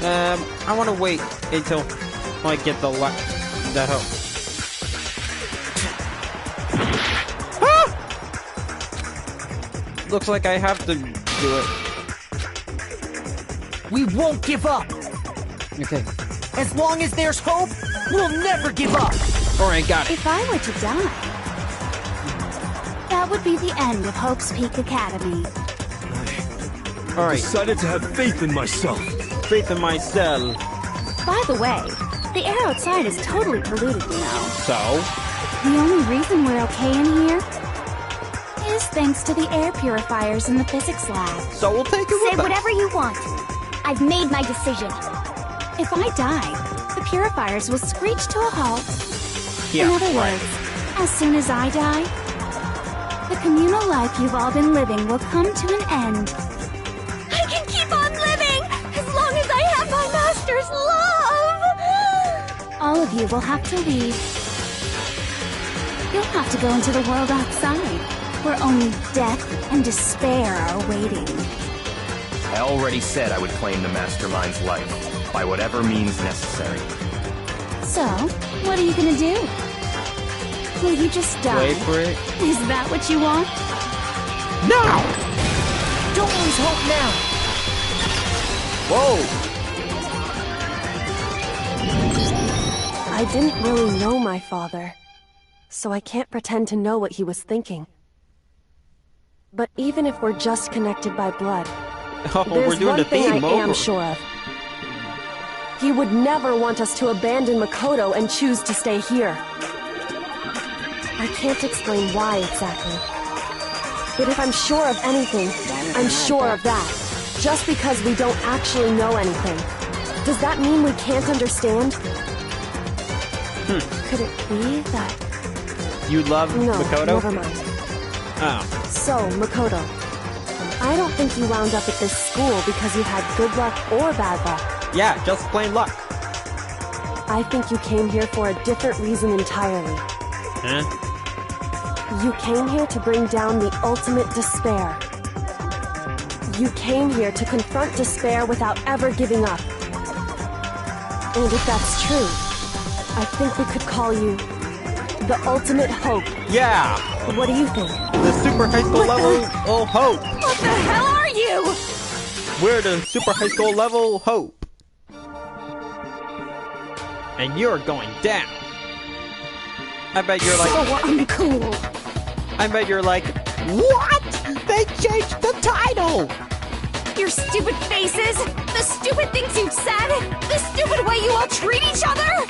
I want to wait until I get the hope. Ah! Looks like I have to do it. We won't give up. Okay. As long as there's hope, we'll never give up. Alright, got it. If I were to die, that would be the end of Hope's Peak Academy. I decided to have faith in myself. Faith in myself. By the way, the air outside is totally polluted, you know. So? The only reason we're okay in here is thanks to the air purifiers in the physics lab. So we'll take it Say with us. whatever you want. I've made my decision. If I die, the purifiers will screech to a halt. Yeah, In other right. words, as soon as I die, The communal life you've all been living will come to an end. I can keep on living as long as I have my master's love! All of you will have to leave. You'll have to go into the world outside, where only death and despair are waiting. I already said I would claim the Mastermind's life, by whatever means necessary. So, what are you gonna do? Will you just die? Wait for it. Is that what you want? No! Don't lose hope now! Whoa! I didn't really know my father, so I can't pretend to know what he was thinking. But even if we're just connected by blood, there's one thing I am sure of. He would never want us to abandon Makoto and choose to stay here. I can't explain why exactly. But if I'm sure of anything, I'm sure of that. Just because we don't actually know anything. Does that mean we can't understand? Could it be that... You love Makoto? No, never mind. Oh. So, Makoto, I don't think you wound up at this school because you had good luck or bad luck. Yeah, just plain luck. I think you came here for a different reason entirely. Huh? You came here to bring down the ultimate despair. You came here to confront despair without ever giving up. And if that's true, I think we could call you the ultimate hope. Yeah! What do you think? The super high school level hope! What the hell are you? We're the super high school level hope. And you're going down. I bet you're like... So uncool. I bet you're like, what? They changed the title! Your stupid faces, the stupid things you've said, the stupid way you all treat each other!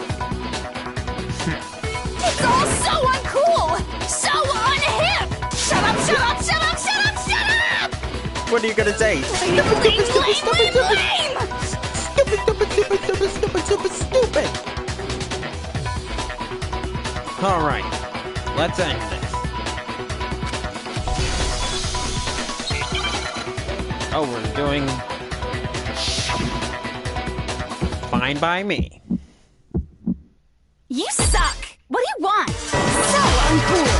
It's all so uncool! So unhip! Shut up, shut up, shut up, shut up, shut up! What are you gonna say? Lame! Stupid! Alright, let's end this. Oh, we're doing... Fine by me. You suck! What do you want? So uncool!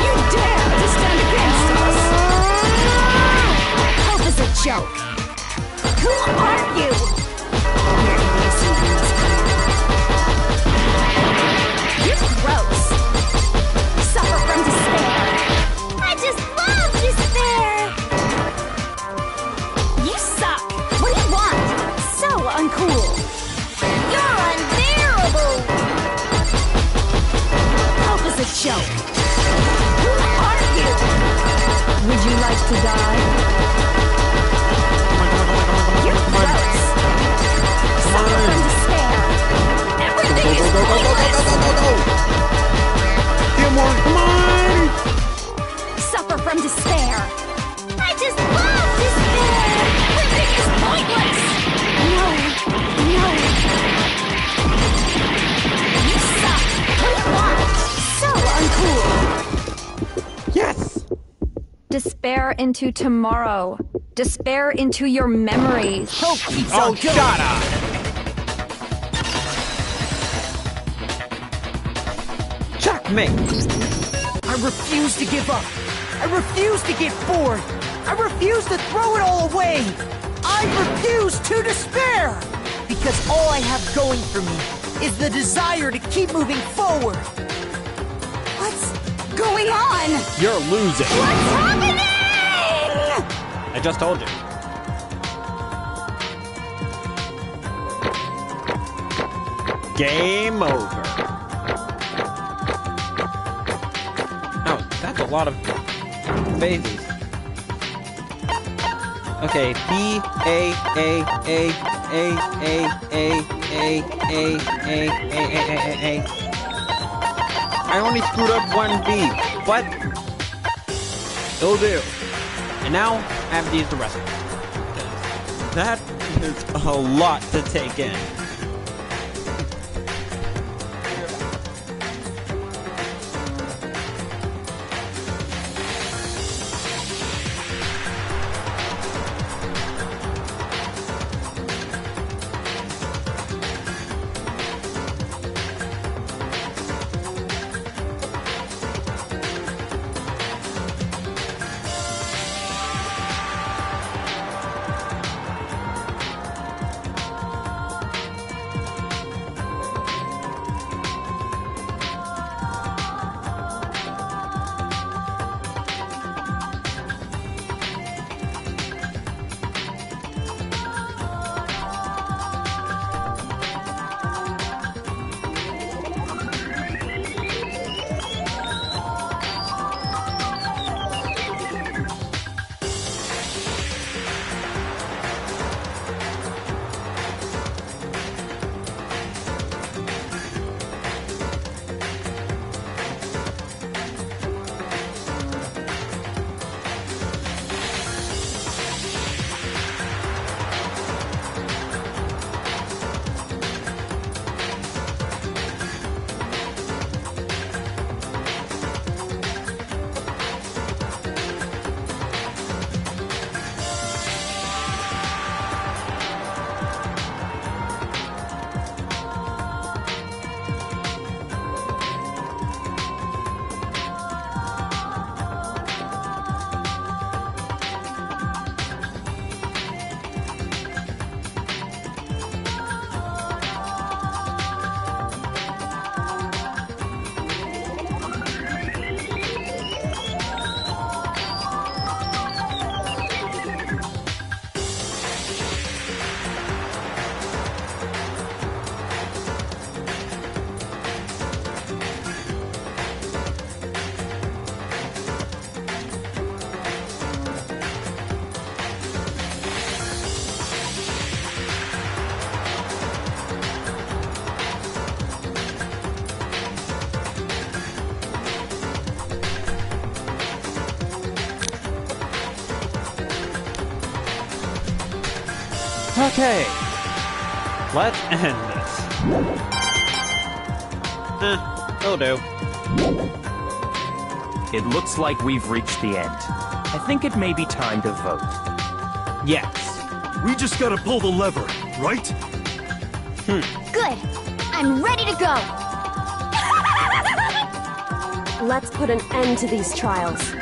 You dare to stand against us! Hope is a joke! Who are you? You're gross! Suffer from despair! I just love despair! You suck! What do you want? So uncool! You're unbearable! Hope is a joke! Who are you? Would you like to die? You're gross! Suffer from despair! Everything is pointless! Gilmore, come on! Suffer from despair! I just love despair! Everything is pointless! No! No! You suck! What do you want? So uncool! Yes! Despair into tomorrow. Despair into your memories. Hope keeps Oh, on going. shut up! Checkmate! I refuse to give up. I refuse to get bored. I refuse to throw it all away. I refuse to despair. Because all I have going for me is the desire to keep moving forward. What's going on? You're losing. What's happening? I just told you. Game over. Oh, that's a lot of phases. Okay, B A A A A A A A A A. I only screwed up one B, but it'll do. And now I have to use the rest of it. That is a lot to take in. Okay. Let's end this. It'll do. It looks like we've reached the end. I think it may be time to vote. Yes. We just gotta pull the lever, right? Good. I'm ready to go. Let's put an end to these trials.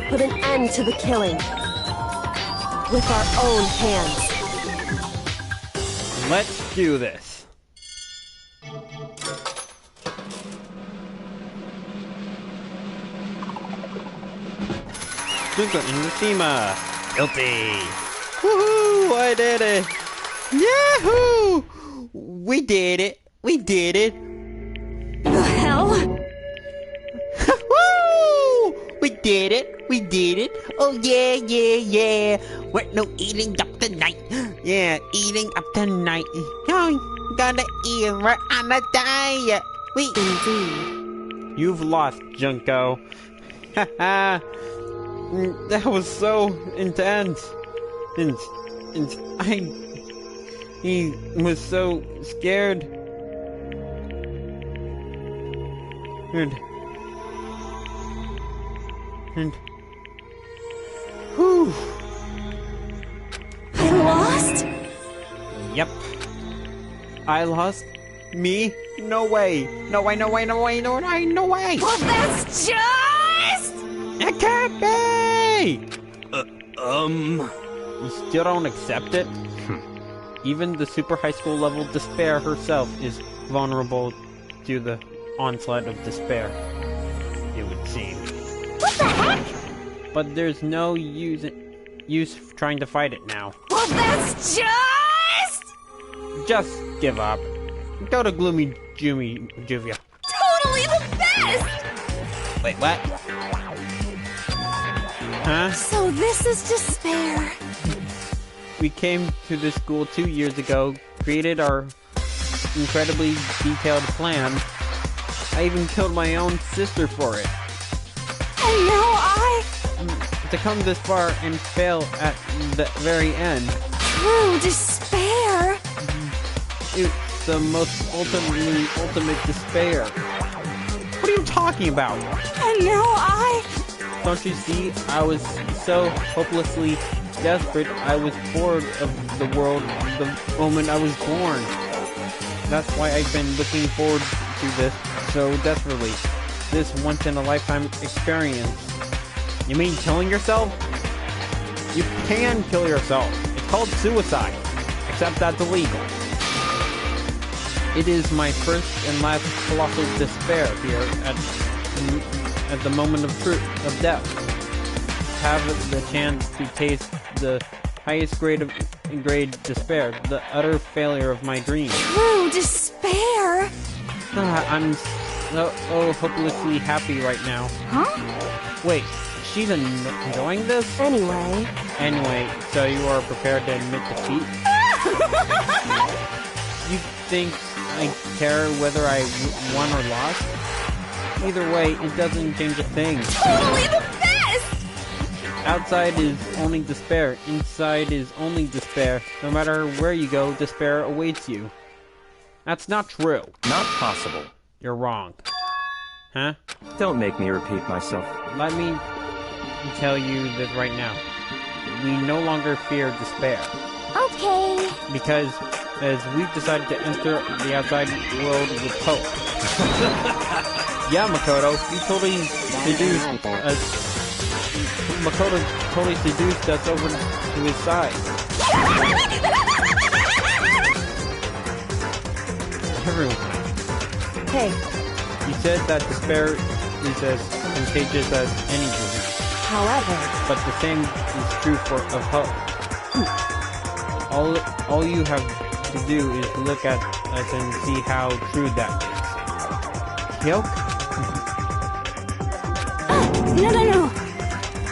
Put an end to the killing. With our own hands. Let's do this. Junko Inashima. Guilty. Woohoo! I did it. Yahoo! We did it. We did it. The hell? Woo! We did it. We did it. Oh yeah, yeah, yeah. We're no eating up tonight. Yeah, eating up tonight. Oh, gonna eat right on a diet. We Indeed. You've lost, Junko. Haha. That was so intense. He was so scared. And whew. I lost? Yep. I lost? Me? No way. No way, no way, no way, no way, no way. Well, that's just... It can't be! You still don't accept it? Even the super high school level Despair herself is vulnerable to the onslaught of despair, it would seem. What the heck? But there's no use trying to fight it now. Well, that's just... Just give up. Go to Gloomy Juvia. totally the best! Wait, what? Huh? So this is despair. We came to this school 2 years ago, created our incredibly detailed plan. I even killed my own sister for it. And now To come this far and fail at the very end. True despair. It's the most ultimate despair. What are you talking about? And now Don't you see? I was so hopelessly desperate, I was bored of the world the moment I was born. That's why I've been looking forward to this so desperately. This once-in-a-lifetime experience. You mean killing yourself? You can kill yourself. It's called suicide. Except that's illegal. It is my first and last colossal despair here at the moment of truth, of death. Have the chance to taste the highest grade despair, the utter failure of my dreams. True despair. I'm so hopelessly happy right now. Huh? Wait, she's enjoying this? Anyway, so you are prepared to admit defeat? You think I care whether I won or lost? Either way, it doesn't change a thing. Totally the best! Outside is only despair. Inside is only despair. No matter where you go, despair awaits you. That's not true. Not possible. You're wrong. Huh? Don't make me repeat myself. Let me tell you this right now. We no longer fear despair. Okay. Because as we've decided to enter the outside world with hope. Yeah, Makoto, you totally seduced us. Makoto totally seduced us over to his side. Everyone. hey, You said that despair is as contagious as any disease. however, But the same is true of hope. All you have to do is look at us and see how true that is. Hyoke? No.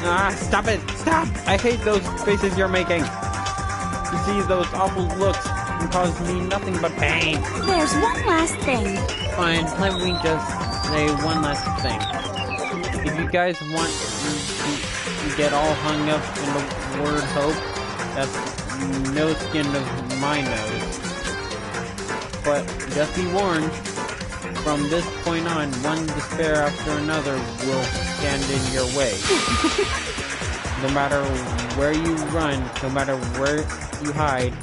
Ah, stop it! Stop! I hate those faces you're making. To see those awful looks can cause me nothing but pain. There's one last thing. Fine, let me just say one last thing. If you guys want to get all hung up in the word hope, that's no skin of my nose. But just be warned, from this point on, one despair after another will stand in your way. No matter where you run, no matter where you hide,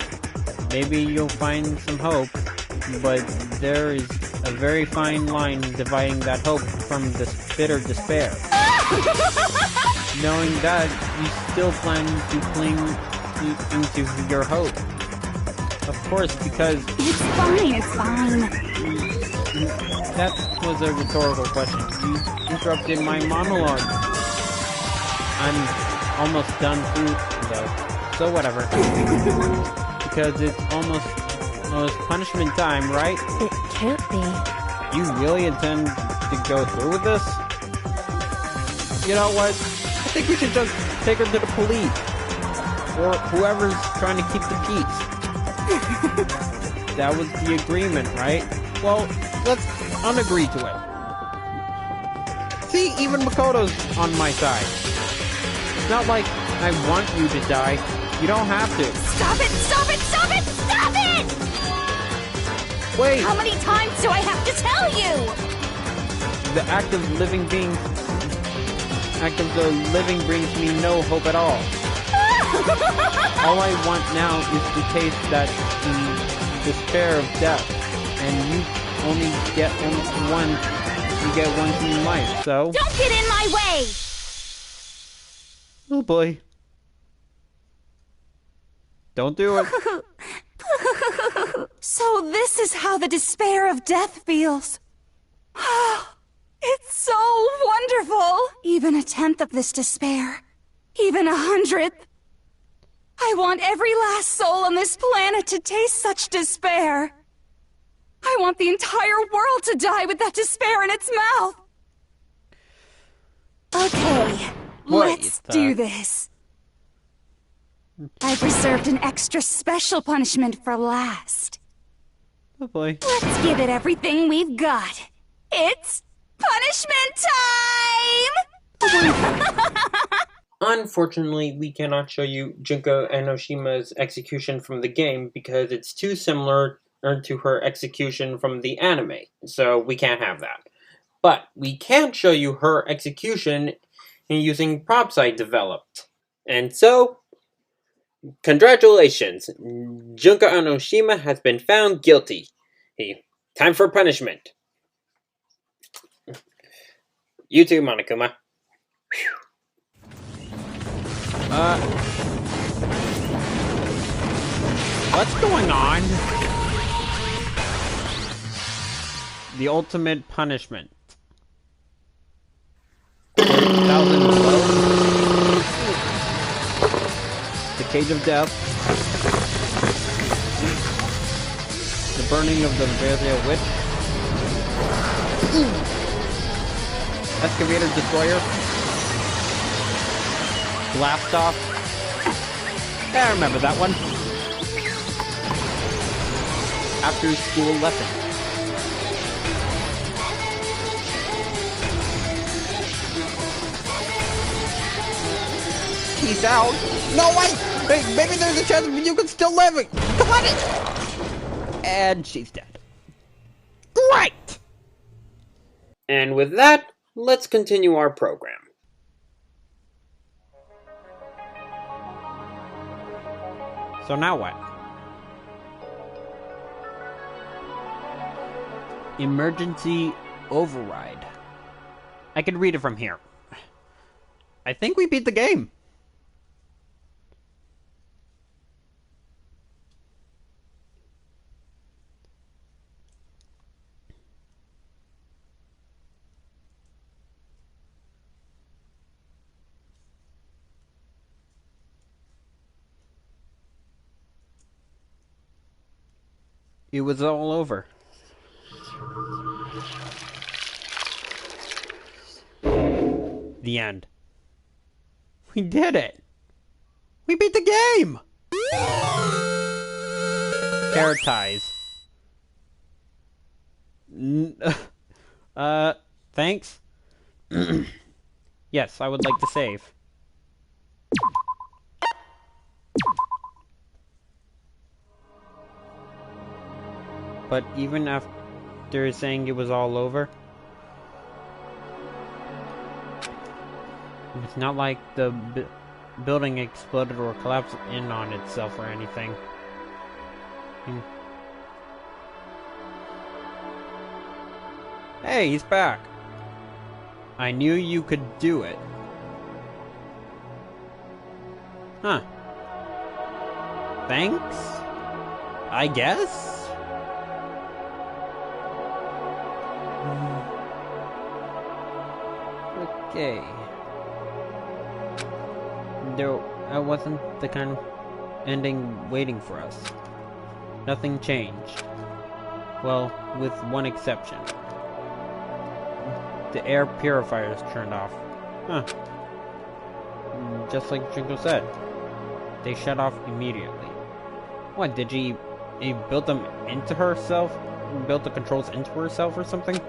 maybe you'll find some hope, but there is a very fine line dividing that hope from this bitter despair. Knowing that, you still plan to cling into your hope. Of course, because... It's fine, it's fine. That was a rhetorical question. You interrupted my monologue. I'm almost done through, though. So whatever. Because it's almost punishment time, right? It can't be. You really intend to go through with this? You know what? I think we should just take her to the police. Or whoever's trying to keep the peace. That was the agreement, right? Well, let's unagree to it. See, even Makoto's on my side. It's not like I want you to die. You don't have to. Stop it! Stop it! Stop it! Stop it! Wait! How many times do I have to tell you? The act of the living brings me no hope at all. All I want now is to taste that despair of death, and you only get one. You get once in life, so don't get in my way. Oh boy! Don't do it. So this is how the despair of death feels. It's so wonderful. Even a tenth of this despair, even 100th. I want every last soul on this planet to taste such despair. I want the entire world to die with that despair in its mouth. Okay, let's do this. I've reserved an extra special punishment for last. Oh boy. Let's give it everything we've got. It's punishment time! Unfortunately, we cannot show you Junko Enoshima's execution from the game because it's too similar to her execution from the anime, so we can't have that. But we can show you her execution using props I developed. And so, congratulations! Junko Enoshima has been found guilty. Time for punishment. You too, Monokuma. What's going on? The ultimate punishment. 30,000 blows. The cage of death. The burning of the Varia Witch. Excavator Destroyer. Blast off. I remember that one. After school lesson. Peace out. No, wait! Hey, maybe there's a chance you can still live it. Got it! And she's dead. Great! And with that, let's continue our program. So now what? Emergency override. I can read it from here. I think we beat the game. It was all over. The end. We did it! We beat the game! Paratize. Thanks? Yes, I would like to save. But even after saying it was all over, it's not like the building exploded or collapsed in on itself or anything. Hey, he's back. I knew you could do it. Huh. Thanks? I guess? Okay. That wasn't the kind of ending waiting for us. Nothing changed. Well, with one exception. The air purifiers turned off. Huh. Just like Junko said. They shut off immediately. What, did he built them into herself? Built the controls into herself or something?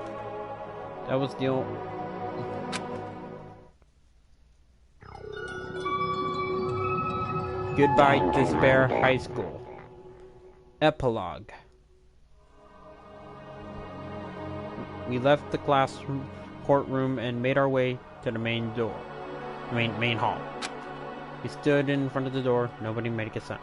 That was the old... Goodbye, Despair High School. Epilogue. We left the courtroom and made our way to the main door. Main hall. We stood in front of the door. Nobody made a sound.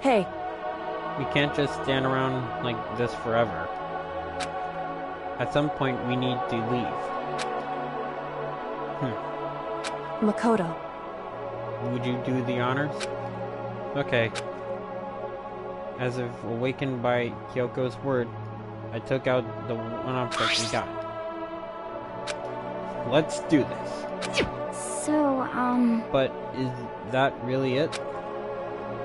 Hey. We can't just stand around like this forever. At some point, we need to leave. Makoto. Would you do the honors? Okay. As if awakened by Kyoko's word, I took out the one object we got. Let's do this. So, But is that really it?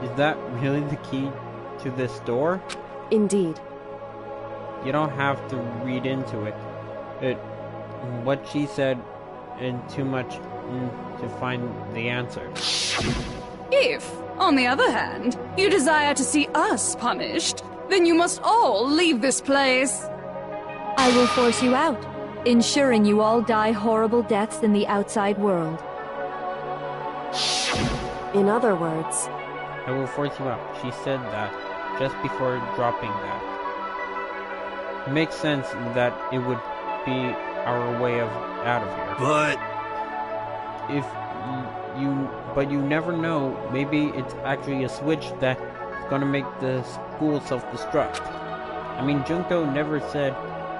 Is that really the key to this door? Indeed. You don't have to read into it. What she said, and too much to find the answer. If, on the other hand, you desire to see us punished, then you must all leave this place. I will force you out, ensuring you all die horrible deaths in the outside world. In other words... I will force you out. She said that just before dropping that. It makes sense that it would be our way out of here. But... But you never know. Maybe it's actually a switch that's gonna make the school self-destruct. I mean, Junko never said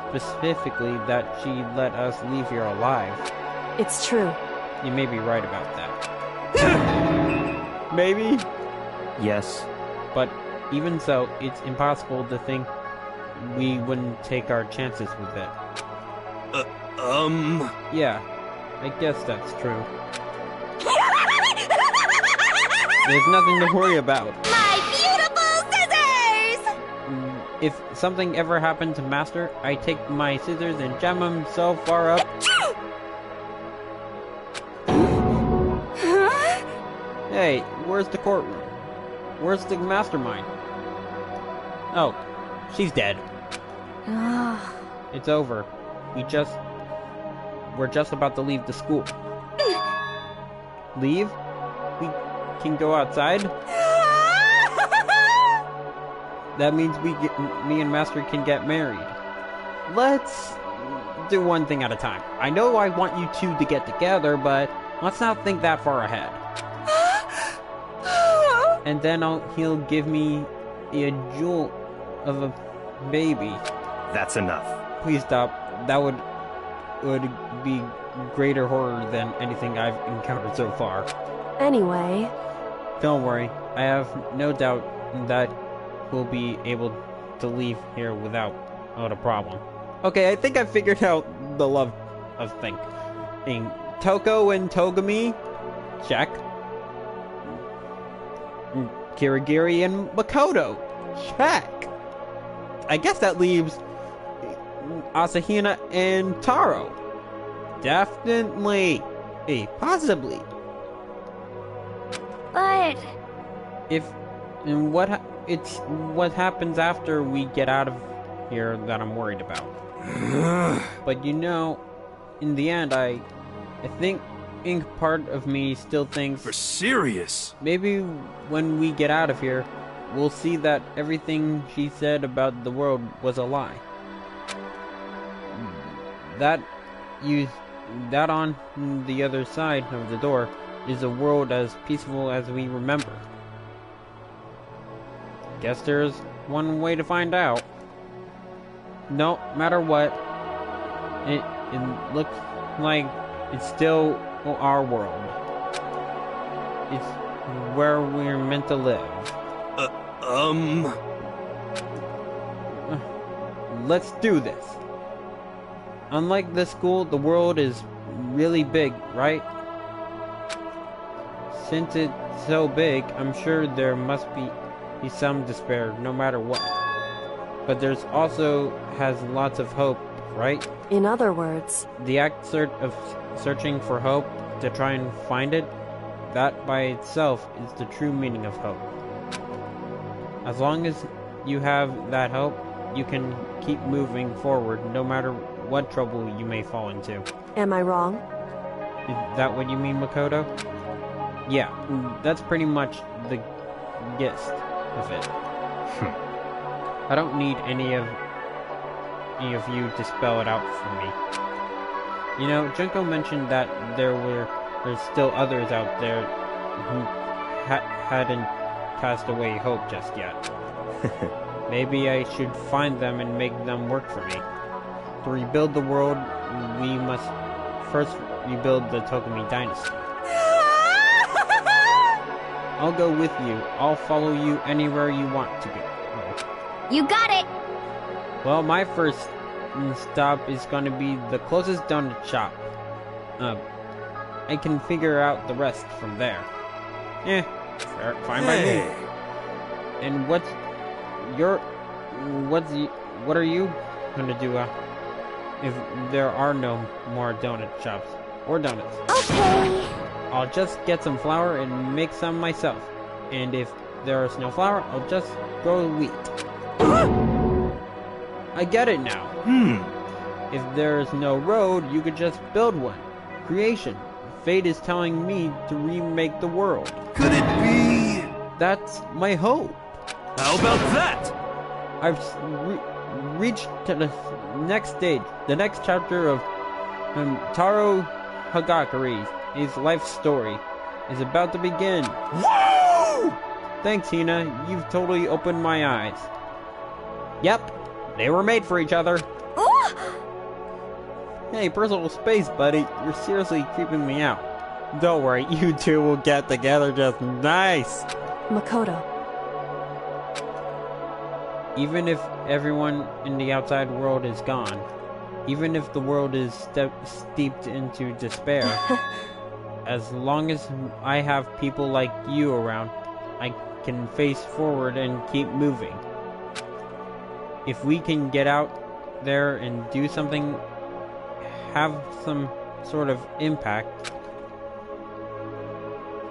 specifically that she let us leave here alive. It's true. You may be right about that. Maybe? Yes. But even so, it's impossible to think we wouldn't take our chances with it. Yeah, I guess that's true. There's nothing to worry about. My beautiful scissors! If something ever happened to Master, I take my scissors and jam them so far up. Hey, where's the courtroom? Where's the mastermind? Oh, she's dead. It's over. We're just about to leave the school. Leave? We can go outside? That means me and Master can get married. Let's do one thing at a time. I know I want you two to get together, but let's not think that far ahead. And then he'll give me a jewel of a baby. That's enough. Please stop. That would be greater horror than anything I've encountered so far. Anyway... Don't worry. I have no doubt that we'll be able to leave here without a problem. Okay, I think I figured out the love of thing. Toko and Togami? Check. Kirigiri and Makoto? Check. I guess that leaves Asahina and Taro. Definitely. Possibly. But... it's what happens after we get out of here that I'm worried about. But you know, in the end, I think part of me still thinks... For serious? Maybe when we get out of here, we'll see that everything she said about the world was a lie. That on the other side of the door is a world as peaceful as we remember. Guess there's one way to find out. No matter what, it looks like it's still our world. It's where we're meant to live. Let's do this. Unlike the school, the world is really big, right? Since it's so big, I'm sure there must be some despair, no matter what. But there's also has lots of hope, right? In other words, the act of searching for hope to try and find it, that by itself is the true meaning of hope. As long as you have that hope, you can keep moving forward no matter what trouble you may fall into. Am I wrong? Is that what you mean, Makoto? Yeah, that's pretty much the gist of it. I don't need any of you to spell it out for me. You know, Junko mentioned that there's still others out there who hadn't cast away hope just yet. Maybe I should find them and make them work for me. To rebuild the world, we must first rebuild the Tokumi dynasty. I'll go with you. I'll follow you anywhere you want to go. You got it! Well, my first stop is going to be the closest donut shop. I can figure out the rest from there. Fine by me. And what are you gonna do if there are no more donut shops or donuts? Okay. I'll just get some flour and make some myself. And if there is no flour, I'll just grow wheat. I get it now. If there is no road, you could just build one. Creation. Fate is telling me to remake the world. Could it be? That's my hope. How about that? I've reached to the next stage. The next chapter of Taro Hagakuri's life story is about to begin. Whoa! Thanks, Hina. You've totally opened my eyes. Yep, they were made for each other. Hey, personal space, buddy. You're seriously creeping me out. Don't worry, you two will get together just nice. Makoto. Even if everyone in the outside world is gone, even if the world is steeped into despair, as long as I have people like you around, I can face forward and keep moving. If we can get out there and do something, have some sort of impact.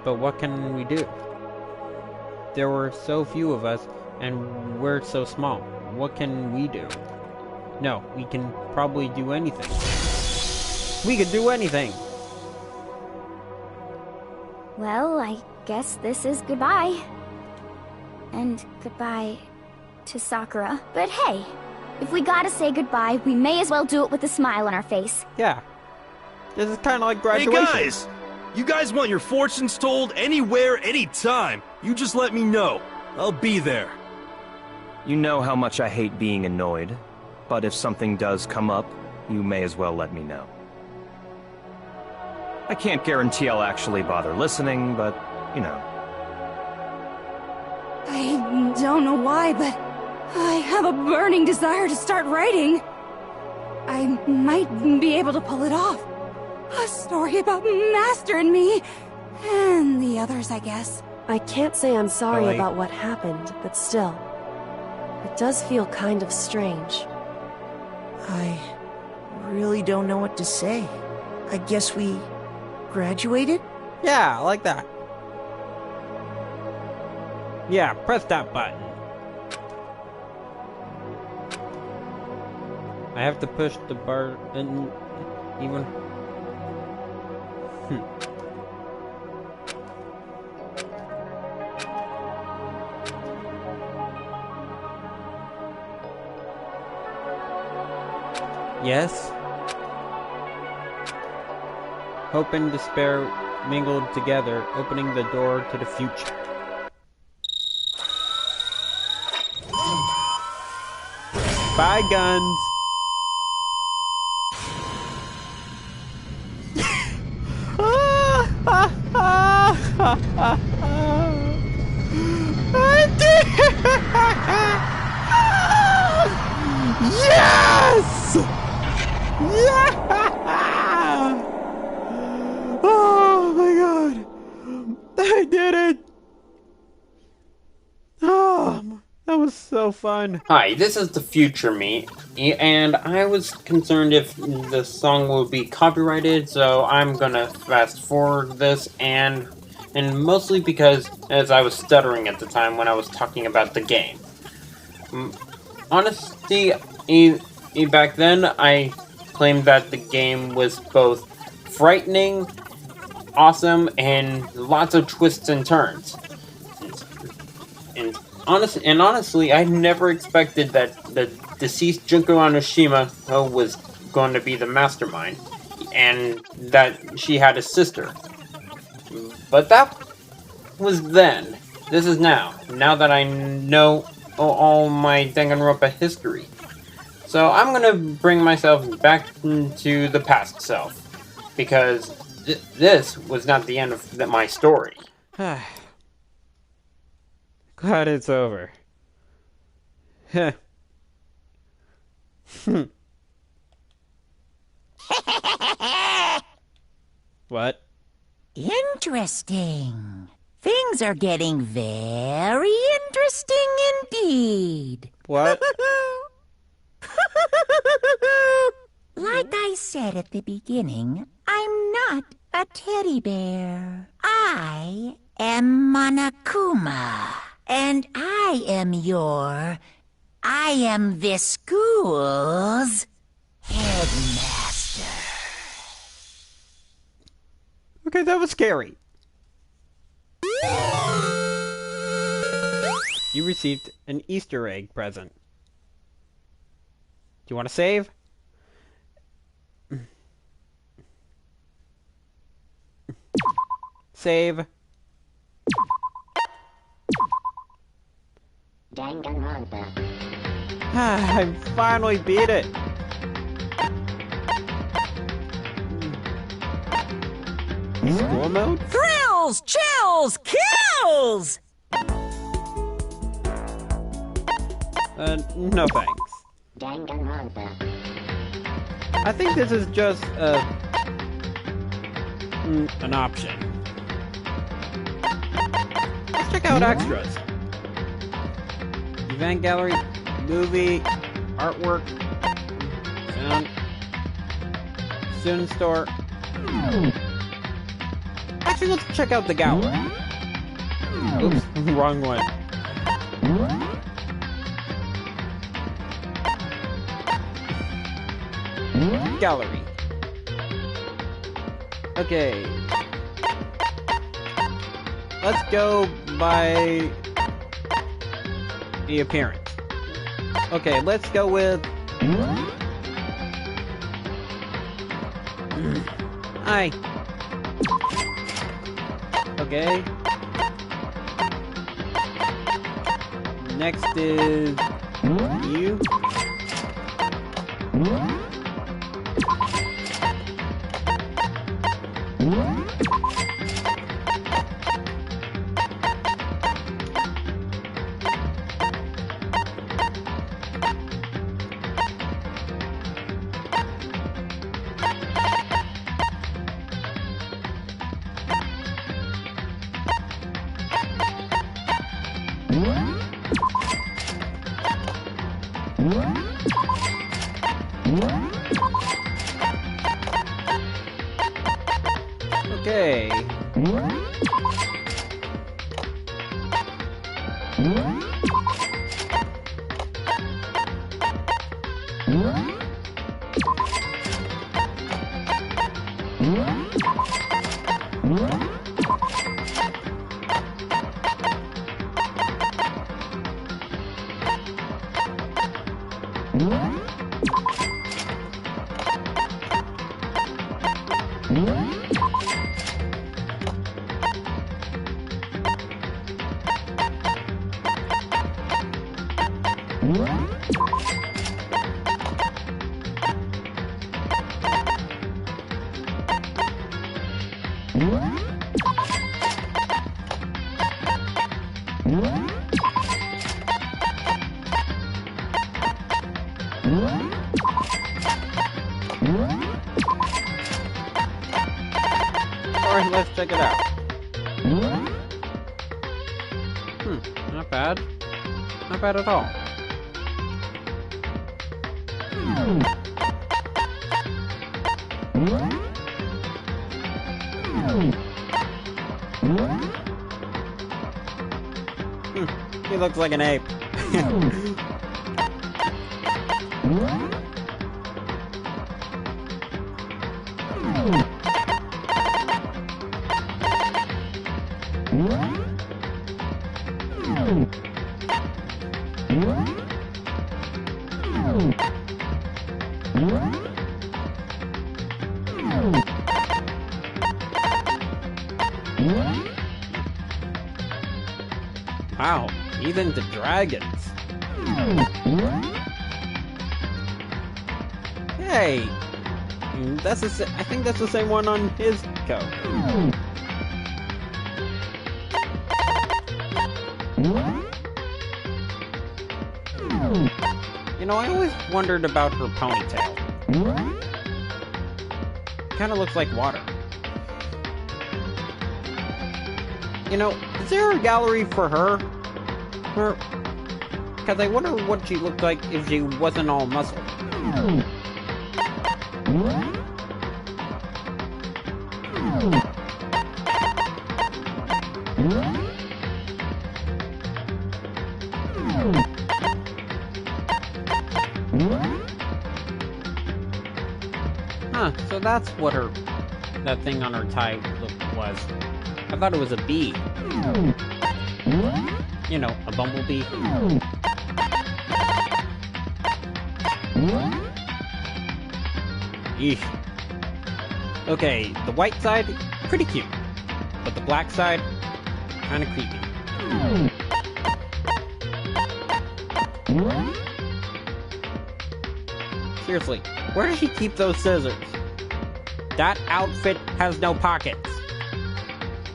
But what can we do? There were so few of us, and we're so small. What can we do? No, we can probably do anything. We could do anything! Well, I guess this is goodbye. And goodbye to Sakura. But hey, if we gotta say goodbye, we may as well do it with a smile on our face. Yeah. This is kind of like graduation. Hey guys! You guys want your fortunes told anywhere, anytime. You just let me know. I'll be there. You know how much I hate being annoyed, but if something does come up, you may as well let me know. I can't guarantee I'll actually bother listening, but, you know. I don't know why, but I have a burning desire to start writing. I might be able to pull it off. A story about Master and me, and the others, I guess. I can't say I'm sorry about what happened, but still, it does feel kind of strange. I really don't know what to say. I guess we graduated? Yeah, I like that. Yeah, press that button. have to push the bar and even. Yes? Hope and despair mingled together, opening the door to the future. Bye, guns! I did! Yes! Yeah! Oh my god! I did it! Oh, that was so fun. Hi, this is the future me, and I was concerned if the song would be copyrighted, so I'm gonna fast forward this, and mostly because as I was stuttering at the time when I was talking about the game. Honestly, back then I claimed that the game was both frightening, awesome, and lots of twists and turns. And honestly, I never expected that the deceased Junko Anoshima was going to be the mastermind, and that she had a sister. But that was then. This is now. Now that I know all my Danganronpa history. So I'm gonna bring myself back to the past self, because this was not the end of my story. Glad it's over. What? Interesting. Things are getting very interesting indeed. What? Like I said at the beginning, I'm not a teddy bear. I am Monokuma. And I am this school's headmaster. Okay, that was scary. You received an Easter egg present. Do you want to save? Save. Danganronpa. I finally beat it. School mode? Thrills, chills, kills! No thanks. Danganronpa. I think this is just an option. Let's check out extras. Event gallery, movie, artwork, sound, student store. Actually, let's check out the gallery. Oops, wrong one. Gallery. Okay. Let's go by the appearance. Okay, let's go with... Hi. Okay. Next is... you. Okay. Alright, let's check it out. Not bad. Not bad at all. He looks like an ape. Wow, even the dragons. Hey, that's I think that's the same one on his coat. You know, I always wondered about her ponytail. Kind of looks like water. You know, is there a gallery for her? Because I wonder what she looked like if she wasn't all muscle. Huh, so that's what that thing on her tie was. I thought it was a bee. You know, a bumblebee. Eesh. Okay, the white side, pretty cute. But the black side, kinda creepy. Seriously, where does she keep those scissors? That outfit has no pockets.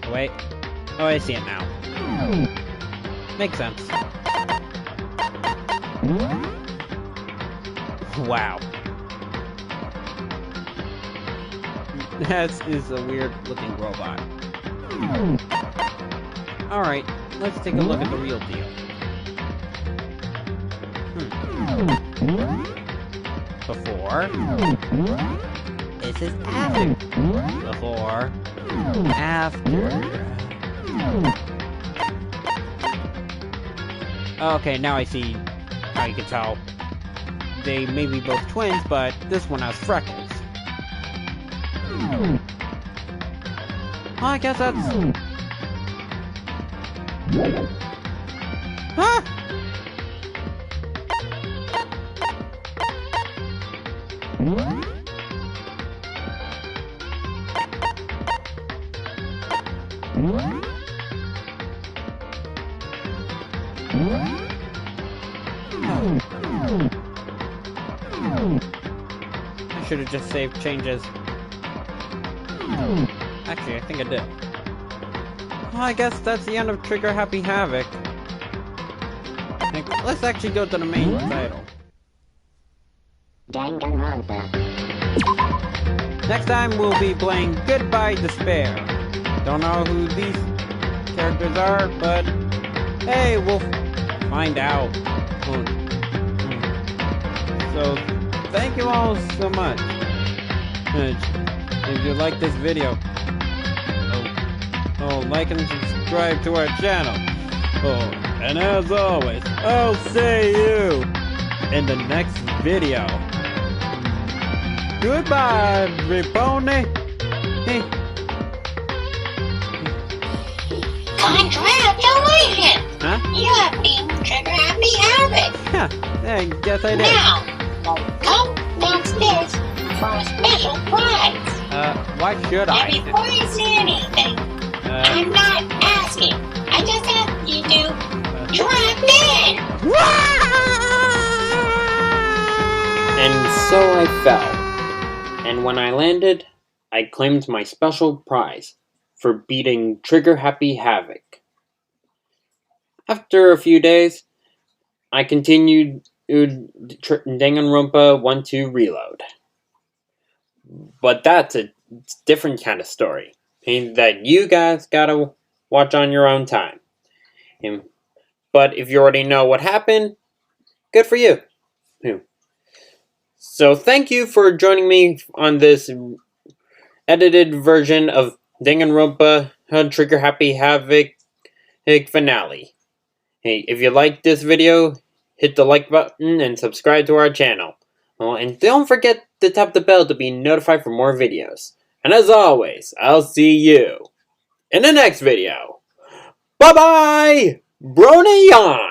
Oh, wait. Oh, I see it now. Makes sense. Wow. That is a weird looking robot. Alright, let's take a look at the real deal. Before. This is after. Before. After. Okay, now I see how you can tell. They may be both twins, but this one has freckles. Well, I guess that's... Huh? I should have just saved changes. Actually, I think I did. Well, I guess that's the end of Trigger Happy Havoc. Let's actually go to the main title. Danganronpa. Next time we'll be playing Goodbye Despair. Don't know who these characters are, but hey, we'll find out. So, thank you all so much. If you like this video, like and subscribe to our channel. And as always, I'll see you in the next video. Goodbye, Bronie. Hey. Congratulations! Huh? You have beaten Trigger Happy Havoc! Yeah, I guess I did. Now, go downstairs for a special prize! Why should I? And before you say anything, I'm not asking. I just asked you to drop in! And so I fell. And when I landed, I claimed my special prize for beating Trigger Happy Havoc. After a few days, I continued Danganronpa 1-2 Reload. But that's a different kind of story that you guys gotta watch on your own time. But if you already know what happened, good for you. So thank you for joining me on this edited version of Danganronpa Trigger Happy Havoc finale. Hey, if you like this video, hit the like button and subscribe to our channel. And don't forget to tap the bell to be notified for more videos. And as always, I'll see you in the next video. Bye-bye! Bronie on!